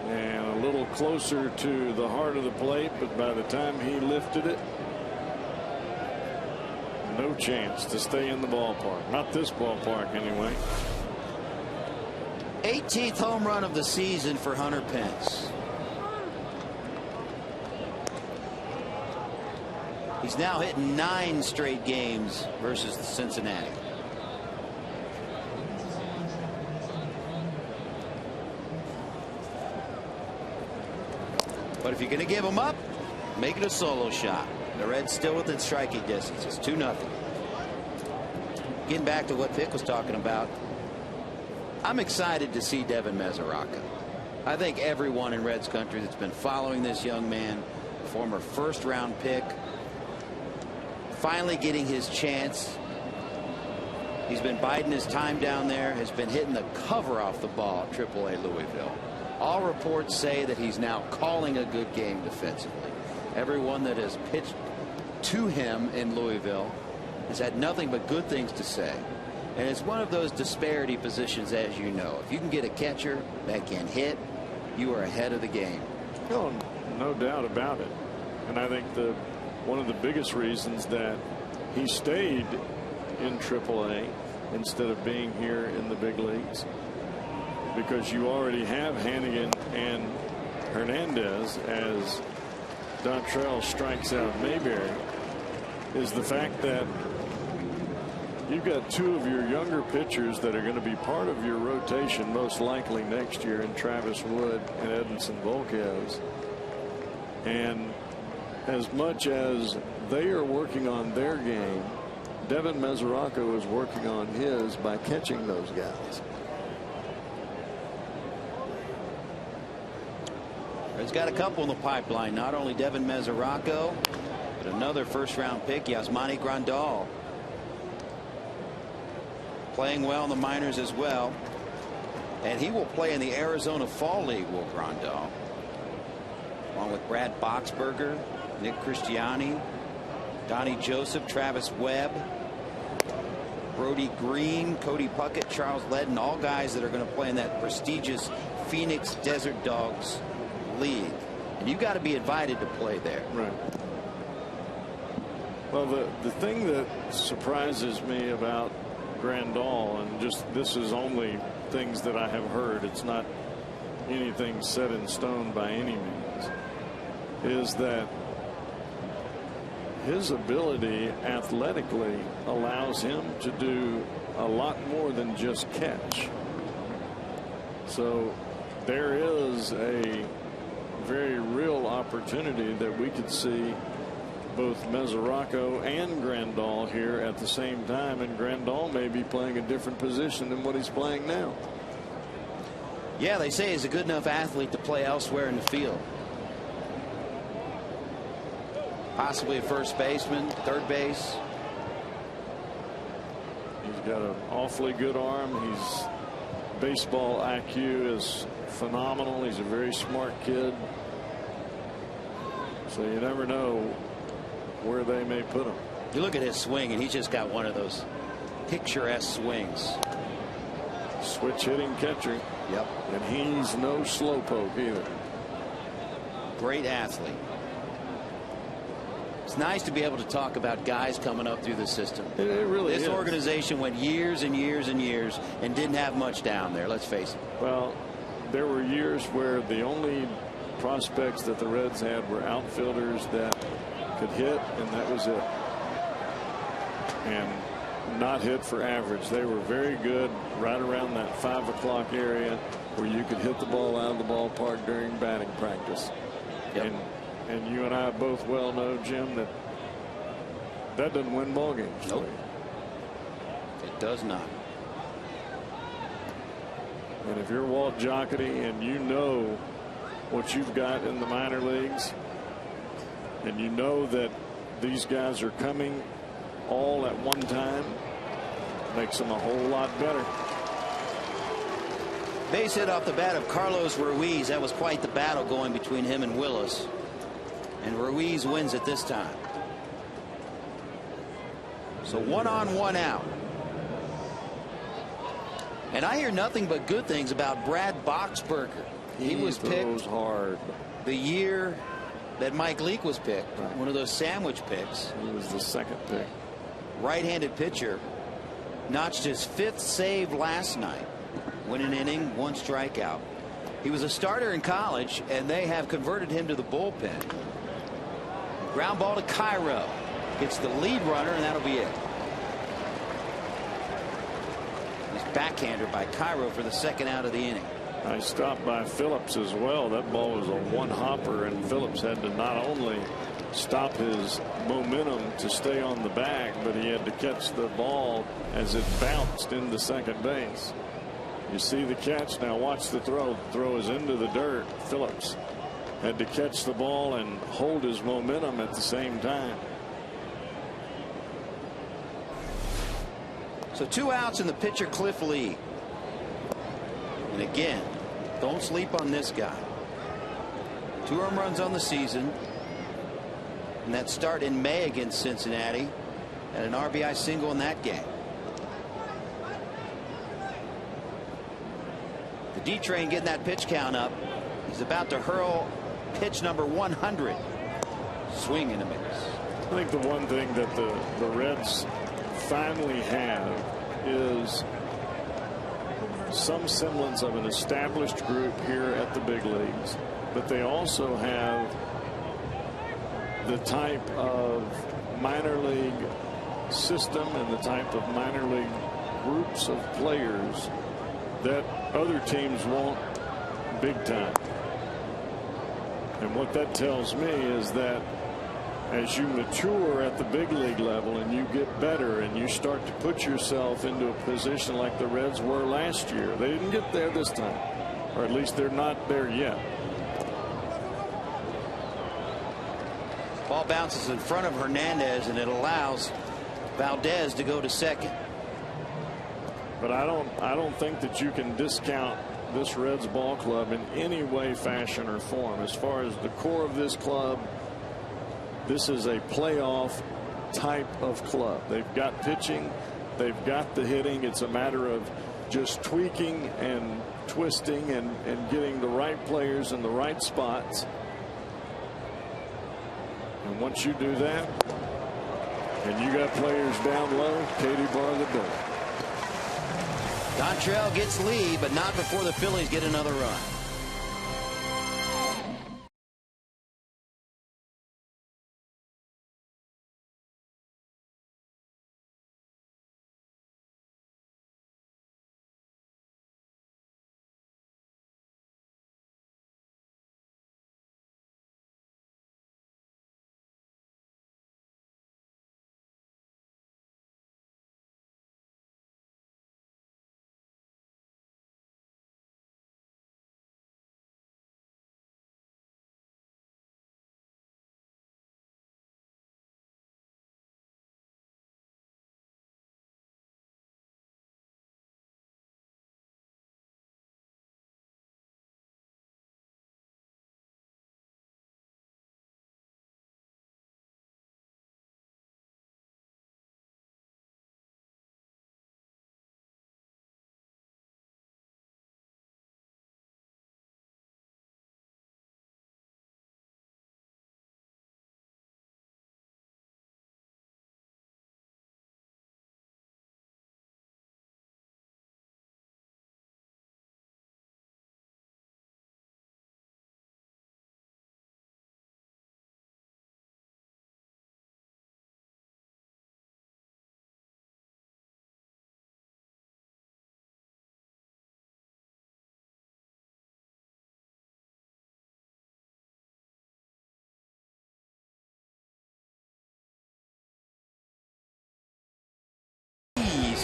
[SPEAKER 2] and a little closer to the heart of the plate, but by the time he lifted it, no chance to stay in the ballpark. Not this ballpark anyway.
[SPEAKER 1] 18th home run of the season for Hunter Pence. He's now hitting 9 straight games versus the Cincinnati. But if you're going to give him up, make it a solo shot. The Reds still within striking distance. It's 2-0. Getting back to what Vic was talking about, I'm excited to see Devin Mesoraco. I think everyone in Reds country that's been following this young man, former first-round pick, finally getting his chance. He's been biding his time down there, has been hitting the cover off the ball at AAA Louisville. All reports say that he's now calling a good game defensively. Everyone that has pitched to him in Louisville has had nothing but good things to say. And it's one of those disparity positions, as you know. If you can get a catcher that can hit, you are ahead of the game.
[SPEAKER 2] Oh, no doubt about it. And I think one of the biggest reasons that he stayed in AAA instead of being here in the big leagues, because you already have Hannigan and Hernandez as Dontrell strikes out Mayberry, is the fact that you've got 2 of your younger pitchers that are going to be part of your rotation most likely next year in Travis Wood and Edinson Volquez. And as much as they are working on their game, Devin Mesoraco is working on his by catching those guys.
[SPEAKER 1] He's got a couple in the pipeline. Not only Devin Mesoraco, but another first-round pick, Yasmani Grandal. Playing well in the minors as well. And he will play in the Arizona Fall League, will Grandal. Along with Brad Boxberger, Nick Christiani, Donnie Joseph, Travis Webb, Brody Green, Cody Puckett, Charles Ledden, all guys that are going to play in that prestigious Phoenix Desert Dogs league. And you've got to be invited to play there.
[SPEAKER 2] Right. Well, the thing that surprises me about Grandal, and just this is only things that I have heard, it's not anything set in stone by any means, is that his ability athletically allows him to do a lot more than just catch. So there is a very real opportunity that we could see both Mesoraco and Grandal here at the same time, and Grandal may be playing a different position than what he's playing now.
[SPEAKER 1] Yeah, they say he's a good enough athlete to play elsewhere in the field. Possibly a first baseman, third base.
[SPEAKER 2] He's got an awfully good arm. His baseball IQ is phenomenal. He's a very smart kid. So you never know where they may put him.
[SPEAKER 1] You look at his swing, and he's just got one of those picturesque swings.
[SPEAKER 2] Switch hitting catcher.
[SPEAKER 1] Yep.
[SPEAKER 2] And he's no slowpoke either.
[SPEAKER 1] Great athlete. It's nice to be able to talk about guys coming up through the system.
[SPEAKER 2] It really is.
[SPEAKER 1] This organization went years and years and years and didn't have much down there, let's face it.
[SPEAKER 2] Well, there were years where the only prospects that the Reds had were outfielders that could hit, and that was it. And not hit for average. They were very good right around that 5 o'clock area where you could hit the ball out of the ballpark during batting practice.
[SPEAKER 1] Yep.
[SPEAKER 2] And you and I both well know, Jim, that doesn't win ball games.
[SPEAKER 1] Nope. It does not.
[SPEAKER 2] And if you're Walt Jocketty and you know what you've got in the minor leagues, and you know that these guys are coming all at one time, makes them a whole lot better.
[SPEAKER 1] Base hit off the bat of Carlos Ruiz. That was quite the battle going between him and Willis. And Ruiz wins it this time. So 1 on 1 out. And I hear nothing but good things about Brad Boxberger. He was picked
[SPEAKER 2] hard
[SPEAKER 1] the year that Mike Leake was picked. Right. One of those sandwich picks.
[SPEAKER 2] He was the second pick.
[SPEAKER 1] Right-handed pitcher. Notched his 5th save last night. Win an inning, 1 strikeout. He was a starter in college, and they have converted him to the bullpen. Ground ball to Cairo. Gets the lead runner, and that'll be it. He's backhanded by Cairo for the 2nd out of the inning.
[SPEAKER 2] I stopped by Phillips as well. That ball was a one-hopper, and Phillips had to not only stop his momentum to stay on the bag, but he had to catch the ball as it bounced into second base. You see the catch. Now watch the throw. The throw is into the dirt. Phillips had to catch the ball and hold his momentum at the same time.
[SPEAKER 1] So 2 outs in the pitcher Cliff Lee. And again, don't sleep on this guy. 2 home runs on the season. And that start in May against Cincinnati. And an RBI single in that game. The D-Train getting that pitch count up. He's about to hurl pitch number 100. Swing and a miss.
[SPEAKER 2] I think the one thing that the Reds finally have is some semblance of an established group here at the big leagues, but they also have the type of minor league system and the type of minor league groups of players that other teams want big time. And what that tells me is that as you mature at the big league level and you get better and you start to put yourself into a position like the Reds were last year. They didn't get there this time, or at least they're not there yet.
[SPEAKER 1] Ball bounces in front of Hernandez, and it allows Valdez to go to second.
[SPEAKER 2] But I don't think that you can discount this Reds ball club in any way, fashion, or form. As far as the core of this club, this is a playoff type of club. They've got pitching, they've got the hitting. It's a matter of just tweaking and twisting and getting the right players in the right spots. And once you do that, and you got players down low, Katie bar the door.
[SPEAKER 1] Dontrell gets lead, but not before the Phillies get another run.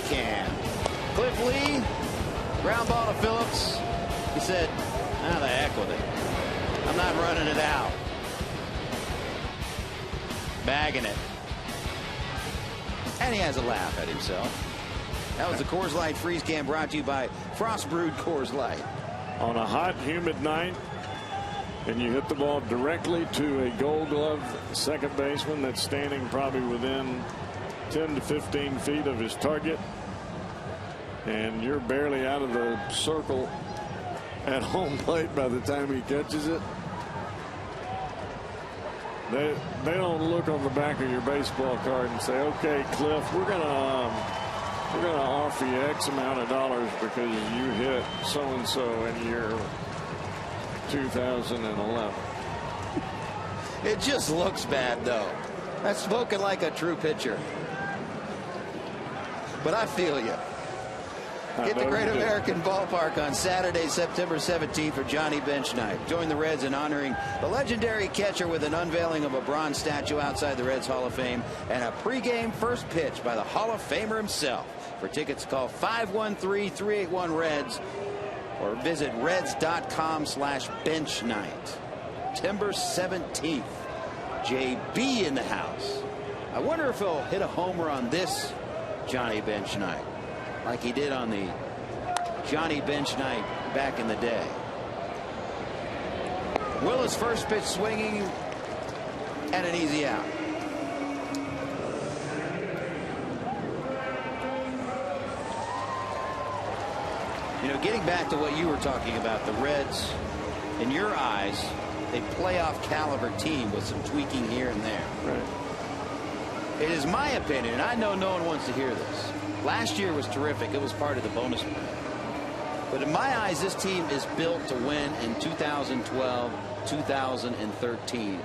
[SPEAKER 1] can. Cliff Lee, ground ball to Phillips. He said, "Ah, the heck with it. I'm not running it out." Bagging it. And he has a laugh at himself. That was the Coors Light Freeze Can, brought to you by Frost Brewed Coors Light.
[SPEAKER 2] On a hot, humid night, and you hit the ball directly to a Gold Glove second baseman that's standing probably within 10 to 15 feet of his target, and you're barely out of the circle at home plate by the time he catches it. They don't look on the back of your baseball card and say, "Okay, Cliff, we're gonna offer you X amount of dollars because you hit so and so in year 2011."
[SPEAKER 1] It just looks bad, though. That's spoken like a true pitcher. But I feel you. Get to Great American Ballpark on Saturday, September 17th for Johnny Bench Night. Join the Reds in honoring the legendary catcher with an unveiling of a bronze statue outside the Reds Hall of Fame and a pregame first pitch by the Hall of Famer himself. For tickets, call 513-381-REDS or visit reds.com/benchnight. September 17th. JB in the house. I wonder if he'll hit a homer on this Johnny Bench Night, like he did on the Johnny Bench Night back in the day. Willis first pitch swinging and an easy out. You know, getting back to what you were talking about, the Reds, in your eyes, a playoff caliber team with some tweaking here and there.
[SPEAKER 2] Right.
[SPEAKER 1] It is my opinion, and I know no one wants to hear this. Last year was terrific. It was part of the bonus plan. But in my eyes, this team is built to win in 2012, 2013.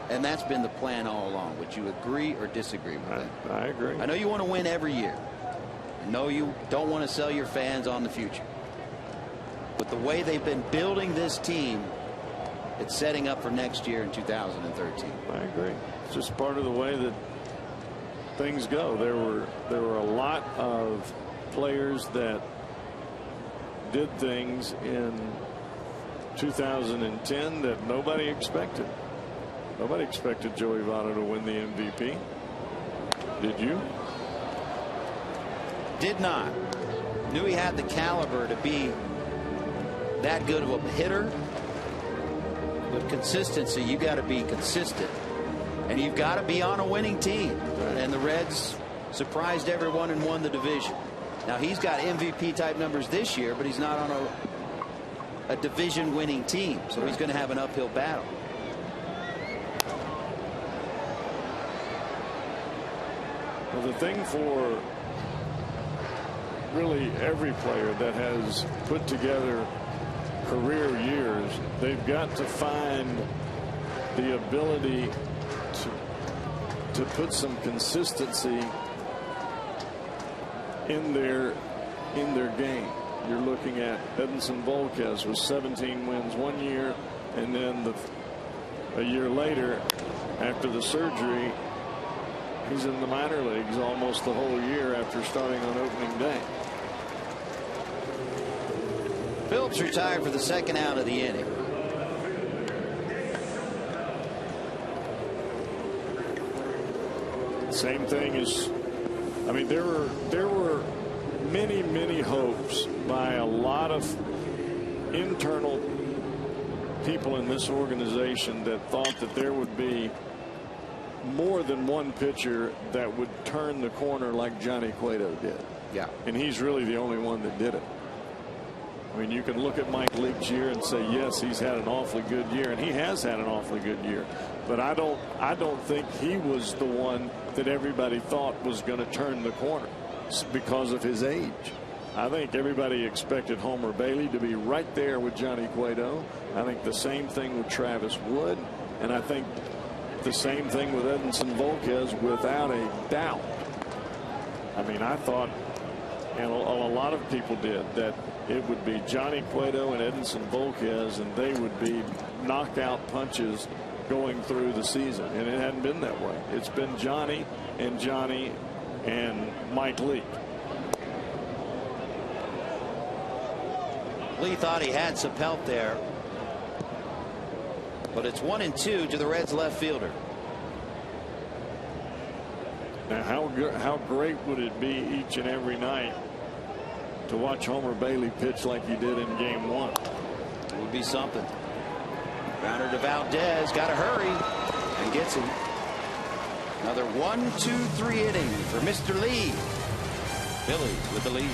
[SPEAKER 1] And that's been the plan all along. Would you agree or disagree with that?
[SPEAKER 2] I agree.
[SPEAKER 1] I know you want to win every year. I know you don't want to sell your fans on the future. But the way they've been building this team, it's setting up for next year in 2013.
[SPEAKER 2] I agree. It's just part of the way that things go. There were a lot of players that did things in 2010 that nobody expected. Nobody expected Joey Votto to win the MVP. Did you?
[SPEAKER 1] Did not. Knew he had the caliber to be that good of a hitter. But consistency, you got to be consistent. And you've got to be on a winning team.
[SPEAKER 2] Right.
[SPEAKER 1] And the Reds surprised everyone and won the division. Now, he's got MVP type numbers this year, but he's not on a division winning team. So he's going to have an uphill battle.
[SPEAKER 2] Well, the thing for really every player that has put together career years, they've got to find the ability to put some consistency in their game. You're looking at Edinson Volquez with 17 wins one year, and then a year later, after the surgery, he's in the minor leagues almost the whole year after starting on opening day.
[SPEAKER 1] Phillips retired for the second out of the inning.
[SPEAKER 2] Same thing as, I mean, there were many hopes by a lot of internal people in this organization that thought that there would be more than one pitcher that would turn the corner like Johnny Cueto did.
[SPEAKER 1] Yeah.
[SPEAKER 2] And he's really the only one that did it. I mean, you can look at Mike Leake's year and say, yes, he's had an awfully good year, and he has had an awfully good year. But I don't think he was the one that everybody thought was going to turn the corner because of his age. I think everybody expected Homer Bailey to be right there with Johnny Cueto. I think the same thing with Travis Wood, and I think the same thing with Edinson Volquez without a doubt. I mean, I thought, and a lot of people did, that it would be Johnny Cueto and Edinson Volquez, and they would be knockout punches going through the season. And it hadn't been that way. It's been Johnny and Mike Leake.
[SPEAKER 1] Lee thought he had some help there, but it's 1-2 to the Reds left fielder.
[SPEAKER 2] Now, how great would it be each and every night to watch Homer Bailey pitch like he did in Game 1?
[SPEAKER 1] It would be something. Grounder to Valdez, got to hurry, and gets him. Another 1-2-3 inning for Mr. Lee. Phillies with the lead.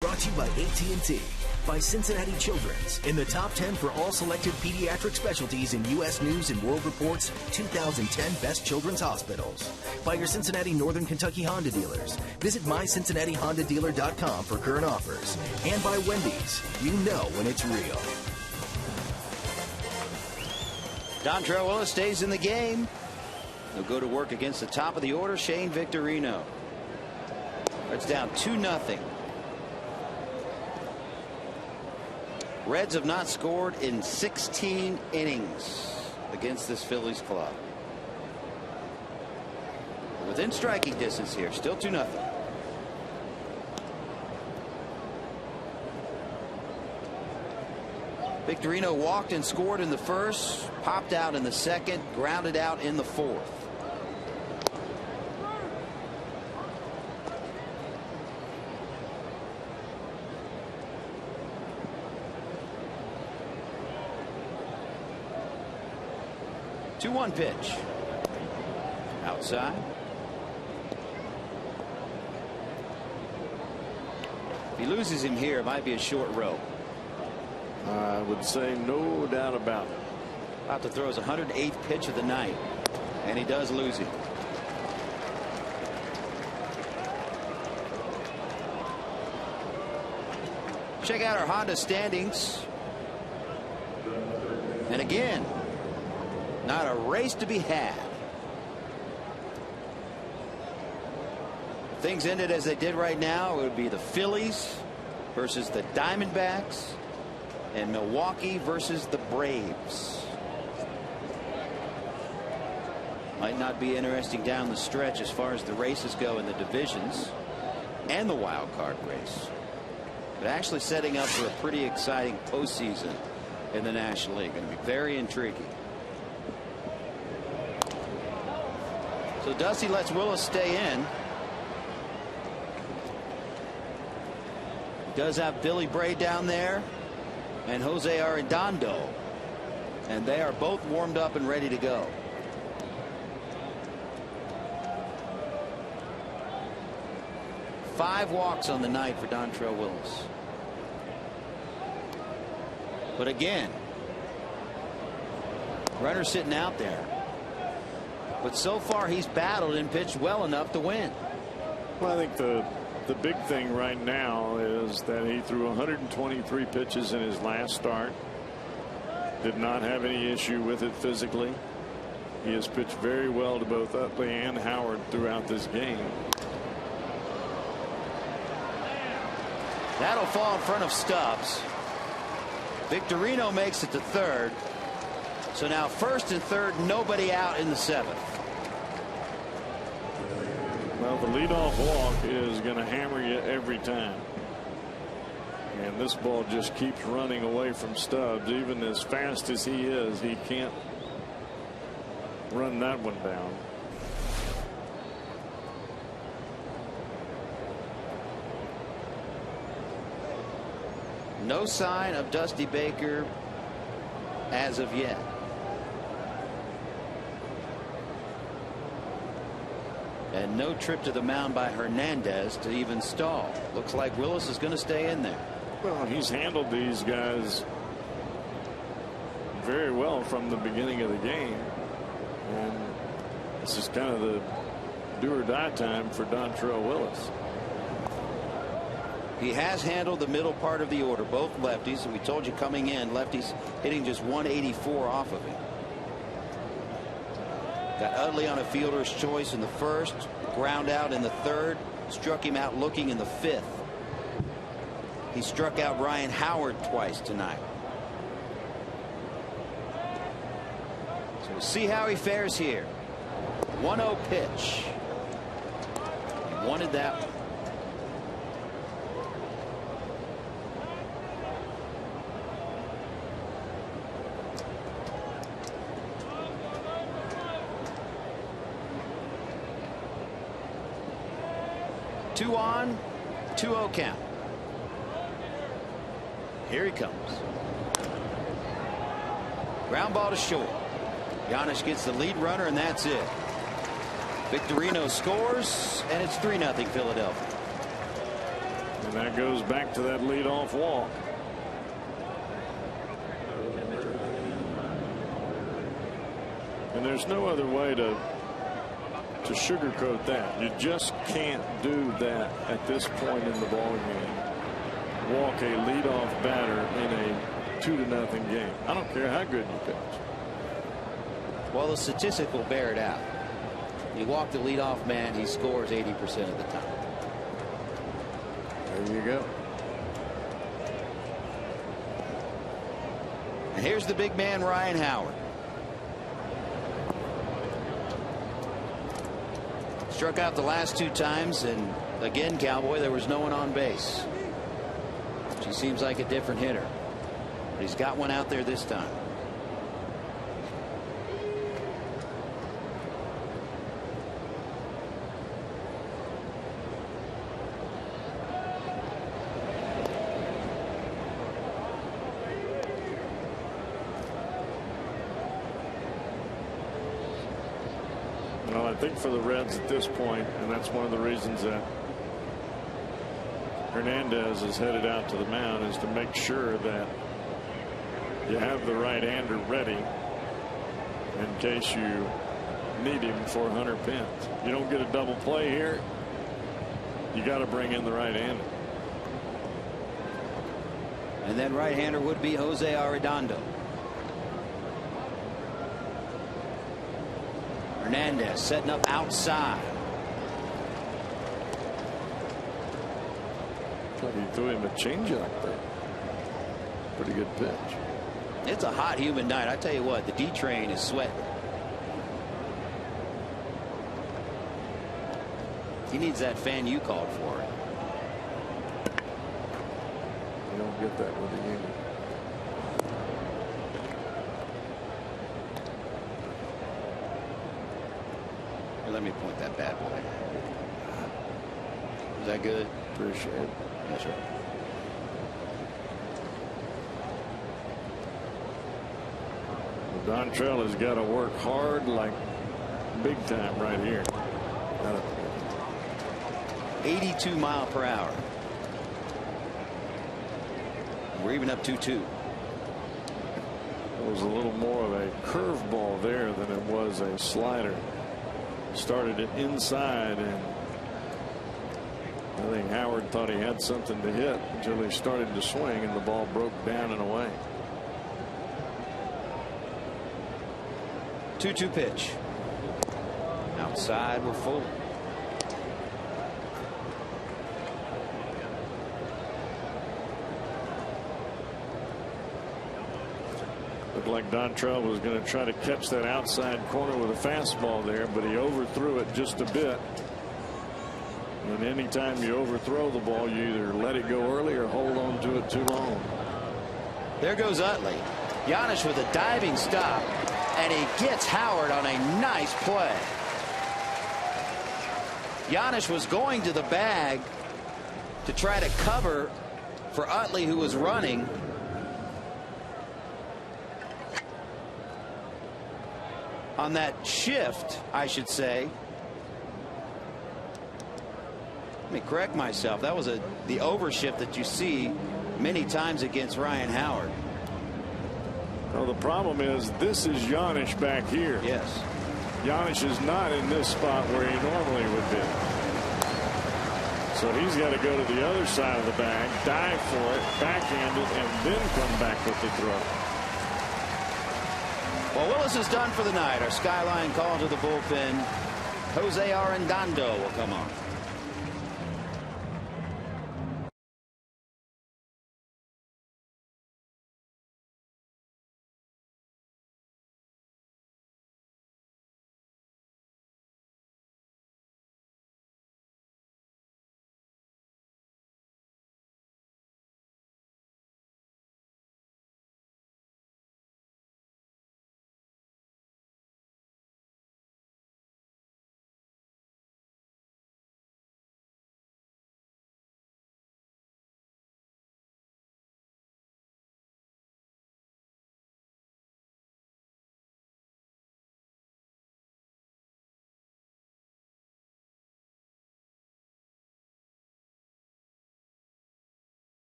[SPEAKER 3] Brought to you by AT&T, by Cincinnati Children's, in the top 10 for all selected pediatric specialties in U.S. News and World Report's 2010 Best Children's Hospitals. By your Cincinnati Northern Kentucky Honda dealers. Visit mycincinnatihondadealer.com for current offers. And by Wendy's. You know when it's real.
[SPEAKER 1] Dontrelle Willis stays in the game. He'll go to work against the top of the order, Shane Victorino. It's down 2-0. Reds have not scored in 16 innings against this Phillies club. Within striking distance here, still 2-0. Victorino walked and scored in the first, popped out in the second, grounded out in the fourth. Two-one pitch. Outside. If he loses him here, it might be a short row.
[SPEAKER 2] I would say no doubt about it.
[SPEAKER 1] About to throw his 108th pitch of the night, and he does lose him. Check out our Honda standings. And again, not a race to be had. If things ended as they did right now, it would be the Phillies versus the Diamondbacks and Milwaukee versus the Braves. Might not be interesting down the stretch as far as the races go in the divisions and the wild card race, but actually setting up for a pretty exciting postseason in the National League. Going to be very intriguing. So Dusty lets Willis stay in. Does have Billy Bray down there and Jose Arredondo, and they are both warmed up and ready to go. Five walks on the night for Dontrelle Willis. But again, runner sitting out there. But so far he's battled and pitched well enough to win.
[SPEAKER 2] Well, I think the big thing right now is that he threw 123 pitches in his last start. did not have any issue with it physically. He has pitched very well to both Utley and Howard throughout this game.
[SPEAKER 1] That'll fall in front of Stubbs. Victorino makes it to third. So now first and third, nobody out in the seventh.
[SPEAKER 2] Well, the leadoff walk is going to hammer you every time. And this ball just keeps running away from Stubbs. Even as fast as he is, he can't run that one down.
[SPEAKER 1] No sign of Dusty Baker as of yet. And no trip to the mound by Hernandez to even stall. Looks like Willis is going to stay in there.
[SPEAKER 2] Well, he's handled these guys very well from the beginning of the game. And this is kind of the do or die time for Dontrelle Willis.
[SPEAKER 1] He has handled the middle part of the order, both lefties, and we told you coming in, lefties hitting just 184 off of him. Got Utley on a fielder's choice in the first, ground out in the third, struck him out looking in the fifth. He struck out Ryan Howard twice tonight. So we'll see how he fares here. 1-0 pitch. He wanted that one. Two on, 2-0 count. Here he comes. Ground ball to short. Giannis gets the lead runner, and that's it. Victorino scores, and it's 3-0 Philadelphia.
[SPEAKER 2] And that goes back to that leadoff walk. And there's no other way to sugarcoat that. You just can't do that at this point in the ball game. Walk a leadoff batter in a 2-0 game. I don't care how good you pitch.
[SPEAKER 1] Well, the statistics will bear it out. You walk the leadoff man, he scores 80% of the time.
[SPEAKER 2] There you go.
[SPEAKER 1] And here's the big man, Ryan Howard. Struck out the last two times, and again, Cowboy, there was no one on base. She seems like a different hitter, but he's got one out there this time.
[SPEAKER 2] Well, I think for the Reds at this point, and that's one of the reasons that Hernandez is headed out to the mound, is to make sure that you have the right-hander ready in case you need him for Hunter Pence. You don't get a double play here, you got to bring in the right-hander.
[SPEAKER 1] And then right-hander would be Jose Arredondo. Hernandez setting up outside.
[SPEAKER 2] He threw him a changeup there. Pretty good pitch.
[SPEAKER 1] It's a hot, humid night. I tell you what, the D train is sweating. He needs that fan you called for.
[SPEAKER 2] You don't get that with the Union.
[SPEAKER 1] Let me point that bad boy. Is that good?
[SPEAKER 2] Appreciate it.
[SPEAKER 1] That's right.
[SPEAKER 2] Dontrelle has got to work hard, like big time right here.
[SPEAKER 1] 82 mile per hour. We're even up 2-2.
[SPEAKER 2] It was a little more of a curveball there than it was a slider. Started it inside, and I think Howard thought he had something to hit until he started to swing, and the ball broke down and away.
[SPEAKER 1] 2-2 pitch. Outside with Fuller.
[SPEAKER 2] Looked like Dontrell was going to try to catch that outside corner with a fastball there, but he overthrew it just a bit. And anytime you overthrow the ball, you either let it go early or hold on to it too long.
[SPEAKER 1] There goes Utley. Giannis with a diving stop, and he gets Howard on a nice play. Giannis was going to the bag to try to cover for Utley, who was running. On that shift, I should say. Let me correct myself. That was the overshift that you see many times against Ryan Howard.
[SPEAKER 2] Well, the problem is this is Giannis back here.
[SPEAKER 1] Yes.
[SPEAKER 2] Giannis is not in this spot where he normally would be. So he's got to go to the other side of the bag, dive for it, backhand it, and then come back with the throw.
[SPEAKER 1] Well, Willis is done for the night. Our Skyline call to the bullpen. Jose Arredondo will come on.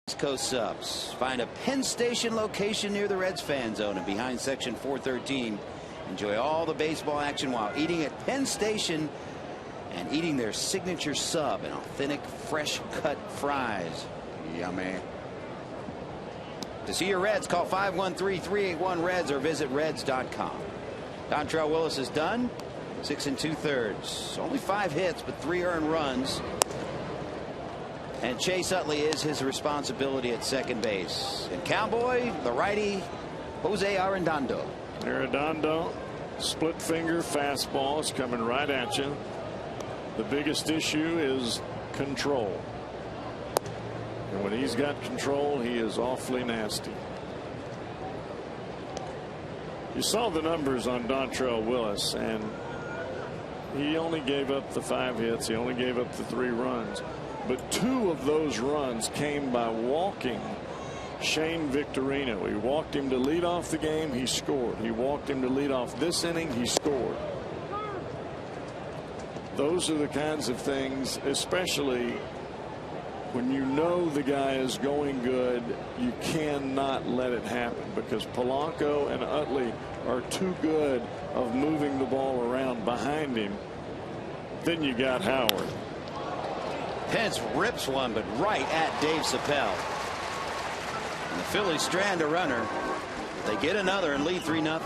[SPEAKER 1] East Coast subs find a Penn Station location near the Reds fan zone and behind section 413. Enjoy all the baseball action while eating at Penn Station and eating their signature sub and authentic fresh cut fries. Yummy. To see your Reds, call 513-381-REDS or visit reds.com. Dontrell Willis is done. 6 2/3. Only 5 hits, but 3 earned runs. And Chase Utley is his responsibility at second base. And Cowboy, the righty, Jose Arredondo.
[SPEAKER 2] Arredondo, split finger fastball is coming right at you. The biggest issue is control. And when he's got control, he is awfully nasty. You saw the numbers on Dontrell Willis, and he only gave up the 5 hits. He only gave up the 3 runs. But 2 of those runs came by walking Shane Victorino. He walked him to lead off the game. He scored. He walked him to lead off this inning. He scored. Those are the kinds of things, especially when you know the guy is going good, you cannot let it happen, because Polanco and Utley are too good of moving the ball around behind him. Then you got Howard.
[SPEAKER 1] Pence rips one, but right at Dave Chappelle. And the Phillies strand a runner. They get another and lead 3-0.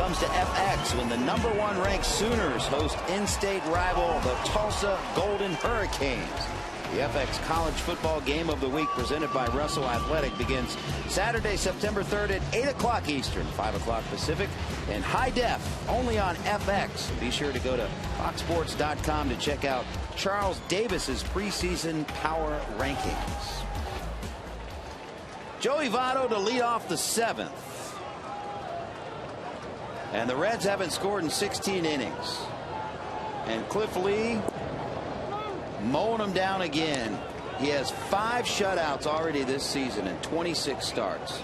[SPEAKER 1] comes to FX when the #1 ranked Sooners host in-state rival the Tulsa Golden Hurricanes. The FX College Football Game of the Week presented by Russell Athletic begins Saturday, September 3rd at 8 o'clock Eastern, 5 o'clock Pacific, in high def, only on FX. Be sure to go to foxsports.com to check out Charles Davis's preseason power rankings. Joey Votto to lead off the 7th. And the Reds haven't scored in 16 innings. And Cliff Lee mowing them down again. He has 5 shutouts already this season and 26 starts.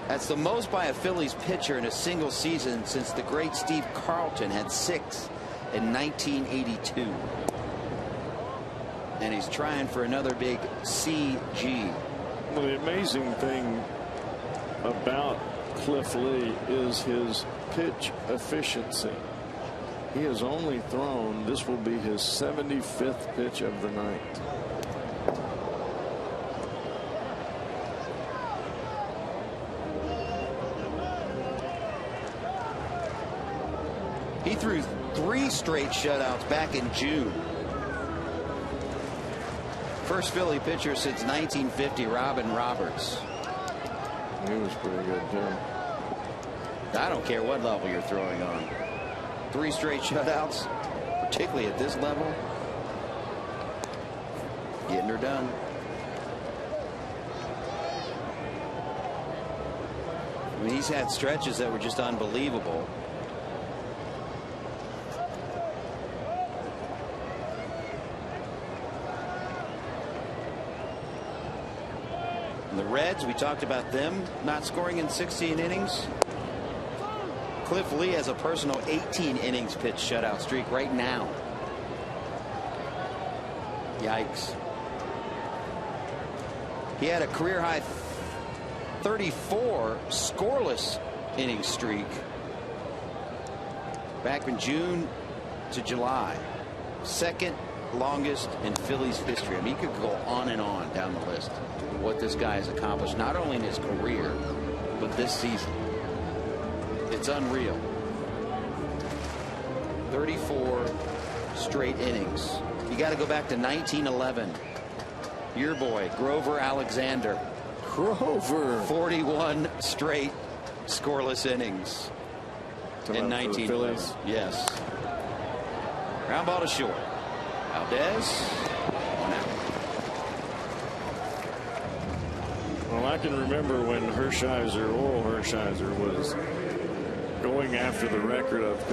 [SPEAKER 1] That's the most by a Phillies pitcher in a single season since the great Steve Carlton had 6 in 1982. And he's trying for another big CG.
[SPEAKER 2] Well, the amazing thing about Cliff Lee is his pitch efficiency. He has only thrown, this will be his 75th pitch of the night.
[SPEAKER 1] He threw 3 straight shutouts back in June. First Philly pitcher since 1950, Robin Roberts.
[SPEAKER 2] He was pretty good, too.
[SPEAKER 1] I don't care what level you're throwing on. 3 straight shutouts, particularly at this level. Getting her done. I mean, he's had stretches that were just unbelievable. The Reds, we talked about them not scoring in 16 innings. Cliff Lee has a personal 18 innings pitch shutout streak right now. Yikes. He had a career high 34 scoreless inning streak back in June to July. Second longest in Phillies history. I mean, you could go on and on down the list of what this guy has accomplished, not only in his career, but this season. It's unreal. 34 straight innings. You got to go back to 1911. Your boy, Grover Alexander.
[SPEAKER 2] Grover.
[SPEAKER 1] 41 straight scoreless innings in 1911. Yes. Ground ball to short. Valdez. 1 out.
[SPEAKER 2] Well, I can remember when Oral Hershiser was going after the record of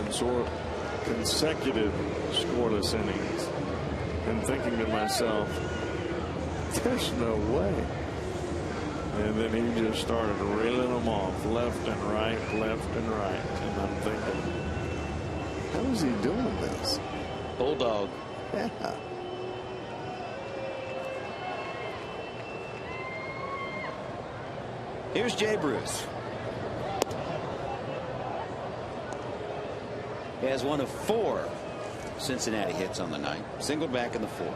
[SPEAKER 2] consecutive scoreless innings and thinking to myself, there's no way. And then he just started reeling them off left and right, left and right. And I'm thinking, how is he doing this?
[SPEAKER 1] Bulldog.
[SPEAKER 2] Yeah.
[SPEAKER 1] Here's Jay Bruce. He has one of 4 Cincinnati hits on the night. Singled back in the 4th.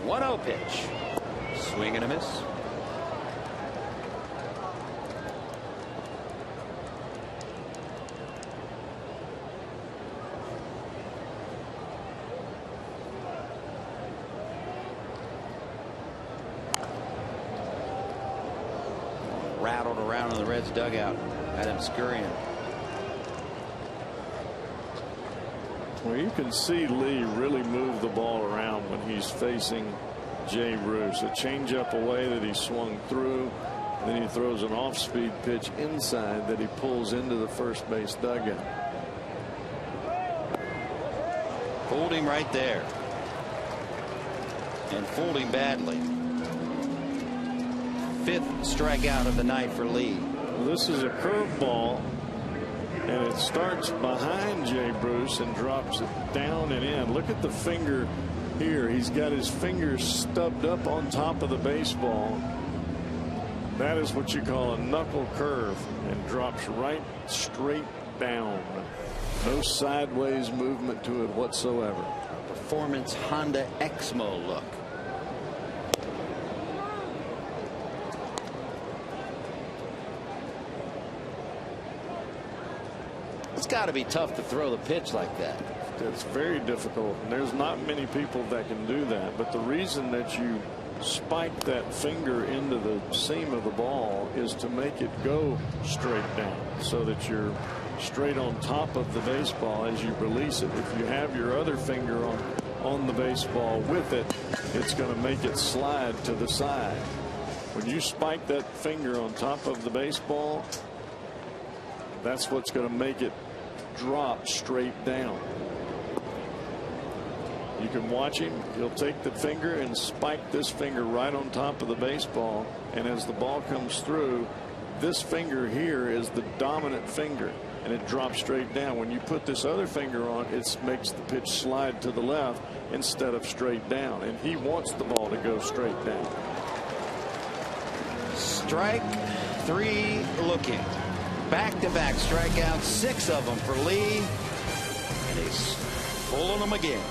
[SPEAKER 1] One 1-0 pitch. Swing and a miss. Rattled around in the Reds dugout. Had him scurrying.
[SPEAKER 2] Well, you can see Lee really move the ball around when he's facing Jay Bruce. A changeup away that he swung through. Then he throws an off-speed pitch inside that he pulls into the first base dugout.
[SPEAKER 1] Fooled him right there. And fooled him badly. 5th strikeout of the night for Lee.
[SPEAKER 2] Well, this is a curveball, and it starts behind Jay Bruce and drops it down and in. Look at the finger here. He's got his fingers stubbed up on top of the baseball. That is what you call a knuckle curve, and drops right straight down. No sideways movement to it whatsoever.
[SPEAKER 1] performance Honda Exmo look. It's got to be tough to throw the pitch like that.
[SPEAKER 2] It's very difficult, and there's not many people that can do that. But the reason that you spike that finger into the seam of the ball is to make it go straight down, so that you're straight on top of the baseball as you release it. If you have your other finger on the baseball with it, it's going to make it slide to the side. When you spike that finger on top of the baseball, that's what's going to make it drop straight down. You can watch him. He'll take the finger and spike this finger right on top of the baseball, and as the ball comes through, this finger here is the dominant finger, and it drops straight down. When you put this other finger on, it makes the pitch slide to the left instead of straight down, and he wants the ball to go straight down.
[SPEAKER 1] Strike three looking. Back-to-back strikeouts, 6 of them for Lee, and he's pulling them again.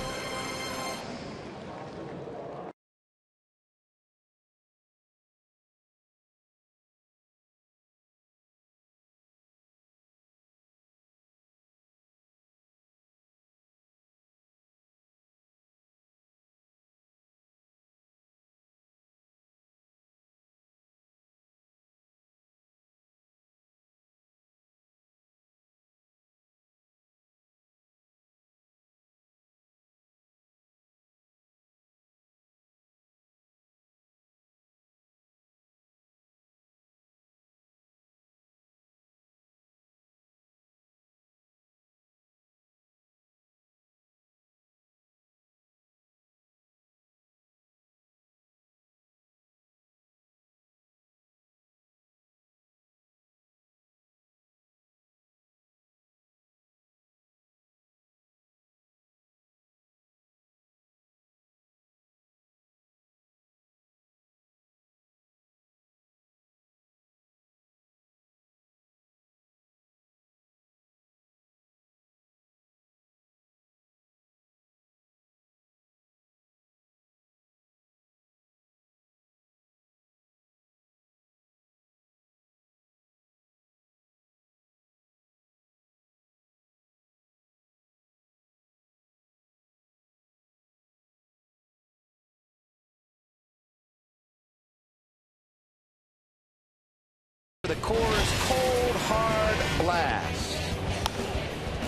[SPEAKER 1] The Coors Cold Hard Blast.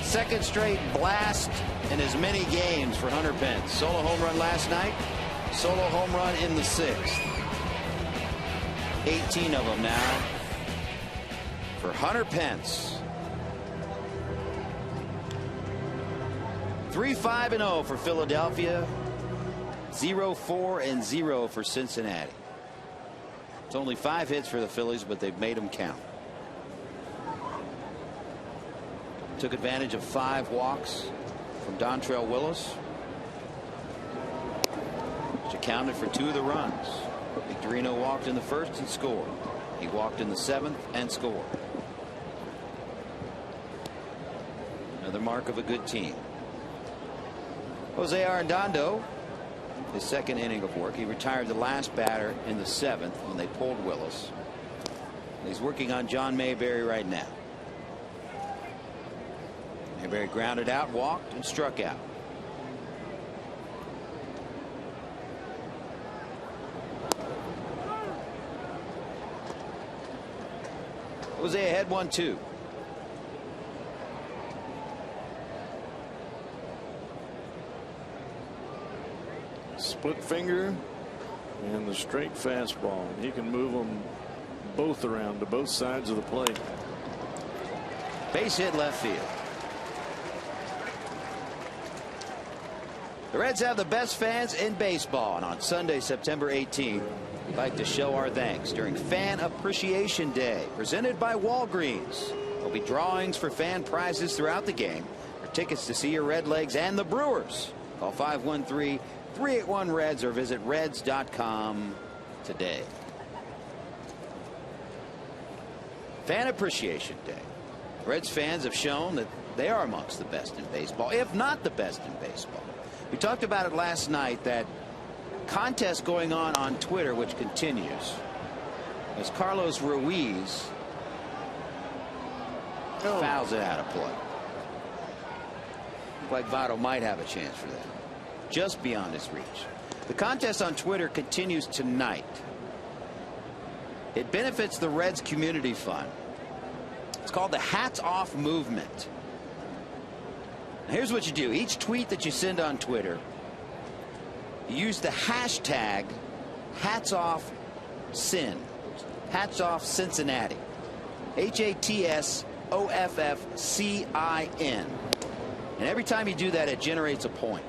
[SPEAKER 1] Second straight blast in as many games for Hunter Pence. Solo home run last night. Solo home run in the 6th. 18 of them now for Hunter Pence. 3-5-0 for Philadelphia. 0-4-0 for Cincinnati. It's only 5 hits for the Phillies, but they've made them count. Took advantage of 5 walks from Dontrell Willis, which accounted for 2 of the runs. Victorino walked in the 1st and scored. He walked in the 7th and scored. Another mark of a good team. Jose Arredondo, his 2nd inning of work. He retired the last batter in the 7th when they pulled Willis. He's working on John Mayberry right now. Mayberry grounded out, walked, and struck out. Jose ahead 1-2.
[SPEAKER 2] Split finger and the straight fastball. He can move them both around to both sides of the plate.
[SPEAKER 1] Base hit left field. The Reds have the best fans in baseball, and on Sunday, September 18th, we'd like to show our thanks during Fan Appreciation Day, presented by Walgreens. There'll be drawings for fan prizes throughout the game, or tickets to see your Redlegs and the Brewers. Call 513-381-REDS or visit reds.com today. Fan Appreciation Day. Reds fans have shown that they are amongst the best in baseball, if not the best in baseball. We talked about it last night, that contest going on Twitter, which continues, as Carlos Ruiz fouls it out of play. Like Votto might have a chance for that. Just beyond his reach. The contest on Twitter continues tonight. It benefits the Reds Community Fund. It's called the Hats Off Movement. Now, here's what you do. Each tweet that you send on Twitter, you use the hashtag Hats Off CIN. Hats Off Cincinnati. HATSOFFCIN. And every time you do that, it generates a point.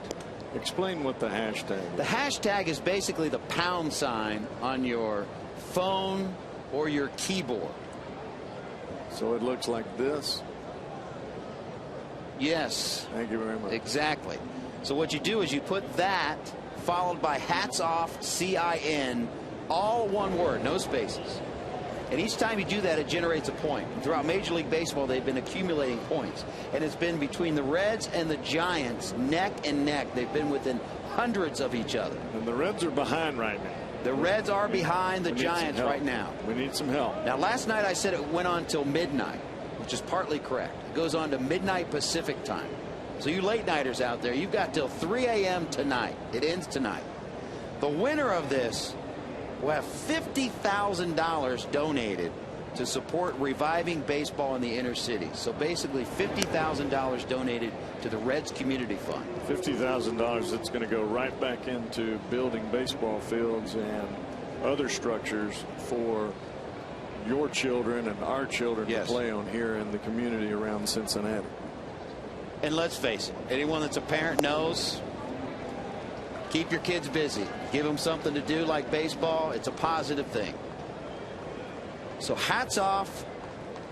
[SPEAKER 2] Explain what the hashtag is.
[SPEAKER 1] The hashtag is basically the pound sign on your phone or your keyboard.
[SPEAKER 2] So it looks like this?
[SPEAKER 1] Yes.
[SPEAKER 2] Thank you very much.
[SPEAKER 1] Exactly. So what you do is you put that followed by Hats Off CIN, all one word, no spaces. And each time you do that, it generates a point. And throughout Major League Baseball, they've been accumulating points. And it's been between the Reds and the Giants, neck and neck. They've been within hundreds of each other.
[SPEAKER 2] And the Reds are behind right now.
[SPEAKER 1] The Reds are behind the Giants right now.
[SPEAKER 2] We need some help.
[SPEAKER 1] Now, last night I said it went on till midnight, which is partly correct. It goes on to midnight Pacific time. So you late nighters out there, you've got till 3 a.m. tonight. It ends tonight. The winner of this will have $50,000 donated to support reviving baseball in the inner cities. So basically $50,000 donated to the Reds Community Fund.
[SPEAKER 2] $50,000 that's going to go right back into building baseball fields and other structures for your children and our children to play on here in the community around Cincinnati.
[SPEAKER 1] And let's face it, anyone that's a parent knows, keep your kids busy. Give them something to do like baseball. It's a positive thing. So hats off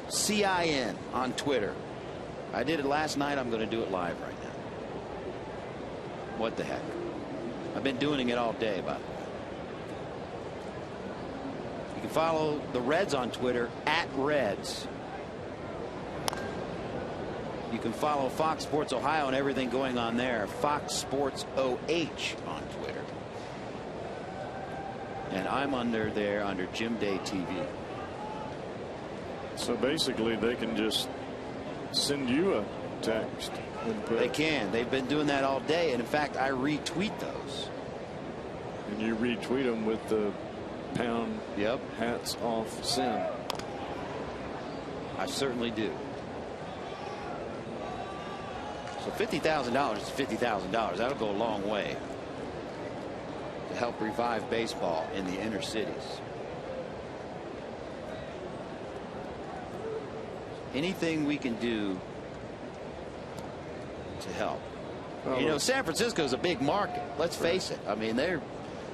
[SPEAKER 1] CIN on Twitter. I did it last night. I'm going to do it live right now. What the heck? I've been doing it all day, by the way. You can follow the Reds on Twitter @Reds. You can follow Fox Sports Ohio and everything going on there. Fox Sports OH on Twitter. And I'm under Jim Day TV.
[SPEAKER 2] So basically they can just send you a text.
[SPEAKER 1] They can. They've been doing that all day. And in fact, I retweet those.
[SPEAKER 2] And you retweet them with the pound Hats Off CIN.
[SPEAKER 1] I certainly do. So $50,000 is $50,000. That'll go a long way to help revive baseball in the inner cities. Anything we can do to help. You know, San Francisco's a big market. Let's face it. I mean,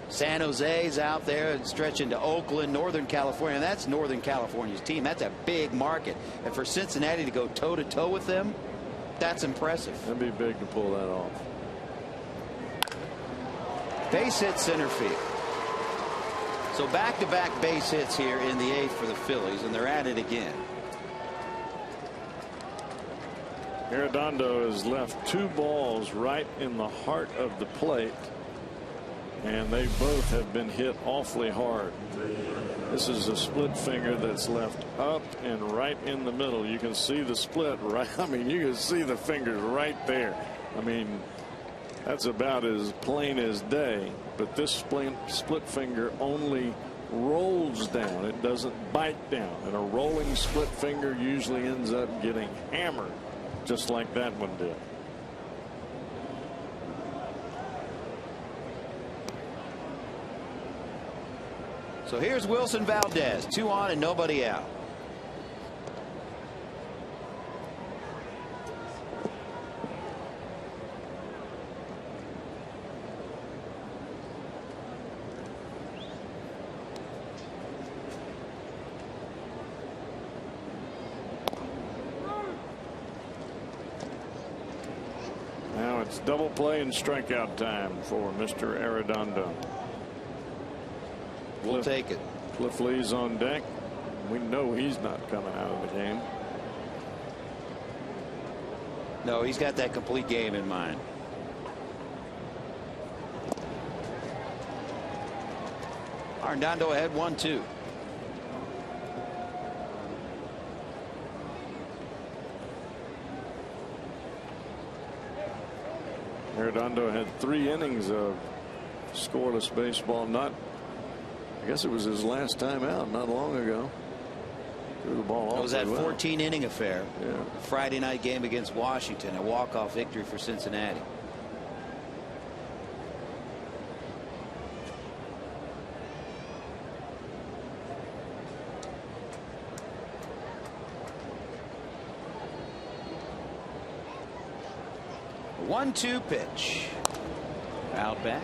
[SPEAKER 1] San Jose's out there and stretching to Oakland, Northern California. And that's Northern California's team. That's a big market. And for Cincinnati to go toe-to-toe with them, that's impressive.
[SPEAKER 2] That'd be big to pull that off.
[SPEAKER 1] Base hit center field. So back-to-back base hits here in the 8th for the Phillies, and they're at it again.
[SPEAKER 2] Arredondo has left 2 balls right in the heart of the plate, and they both have been hit awfully hard. This is a split finger that's left up and right in the middle. You can see the split right. I mean, you can see the fingers right there. I mean, that's about as plain as day. But this split finger only rolls down. It doesn't bite down. And a rolling split finger usually ends up getting hammered, just like that one did.
[SPEAKER 1] So here's Wilson Valdez, 2 on and nobody out.
[SPEAKER 2] Now it's double play and strikeout time for Mr. Arredondo.
[SPEAKER 1] We'll take it.
[SPEAKER 2] Cliff Lee's on deck. We know he's not coming out of the game.
[SPEAKER 1] No, he's got that complete game in mind. Arredondo ahead 1-2.
[SPEAKER 2] Arredondo had 3 innings of scoreless baseball. I guess it was his last time out not long ago. Threw the ball.
[SPEAKER 1] It was that 14-inning affair.
[SPEAKER 2] Yeah.
[SPEAKER 1] Friday night game against Washington, a walk-off victory for Cincinnati. A 1-2 pitch. Out back.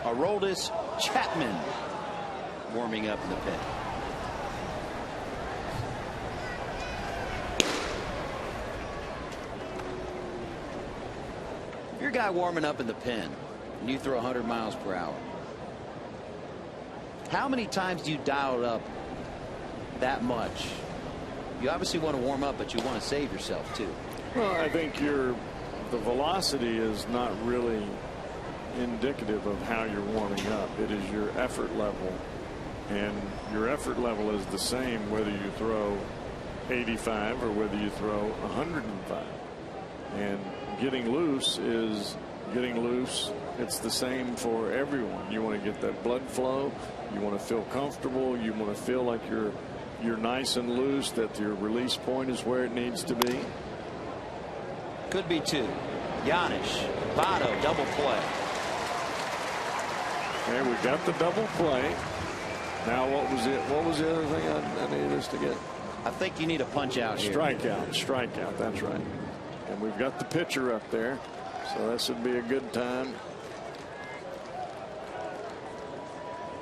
[SPEAKER 1] Aroldis Chapman warming up in the pen. If you're a guy warming up in the pen and you throw 100 miles per hour, how many times do you dial it up that much? You obviously want to warm up, but you want to save yourself too.
[SPEAKER 2] Well, I think the velocity is not really indicative of how you're warming up. It is your effort level, and your effort level is the same whether you throw 85 or whether you throw 105. And getting loose is getting loose. It's the same for everyone. You want to get that blood flow. You want to feel comfortable. You want to feel like you're nice and loose, that your release point is where it needs to be.
[SPEAKER 1] Could be 2. Giannis, Votto, double play.
[SPEAKER 2] Okay, we got the double play. Now what was it? What was the other thing I needed us to get?
[SPEAKER 1] I think you need a punch out here.
[SPEAKER 2] Strikeout. That's right. And we've got the pitcher up there, so that should be a good time.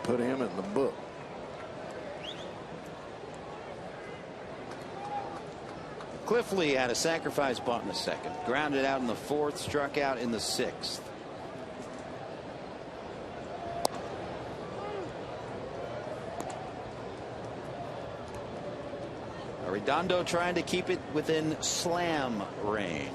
[SPEAKER 2] Put him in the book.
[SPEAKER 1] Cliff Lee had a sacrifice bunt in the second, grounded out in the 4th, struck out in the 6th. Arredondo trying to keep it within slam range.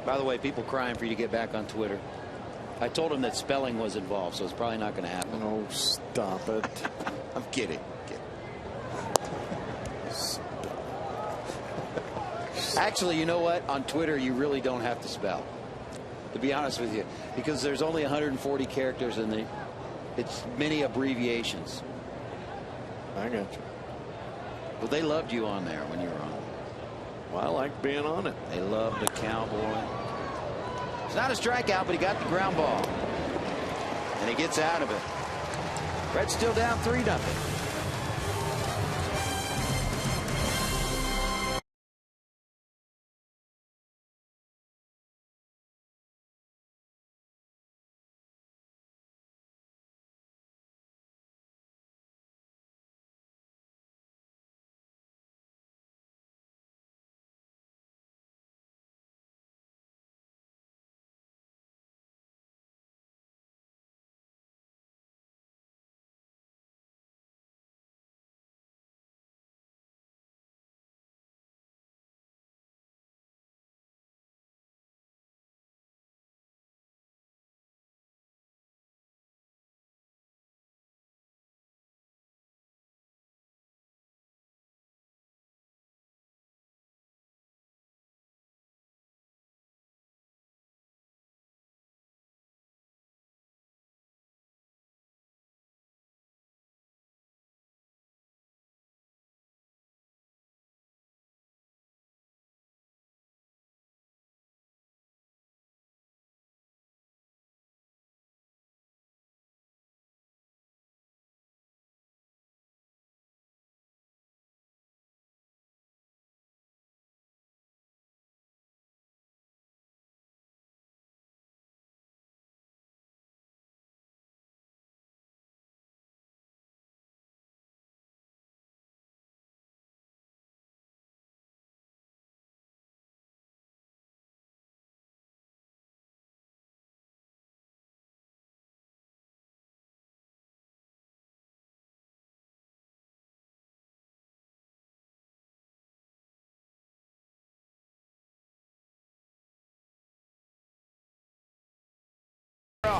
[SPEAKER 1] By the way, people crying for you to get back on Twitter. I told him that spelling was involved, so it's probably not going to happen.
[SPEAKER 2] Oh, stop it.
[SPEAKER 1] I'm kidding. Actually, you know what? On Twitter, you really don't have to spell, to be honest with you, because there's only 140 characters and it's many abbreviations.
[SPEAKER 2] I got you.
[SPEAKER 1] But they loved you on there when you were on.
[SPEAKER 2] Well, I like being on it.
[SPEAKER 1] They loved the cowboy. It's not a strikeout, but he got the ground ball. And he gets out of it. Reds still down 3-0.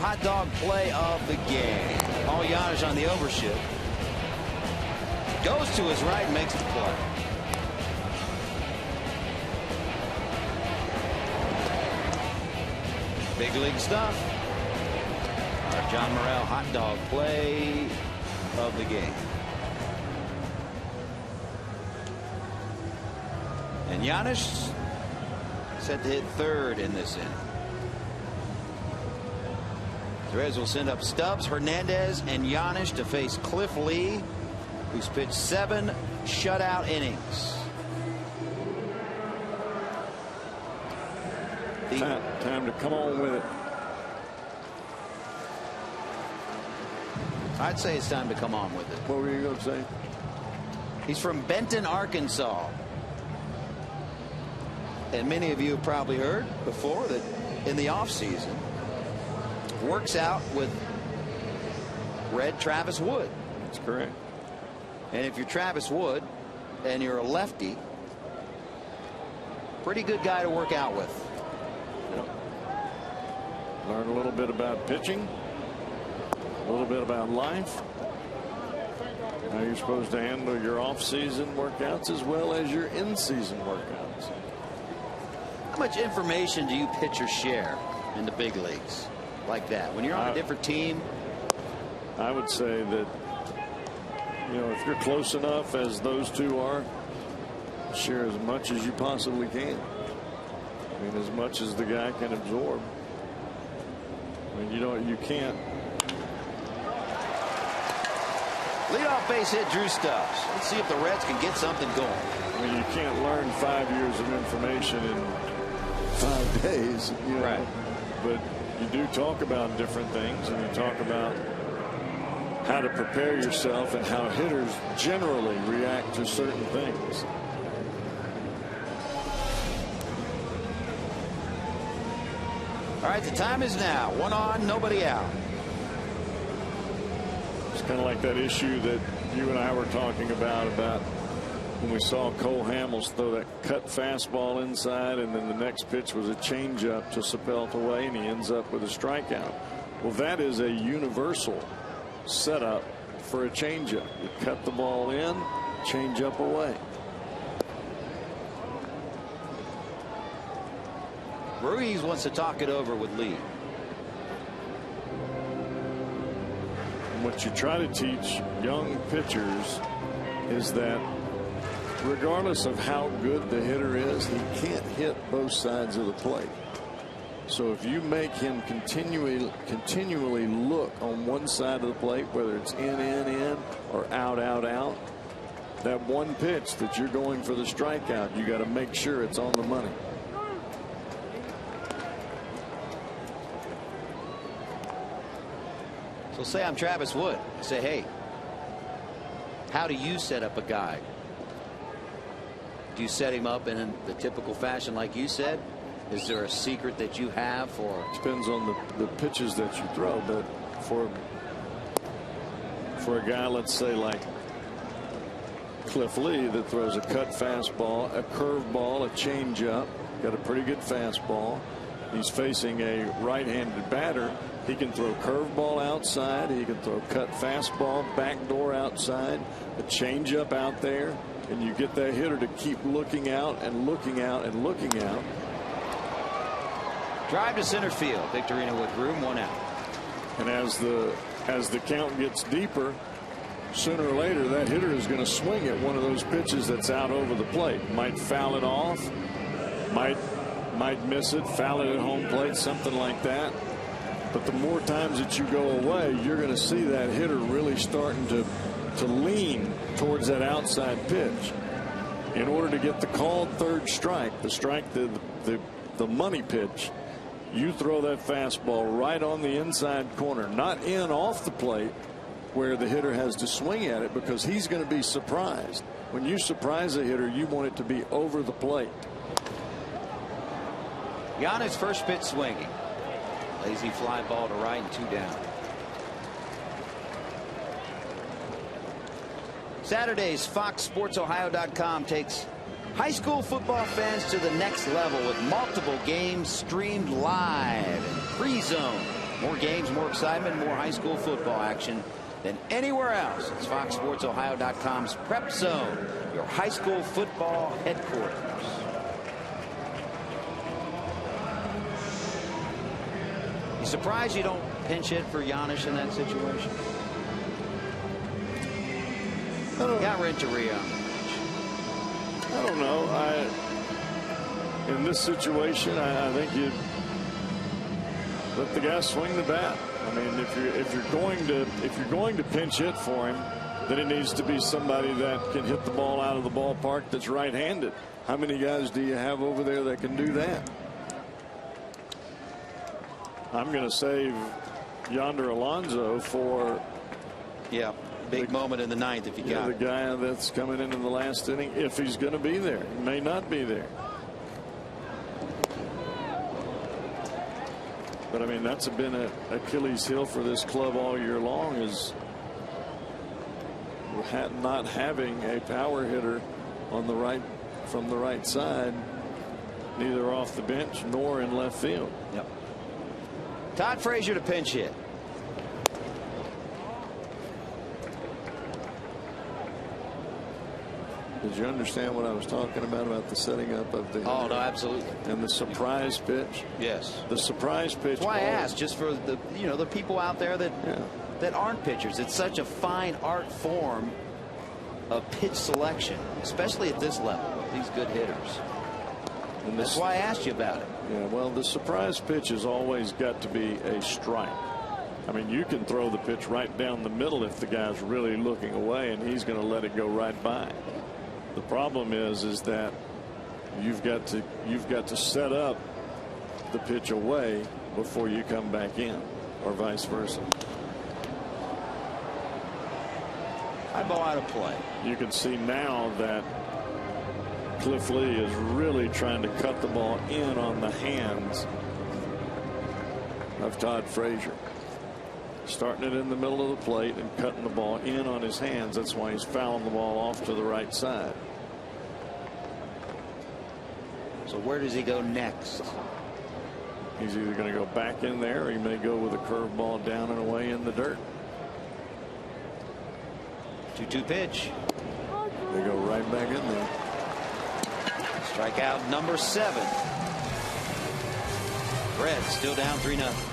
[SPEAKER 1] hot dog play of the game. Oh, Giannis on the overshoot. Goes to his right and makes the play. Big league stuff. Our John Morrell hot dog play of the game. And Giannis set to hit third in this inning. The Reds will send up Stubbs, Hernandez, and Giannis to face Cliff Lee, who's pitched 7 shutout innings.
[SPEAKER 2] Time to come on with it.
[SPEAKER 1] I'd say it's time to come on with it.
[SPEAKER 2] What were you going to say?
[SPEAKER 1] He's from Benton, Arkansas. And many of you have probably heard before that in the offseason, works out with Red Travis Wood.
[SPEAKER 2] That's correct.
[SPEAKER 1] And if you're Travis Wood and you're a lefty, pretty good guy to work out with.
[SPEAKER 2] Learn a little bit about pitching, a little bit about life, how you're supposed to handle your off-season workouts as well as your in-season workouts.
[SPEAKER 1] How much information do you pitchers share in the big leagues like that? When you're on a different team?
[SPEAKER 2] I would say that, you know, if you're close enough as those two are, share as much as you possibly can. I mean, as much as the guy can absorb. I mean, you can't.
[SPEAKER 1] Leadoff base hit, Drew Stubbs. Let's see if the Reds can get something going.
[SPEAKER 2] I mean, you can't learn 5 years of information in 5 days, you know.
[SPEAKER 1] Right.
[SPEAKER 2] But you do talk about different things, and you talk about how to prepare yourself and how hitters generally react to certain things.
[SPEAKER 1] All right, the time is now. 1 on, nobody out.
[SPEAKER 2] It's kind of like that issue that you and I were talking about when we saw Cole Hamels throw that cut fastball inside, and then the next pitch was a changeup to Sepelt away, and he ends up with a strikeout. Well, that is a universal setup for a changeup. You cut the ball in, changeup away.
[SPEAKER 1] Ruiz wants to talk it over with Lee.
[SPEAKER 2] What you try to teach young pitchers is that regardless of how good the hitter is, he can't hit both sides of the plate. So if you make him continually look on one side of the plate, whether it's in, or out, that one pitch that you're going for the strikeout, you got to make sure it's on the money.
[SPEAKER 1] So say I'm Travis Wood. I say, hey, how do you set up a guy? Do you set him up in the typical fashion like you said? Is there a secret that you have for?
[SPEAKER 2] Depends on the pitches that you throw, but for a guy, let's say like Cliff Lee, that throws a cut fastball, a curveball, a changeup, got a pretty good fastball. He's facing a right-handed batter. He can throw curveball outside. He can throw cut fastball, backdoor outside, a changeup out there, and you get that hitter to keep looking out and looking out and looking out.
[SPEAKER 1] Drive to center field. Victorino with room, 1 out.
[SPEAKER 2] And as the count gets deeper, sooner or later that hitter is going to swing at one of those pitches that's out over the plate. Might foul it off, might miss it, foul it at home plate, something like that. But the more times that you go away, you're going to see that hitter really starting to lean towards that outside pitch. In order to get the called third strike, the money pitch, you throw that fastball right on the inside corner, not in off the plate where the hitter has to swing at it, because he's going to be surprised. When you surprise a hitter, you want it to be over the plate.
[SPEAKER 1] Giannis first pitch swinging. Lazy fly ball to right and 2 down. Saturday's FoxSportsOhio.com takes high school football fans to the next level with multiple games streamed live in free zone More games, more excitement, more high school football action than anywhere else. It's FoxSportsOhio.com's Prep Zone, your high school football headquarters. You surprised you don't pinch hit for Giannis in that situation? Got Renteria on the bench.
[SPEAKER 2] I don't know. In this situation, I think you let the guy swing the bat. I mean, if you're going to pinch hit for him, then it needs to be somebody that can hit the ball out of the ballpark that's right-handed. How many guys do you have over there that can do that? I'm going to save Yonder Alonso for
[SPEAKER 1] big moment in the ninth if you got
[SPEAKER 2] the guy that's coming into the last inning, if he's going to be there. He may not be there. But I mean, that's been an Achilles heel for this club all year long, is not having a power hitter on the right, from the right side, neither off the bench nor in left field.
[SPEAKER 1] Yep. Todd Frazier to pinch hit.
[SPEAKER 2] Did you understand what I was talking about the setting up of the?
[SPEAKER 1] Oh no, absolutely.
[SPEAKER 2] And the surprise pitch.
[SPEAKER 1] Yes.
[SPEAKER 2] The surprise pitch.
[SPEAKER 1] That's why I asked, just for the the people out there that aren't pitchers. It's such a fine art form of pitch selection, especially at this level with these good hitters. And that's why I asked you about it.
[SPEAKER 2] Yeah. Well, the surprise pitch has always got to be a strike. I mean, you can throw the pitch right down the middle if the guy's really looking away, and he's going to let it go right by. The problem is that you've got to set up the pitch away before you come back in, or vice versa.
[SPEAKER 1] High ball out of play.
[SPEAKER 2] You can see now that Cliff Lee is really trying to cut the ball in on the hands of Todd Frazier. Starting it in the middle of the plate and cutting the ball in on his hands. That's why he's fouling the ball off to the right side.
[SPEAKER 1] So where does he go next?
[SPEAKER 2] He's either going to go back in there, or he may go with a curveball down and away in the dirt.
[SPEAKER 1] 2-2 pitch.
[SPEAKER 2] They go right back in there.
[SPEAKER 1] Strikeout number 7. Reds still down 3-0.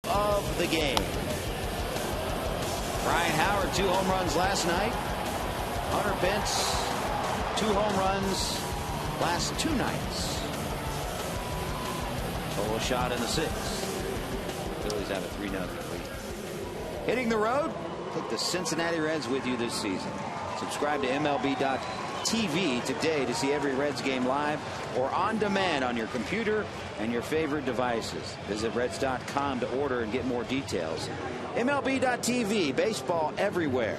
[SPEAKER 1] Of the game. Ryan Howard, 2 home runs last night. Hunter Pence, 2 home runs last 2 nights. Total shot in the 6th. Phillies have a 3-0 lead. Hitting the road, take the Cincinnati Reds with you this season. Subscribe to MLB.TV today to see every Reds game live or on demand on your computer and your favorite devices. Visit Reds.com to order and get more details. MLB.TV, baseball everywhere.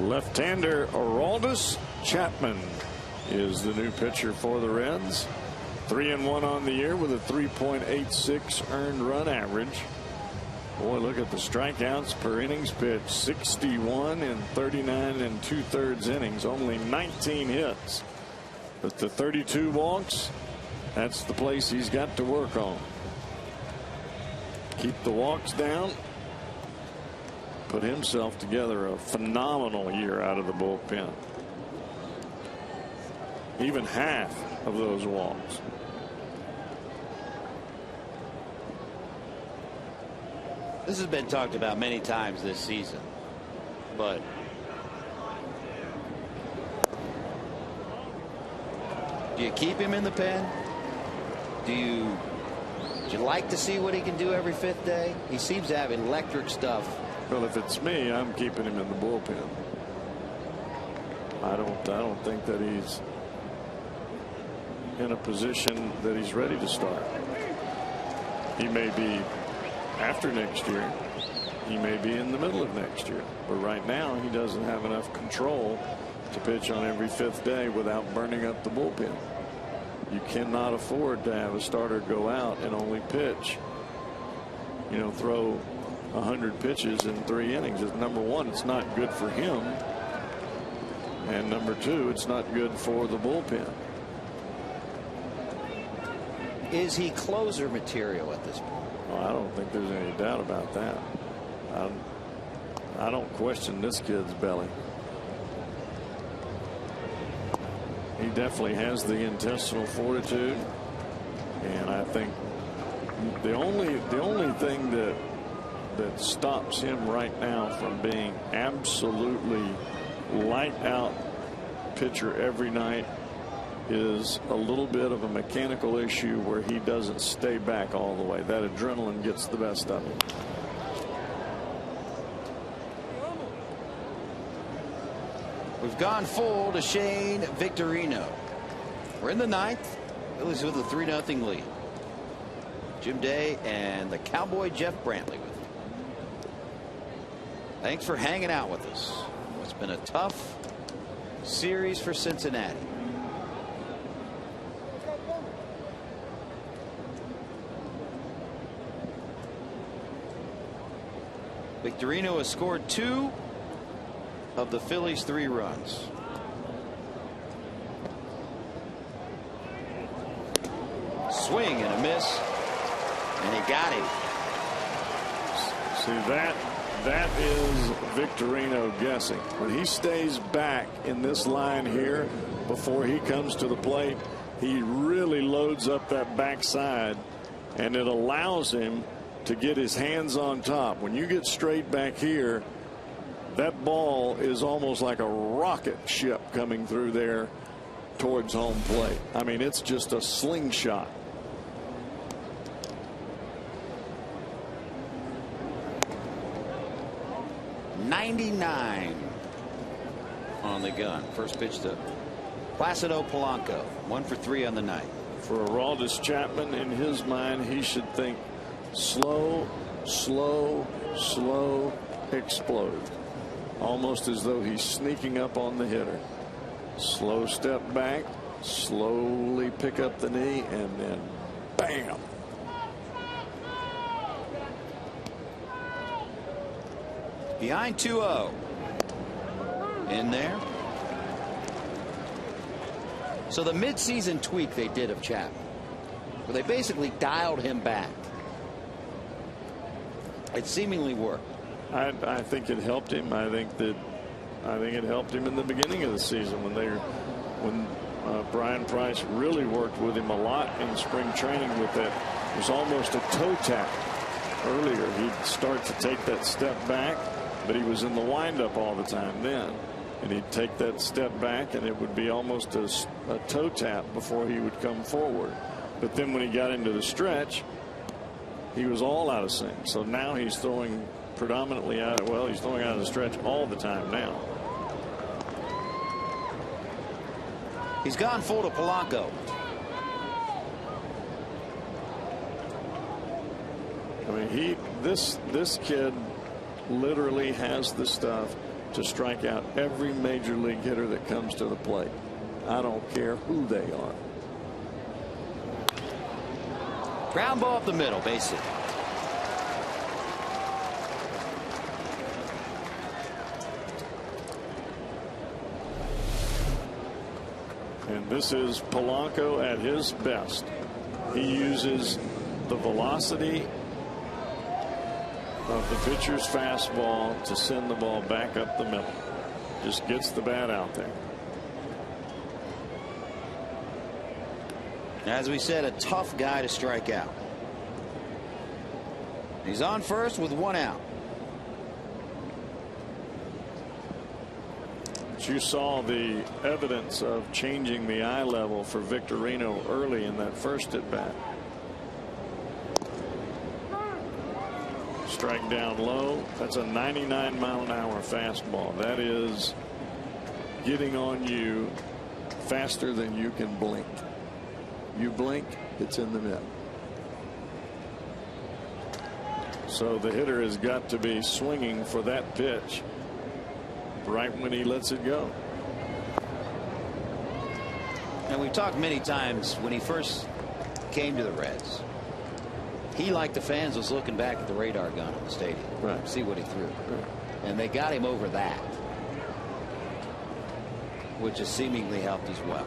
[SPEAKER 2] Left-hander Aroldis Chapman is the new pitcher for the Reds. 3-1 on the year with a 3.86 earned run average. Boy, look at the strikeouts per innings pitched. 61 in 39 2/3 innings. Only 19 hits. But the 32 walks, that's the place he's got to work on. Keep the walks down. Put himself together a phenomenal year out of the bullpen. Even half of those walks.
[SPEAKER 1] This has been talked about many times this season, but do you keep him in the pen? Would you like to see what he can do every 5th day? He seems to have electric stuff.
[SPEAKER 2] Well, if it's me, I'm keeping him in the bullpen. I don't think that he's in a position that he's ready to start. He may be after next year. He may be in the middle of next year. But right now, he doesn't have enough control to pitch on every 5th day without burning up the bullpen. You cannot afford to have a starter go out and only pitch, throw 100 pitches in 3 innings. Number one, it's not good for him. And number two, it's not good for the bullpen.
[SPEAKER 1] Is he closer material at this point?
[SPEAKER 2] Well, I don't think there's any doubt about that. I don't question this kid's belly. He definitely has the intestinal fortitude, and I think the only thing that stops him right now from being absolutely light out pitcher every night is a little bit of a mechanical issue where he doesn't stay back all the way. That adrenaline gets the best of him.
[SPEAKER 1] We've gone full to Shane Victorino. We're in the 9th. Phillies with a 3-0 lead. Jim Day and the Cowboy Jeff Brantley with you. Thanks for hanging out with us. It's been a tough series for Cincinnati. Victorino has scored 2 of the Phillies' 3 runs. Swing and a miss, and he got him.
[SPEAKER 2] See, that is Victorino guessing. When he stays back in this line here before he comes to the plate, he really loads up that backside, and it allows him to get his hands on top. When you get straight back here, that ball is almost like a rocket ship coming through there towards home plate. I mean, it's just a slingshot.
[SPEAKER 1] .99 on the gun. First pitch to Placido Polanco. 1 for 3 on the night.
[SPEAKER 2] For Aroldis Chapman, in his mind, he should think slow, slow, slow, explode. Almost as though he's sneaking up on the hitter. Slow step back, slowly pick up the knee, and then bam.
[SPEAKER 1] Behind 2-0. In there. So the midseason tweak they did of Chapman, where they basically dialed him back, it seemingly worked.
[SPEAKER 2] I think it helped him. I think it helped him in the beginning of the season when Brian Price really worked with him a lot in spring training with that. It was almost a toe tap earlier. He'd start to take that step back, but he was in the windup all the time then. And he'd take that step back, and it would be almost a toe tap before he would come forward. But then when he got into the stretch, he was all out of sync. So now he's throwing predominantly out. Well, he's throwing out of the stretch all the time now.
[SPEAKER 1] He's gone full to Polanco.
[SPEAKER 2] I mean, this kid literally has the stuff. to strike out every major league hitter that comes to the plate. I don't care who they are.
[SPEAKER 1] Ground ball up the middle, base hit.
[SPEAKER 2] And this is Polanco at his best. He uses the velocity of the pitcher's fastball to send the ball back up the middle. Just gets the bat out there.
[SPEAKER 1] As we said, a tough guy to strike out. He's on first with 1 out.
[SPEAKER 2] But you saw the evidence of changing the eye level for Victorino early in that first at bat. Strike down low. That's a 99-mile-an-hour fastball. That is getting on you faster than you can blink. You blink, it's in the mitt. So the hitter has got to be swinging for that pitch right when he lets it go.
[SPEAKER 1] And we've talked many times when he first came to the Reds. He, like the fans, was looking back at the radar gun in the stadium.
[SPEAKER 2] Right.
[SPEAKER 1] See what he threw.
[SPEAKER 2] Right.
[SPEAKER 1] And they got him over that, which has seemingly helped as well.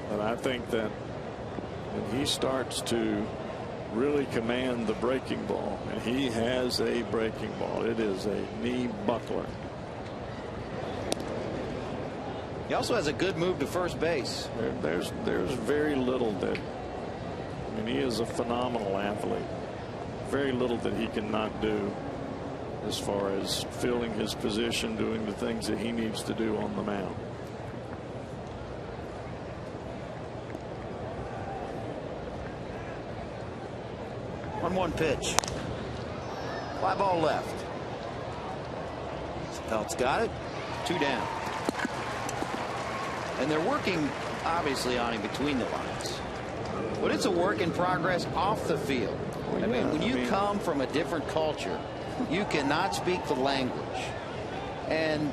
[SPEAKER 2] But I think that when he starts to really command the breaking ball, and he has a breaking ball, it is a knee buckler.
[SPEAKER 1] He also has a good move to first base.
[SPEAKER 2] There's very little that, I mean, he is a phenomenal athlete. Very little that he cannot do as far as filling his position, doing the things that he needs to do on the mound.
[SPEAKER 1] One pitch. Fly ball left. Pelt's got it. 2 down. And they're working obviously on him between the lines. But it's a work in progress off the field.
[SPEAKER 2] Well,
[SPEAKER 1] I mean, when you come from a different culture, you cannot speak the language. And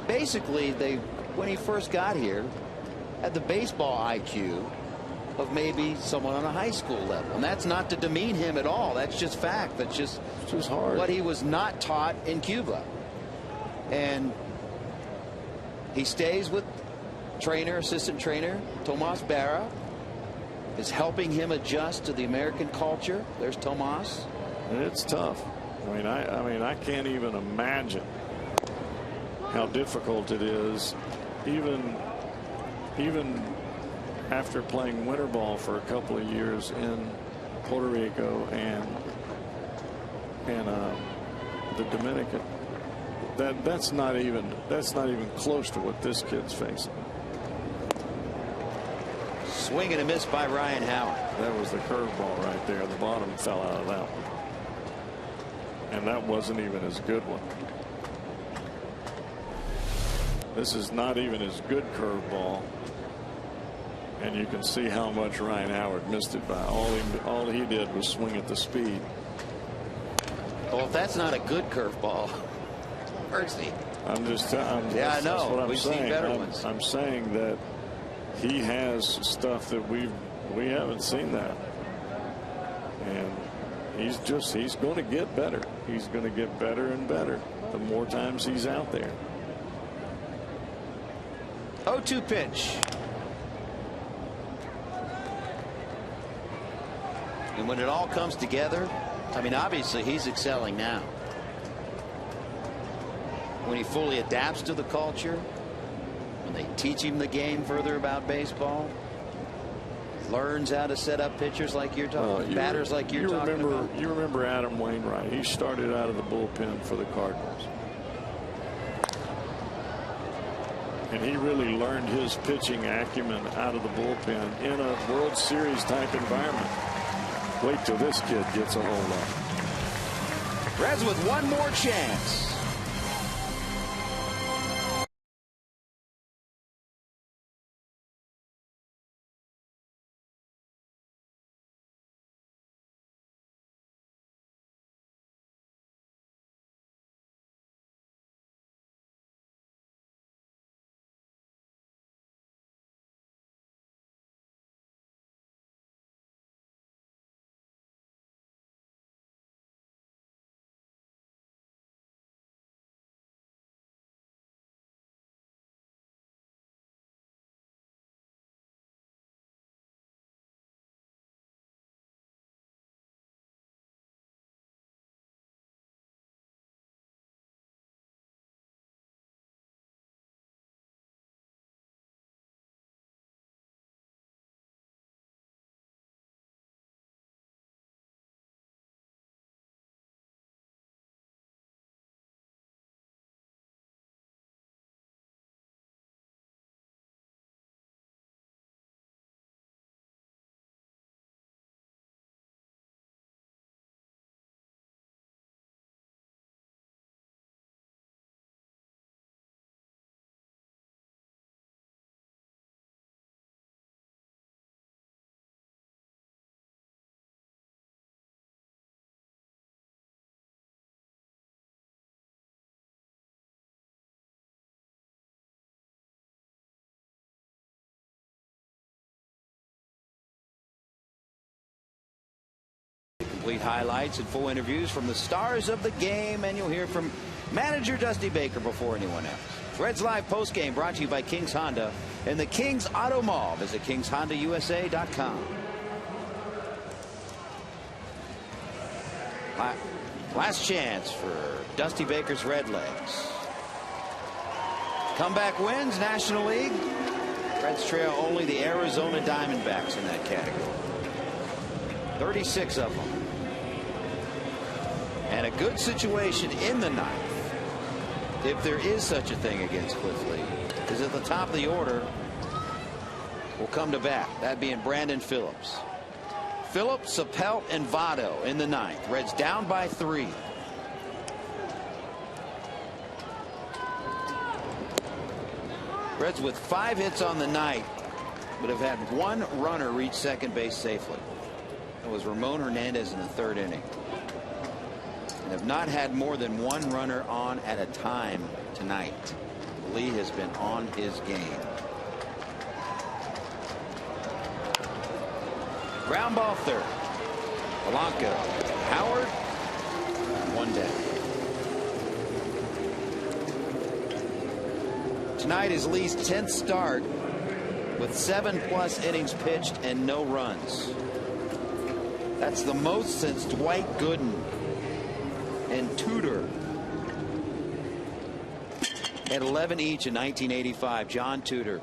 [SPEAKER 1] basically, when he first got here, had the baseball IQ of maybe someone on a high school level. And that's not to demean him at all. That's just fact. That's just
[SPEAKER 2] hard.
[SPEAKER 1] What he was not taught in Cuba. And he stays with assistant trainer Tomas Berra, is helping him adjust to the American culture. There's Tomas.
[SPEAKER 2] And it's tough. I mean, I can't even imagine how difficult it is, even after playing winter ball for a couple of years in Puerto Rico and the Dominican. That's not even close to what this kid's facing.
[SPEAKER 1] Swing and a miss by Ryan Howard.
[SPEAKER 2] That was the curveball right there. The bottom fell out of that one. And that wasn't even his good one. This is not even his good curveball. And you can see how much Ryan Howard missed it by. All he did was swing at the speed.
[SPEAKER 1] Well, if that's not a good curveball, mercy.
[SPEAKER 2] I know.
[SPEAKER 1] That's what I'm
[SPEAKER 2] We've
[SPEAKER 1] saying.
[SPEAKER 2] Seen better ones. I'm saying that he has stuff that we haven't seen that. And he's going to get better. He's going to get better and better the more times he's out there.
[SPEAKER 1] 0-2 pitch. And when it all comes together, I mean, obviously he's excelling now. When he fully adapts to the culture, when they teach him the game further about baseball, learns how to set up pitchers like you're talking, batters like you're talking about.
[SPEAKER 2] You remember Adam Wainwright? He started out of the bullpen for the Cardinals. And he really learned his pitching acumen out of the bullpen in a World Series type environment. Wait till this kid gets a home run.
[SPEAKER 1] Reds with one more chance. Complete highlights and full interviews from the stars of the game, and you'll hear from manager Dusty Baker before anyone else. Reds Live postgame brought to you by King's Honda and the King's Auto Mall. Visit King'sHondaUSA.com. Last chance for Dusty Baker's Redlegs. Comeback wins, National League. Reds trail only the Arizona Diamondbacks in that category. 36 of them. And a good situation in the ninth, if there is such a thing against Cliff Lee, is at the top of the order will come to bat. That being Brandon Phillips. Phillips, Sapelt, and Votto in the ninth. Reds down by 3. Reds with 5 hits on the night, but have had 1 runner reach second base safely. That was Ramon Hernandez in the 3rd inning. And have not had more than 1 runner on at a time tonight. Lee has been on his game. Ground ball 3rd. Polanco, Howard, 1 down. Tonight is Lee's 10th start with 7+ innings pitched and no runs. That's the most since Dwight Gooden and Tudor had 11 each in 1985. John Tudor.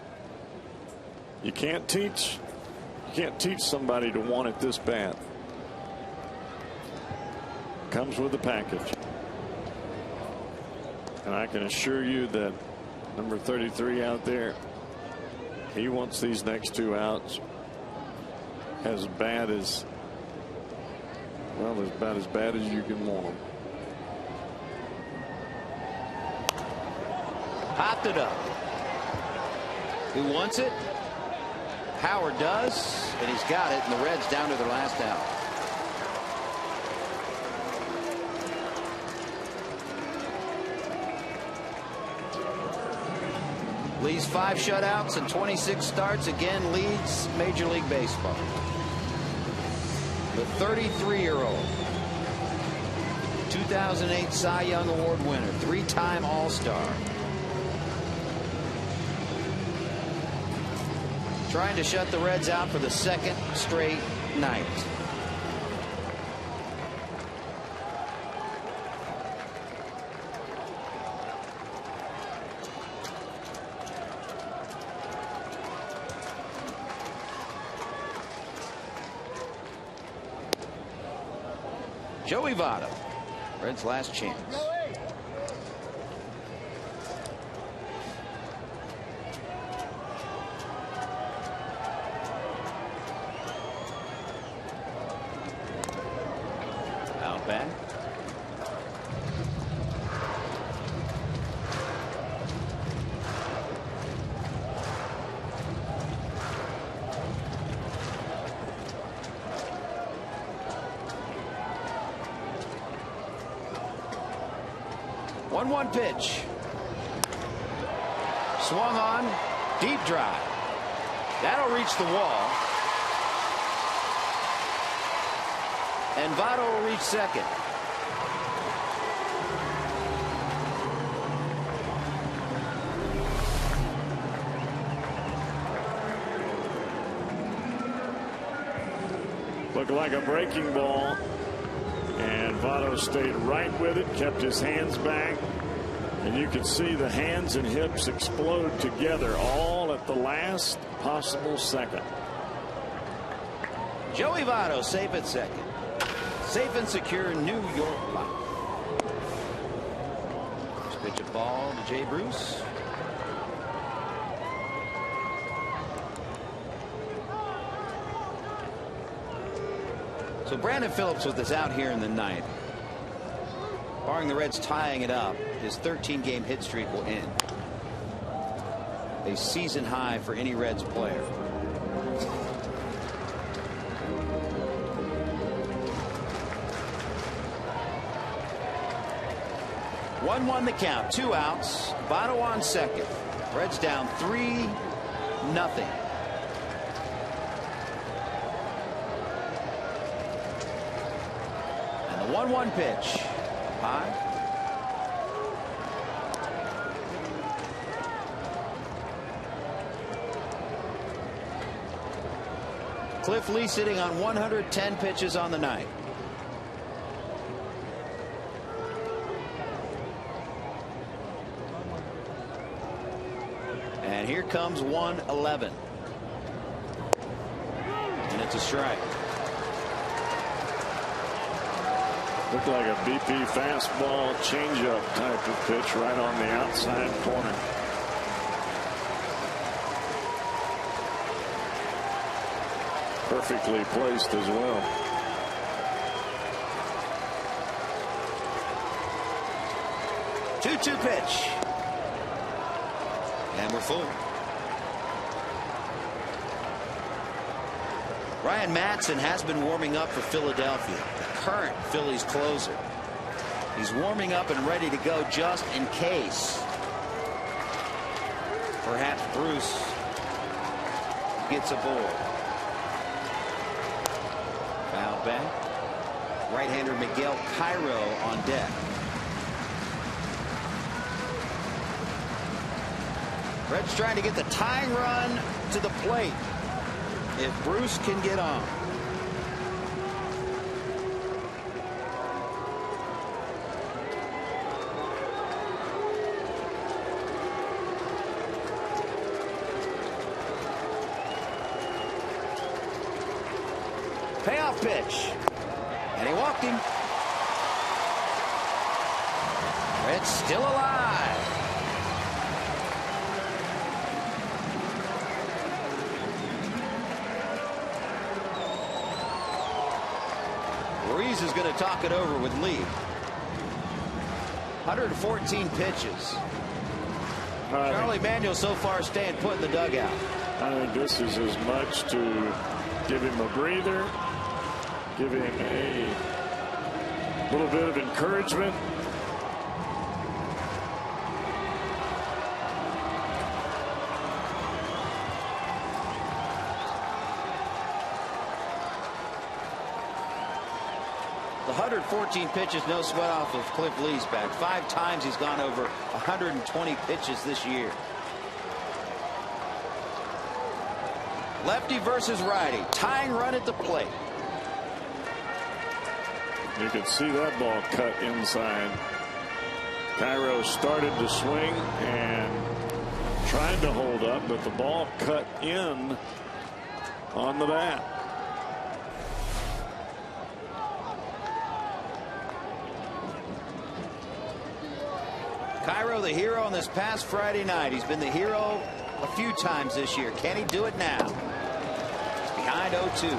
[SPEAKER 2] You can't teach somebody to want it this bad. Comes with the package. And I can assure you that number 33 out there, he wants these next 2 outs as bad as, well, about as bad as you can want them.
[SPEAKER 1] Popped it up. Who wants it? Howard does, and he's got it, and the Reds down to their last out. Lee's 5 shutouts and 26 starts again leads Major League Baseball. The 33-year-old, 2008 Cy Young Award winner, 3-time All-Star. Trying to shut the Reds out for the 2nd straight night. Joey Votto, Reds' last chance. Out back. One pitch. Swung on. Deep drive. That'll reach the wall. And Votto will reach second.
[SPEAKER 2] Looked like a breaking ball. And Votto stayed right with it, kept his hands back. And you could see the hands and hips explode together all at the last possible second.
[SPEAKER 1] Joey Votto safe at second. Safe and secure New York life. First pitch of ball to Jay Bruce. So Brandon Phillips with us out here in the ninth. Barring the Reds tying it up, his 13-game hit streak will end. A season high for any Reds player. One the count, 2 outs. Votto on second. Reds down 3-0. A 1-1 pitch. High. Cliff Lee sitting on 110 pitches on the night. And here comes 1-11. And it's a strike.
[SPEAKER 2] Looked like a BP fastball changeup type of pitch right on the outside corner. Perfectly placed as well.
[SPEAKER 1] Two-two pitch. And we're full. Ryan Madson has been warming up for Philadelphia, the current Phillies closer. He's warming up and ready to go just in case perhaps Bruce gets aboard. Foul back. Right-hander Miguel Cairo on deck. Red's trying to get the tying run to the plate if Bruce can get on. Payoff pitch. And he walked him. Red's still alive. Ruiz is going to talk it over with Lee. 114 pitches. Charlie Manuel so far staying put in the dugout.
[SPEAKER 2] I think this is as much to give him a breather, give him a little bit of encouragement.
[SPEAKER 1] The 114 pitches, no sweat off of Cliff Lee's back. 5 times he's gone over 120 pitches this year. Lefty versus righty. Tying run at the plate.
[SPEAKER 2] You could see that ball cut inside. Cairo started to swing and tried to hold up, but the ball cut in on the bat.
[SPEAKER 1] Cairo, the hero on this past Friday night. He's been the hero a few times this year. Can he do it now? He's behind 0-2.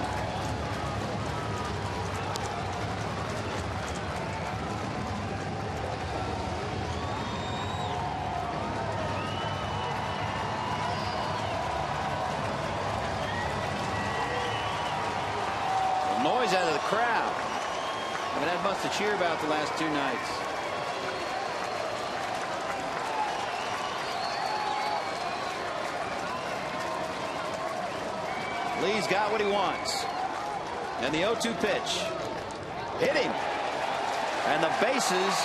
[SPEAKER 1] Noise out of the crowd. Haven't had much to cheer about the last 2 nights. Lee's got what he wants. And the 0-2 pitch. Hit him. And the bases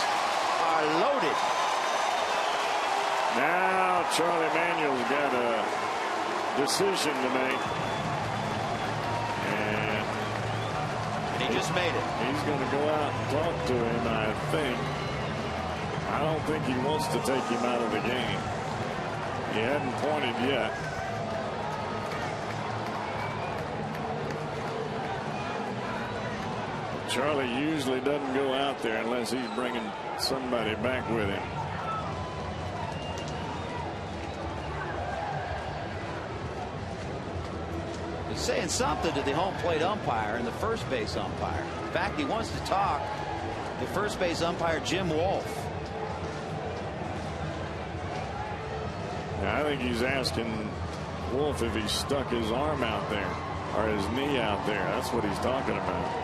[SPEAKER 1] are loaded.
[SPEAKER 2] Now Charlie Manuel's got a decision to make. And
[SPEAKER 1] he just made it.
[SPEAKER 2] He's going to go out and talk to him, I think. I don't think he wants to take him out of the game. He hadn't pointed yet. Charlie usually doesn't go out there unless he's bringing somebody back with him.
[SPEAKER 1] He's saying something to the home plate umpire and the first base umpire. In fact, he wants to talk to first base umpire Jim Wolf.
[SPEAKER 2] Now, I think he's asking Wolf if he stuck his arm out there or his knee out there. That's what he's talking about.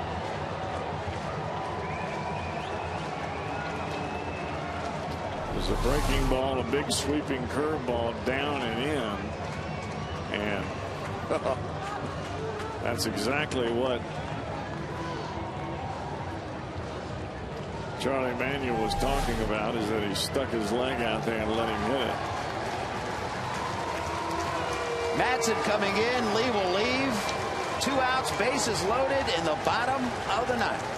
[SPEAKER 2] There's a breaking ball, a big sweeping curveball down and in. And that's exactly what Charlie Manuel was talking about is that he stuck his leg out there and let him hit it.
[SPEAKER 1] Madsen coming in. Lee will leave. 2 outs, bases loaded in the bottom of the 9th.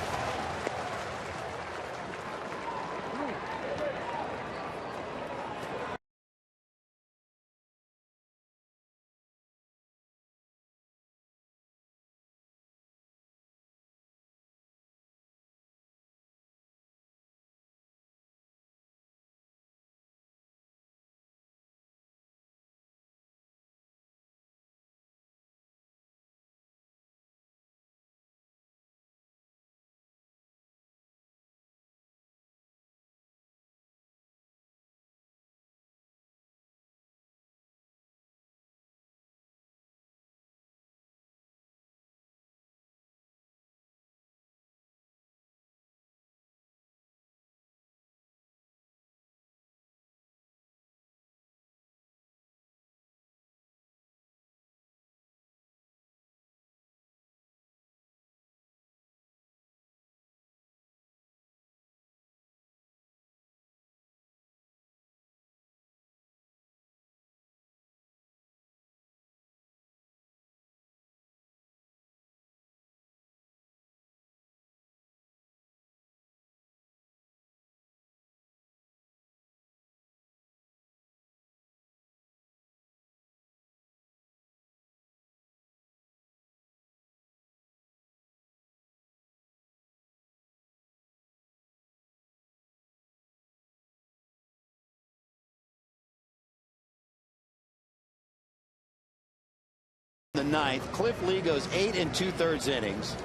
[SPEAKER 1] The 9th, Cliff Lee goes 8 2/3 innings.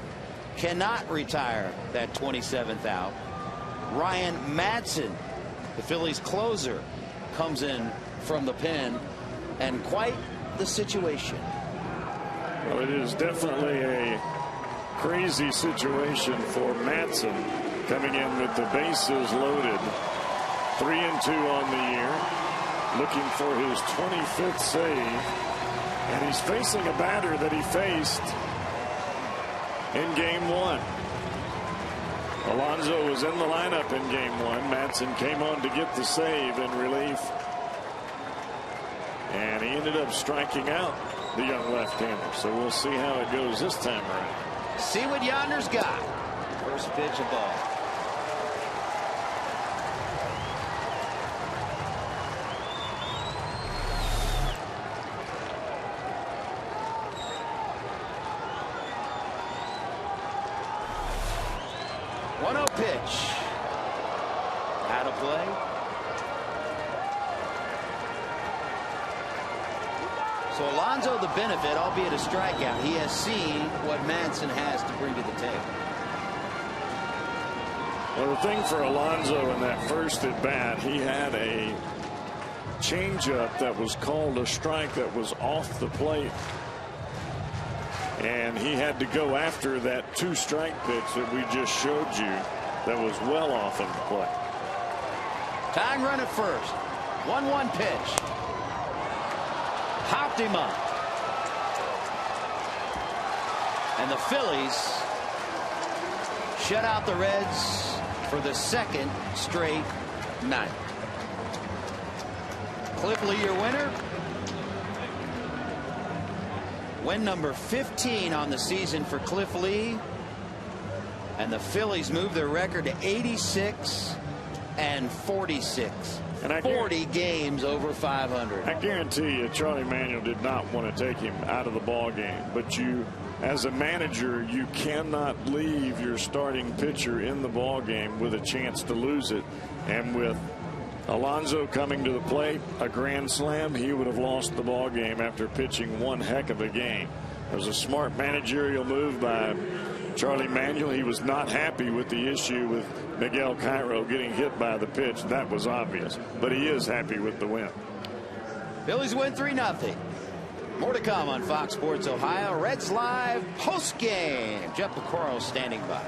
[SPEAKER 1] Cannot retire that 27th out. Ryan Madsen, the Phillies closer, comes in from the pen, and quite the situation.
[SPEAKER 2] Well, it is definitely a crazy situation for Madsen, coming in with the bases loaded. 3-2 on the year, looking for his 25th save. And he's facing a batter that he faced in Game 1. Alonso was in the lineup in Game 1. Madsen came on to get the save in relief. And he ended up striking out the young left-hander. So we'll see how it goes this time around.
[SPEAKER 1] See what yonder's got. First pitch of ball. Pitch. Out of play. So Alonso the benefit, albeit a strikeout. He has seen what Madsen has to bring to the table.
[SPEAKER 2] Well, the thing for Alonso in that first at bat, he had a changeup that was called a strike that was off the plate. And he had to go after that 2-strike pitch that we just showed you that was well off of the plate.
[SPEAKER 1] Tying run at first. 1-1 pitch. Hopped him up. And the Phillies shut out the Reds for the 2nd straight night. Cliff Lee, your winner. Win number 15 on the season for Cliff Lee. And the Phillies move their record to 86-46. And 40 games over 500.
[SPEAKER 2] I guarantee you Charlie Manuel did not want to take him out of the ball game. But you, as a manager, you cannot leave your starting pitcher in the ball game with a chance to lose it. And with Alonso coming to the plate, a grand slam, he would have lost the ball game after pitching one heck of a game. It was a smart managerial move by Charlie Manuel. He was not happy with the issue with Miguel Cairo getting hit by the pitch. That was obvious. But he is happy with the win.
[SPEAKER 1] Phillies win 3-0. More to come on Fox Sports Ohio. Reds Live post game. Jeff McCorrell standing by.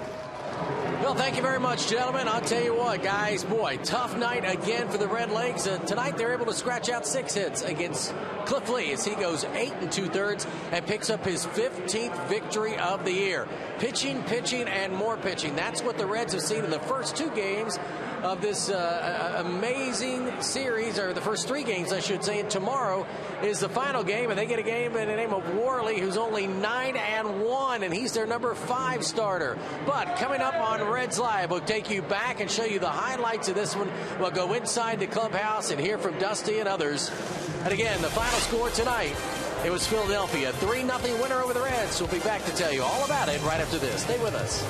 [SPEAKER 6] Well, thank you very much, gentlemen. I'll tell you what, guys, boy, tough night again for the Red Legs. Tonight, they're able to scratch out 6 hits against Cliff Lee as he goes 8 2/3 and picks up his 15th victory of the year. Pitching, and more pitching. That's what the Reds have seen in the first 2 games of this amazing series, or the first 3 games, I should say. And tomorrow is the final game, and they get a game in the name of Worley, who's only 9-1, and he's their number 5 starter. But coming up on Reds Live, we'll take you back and show you the highlights of this one. We'll go inside the clubhouse and hear from Dusty and others. And again, the final score tonight, it was Philadelphia, 3-0 winner over the Reds. We'll be back to tell you all about it right after this. Stay with us.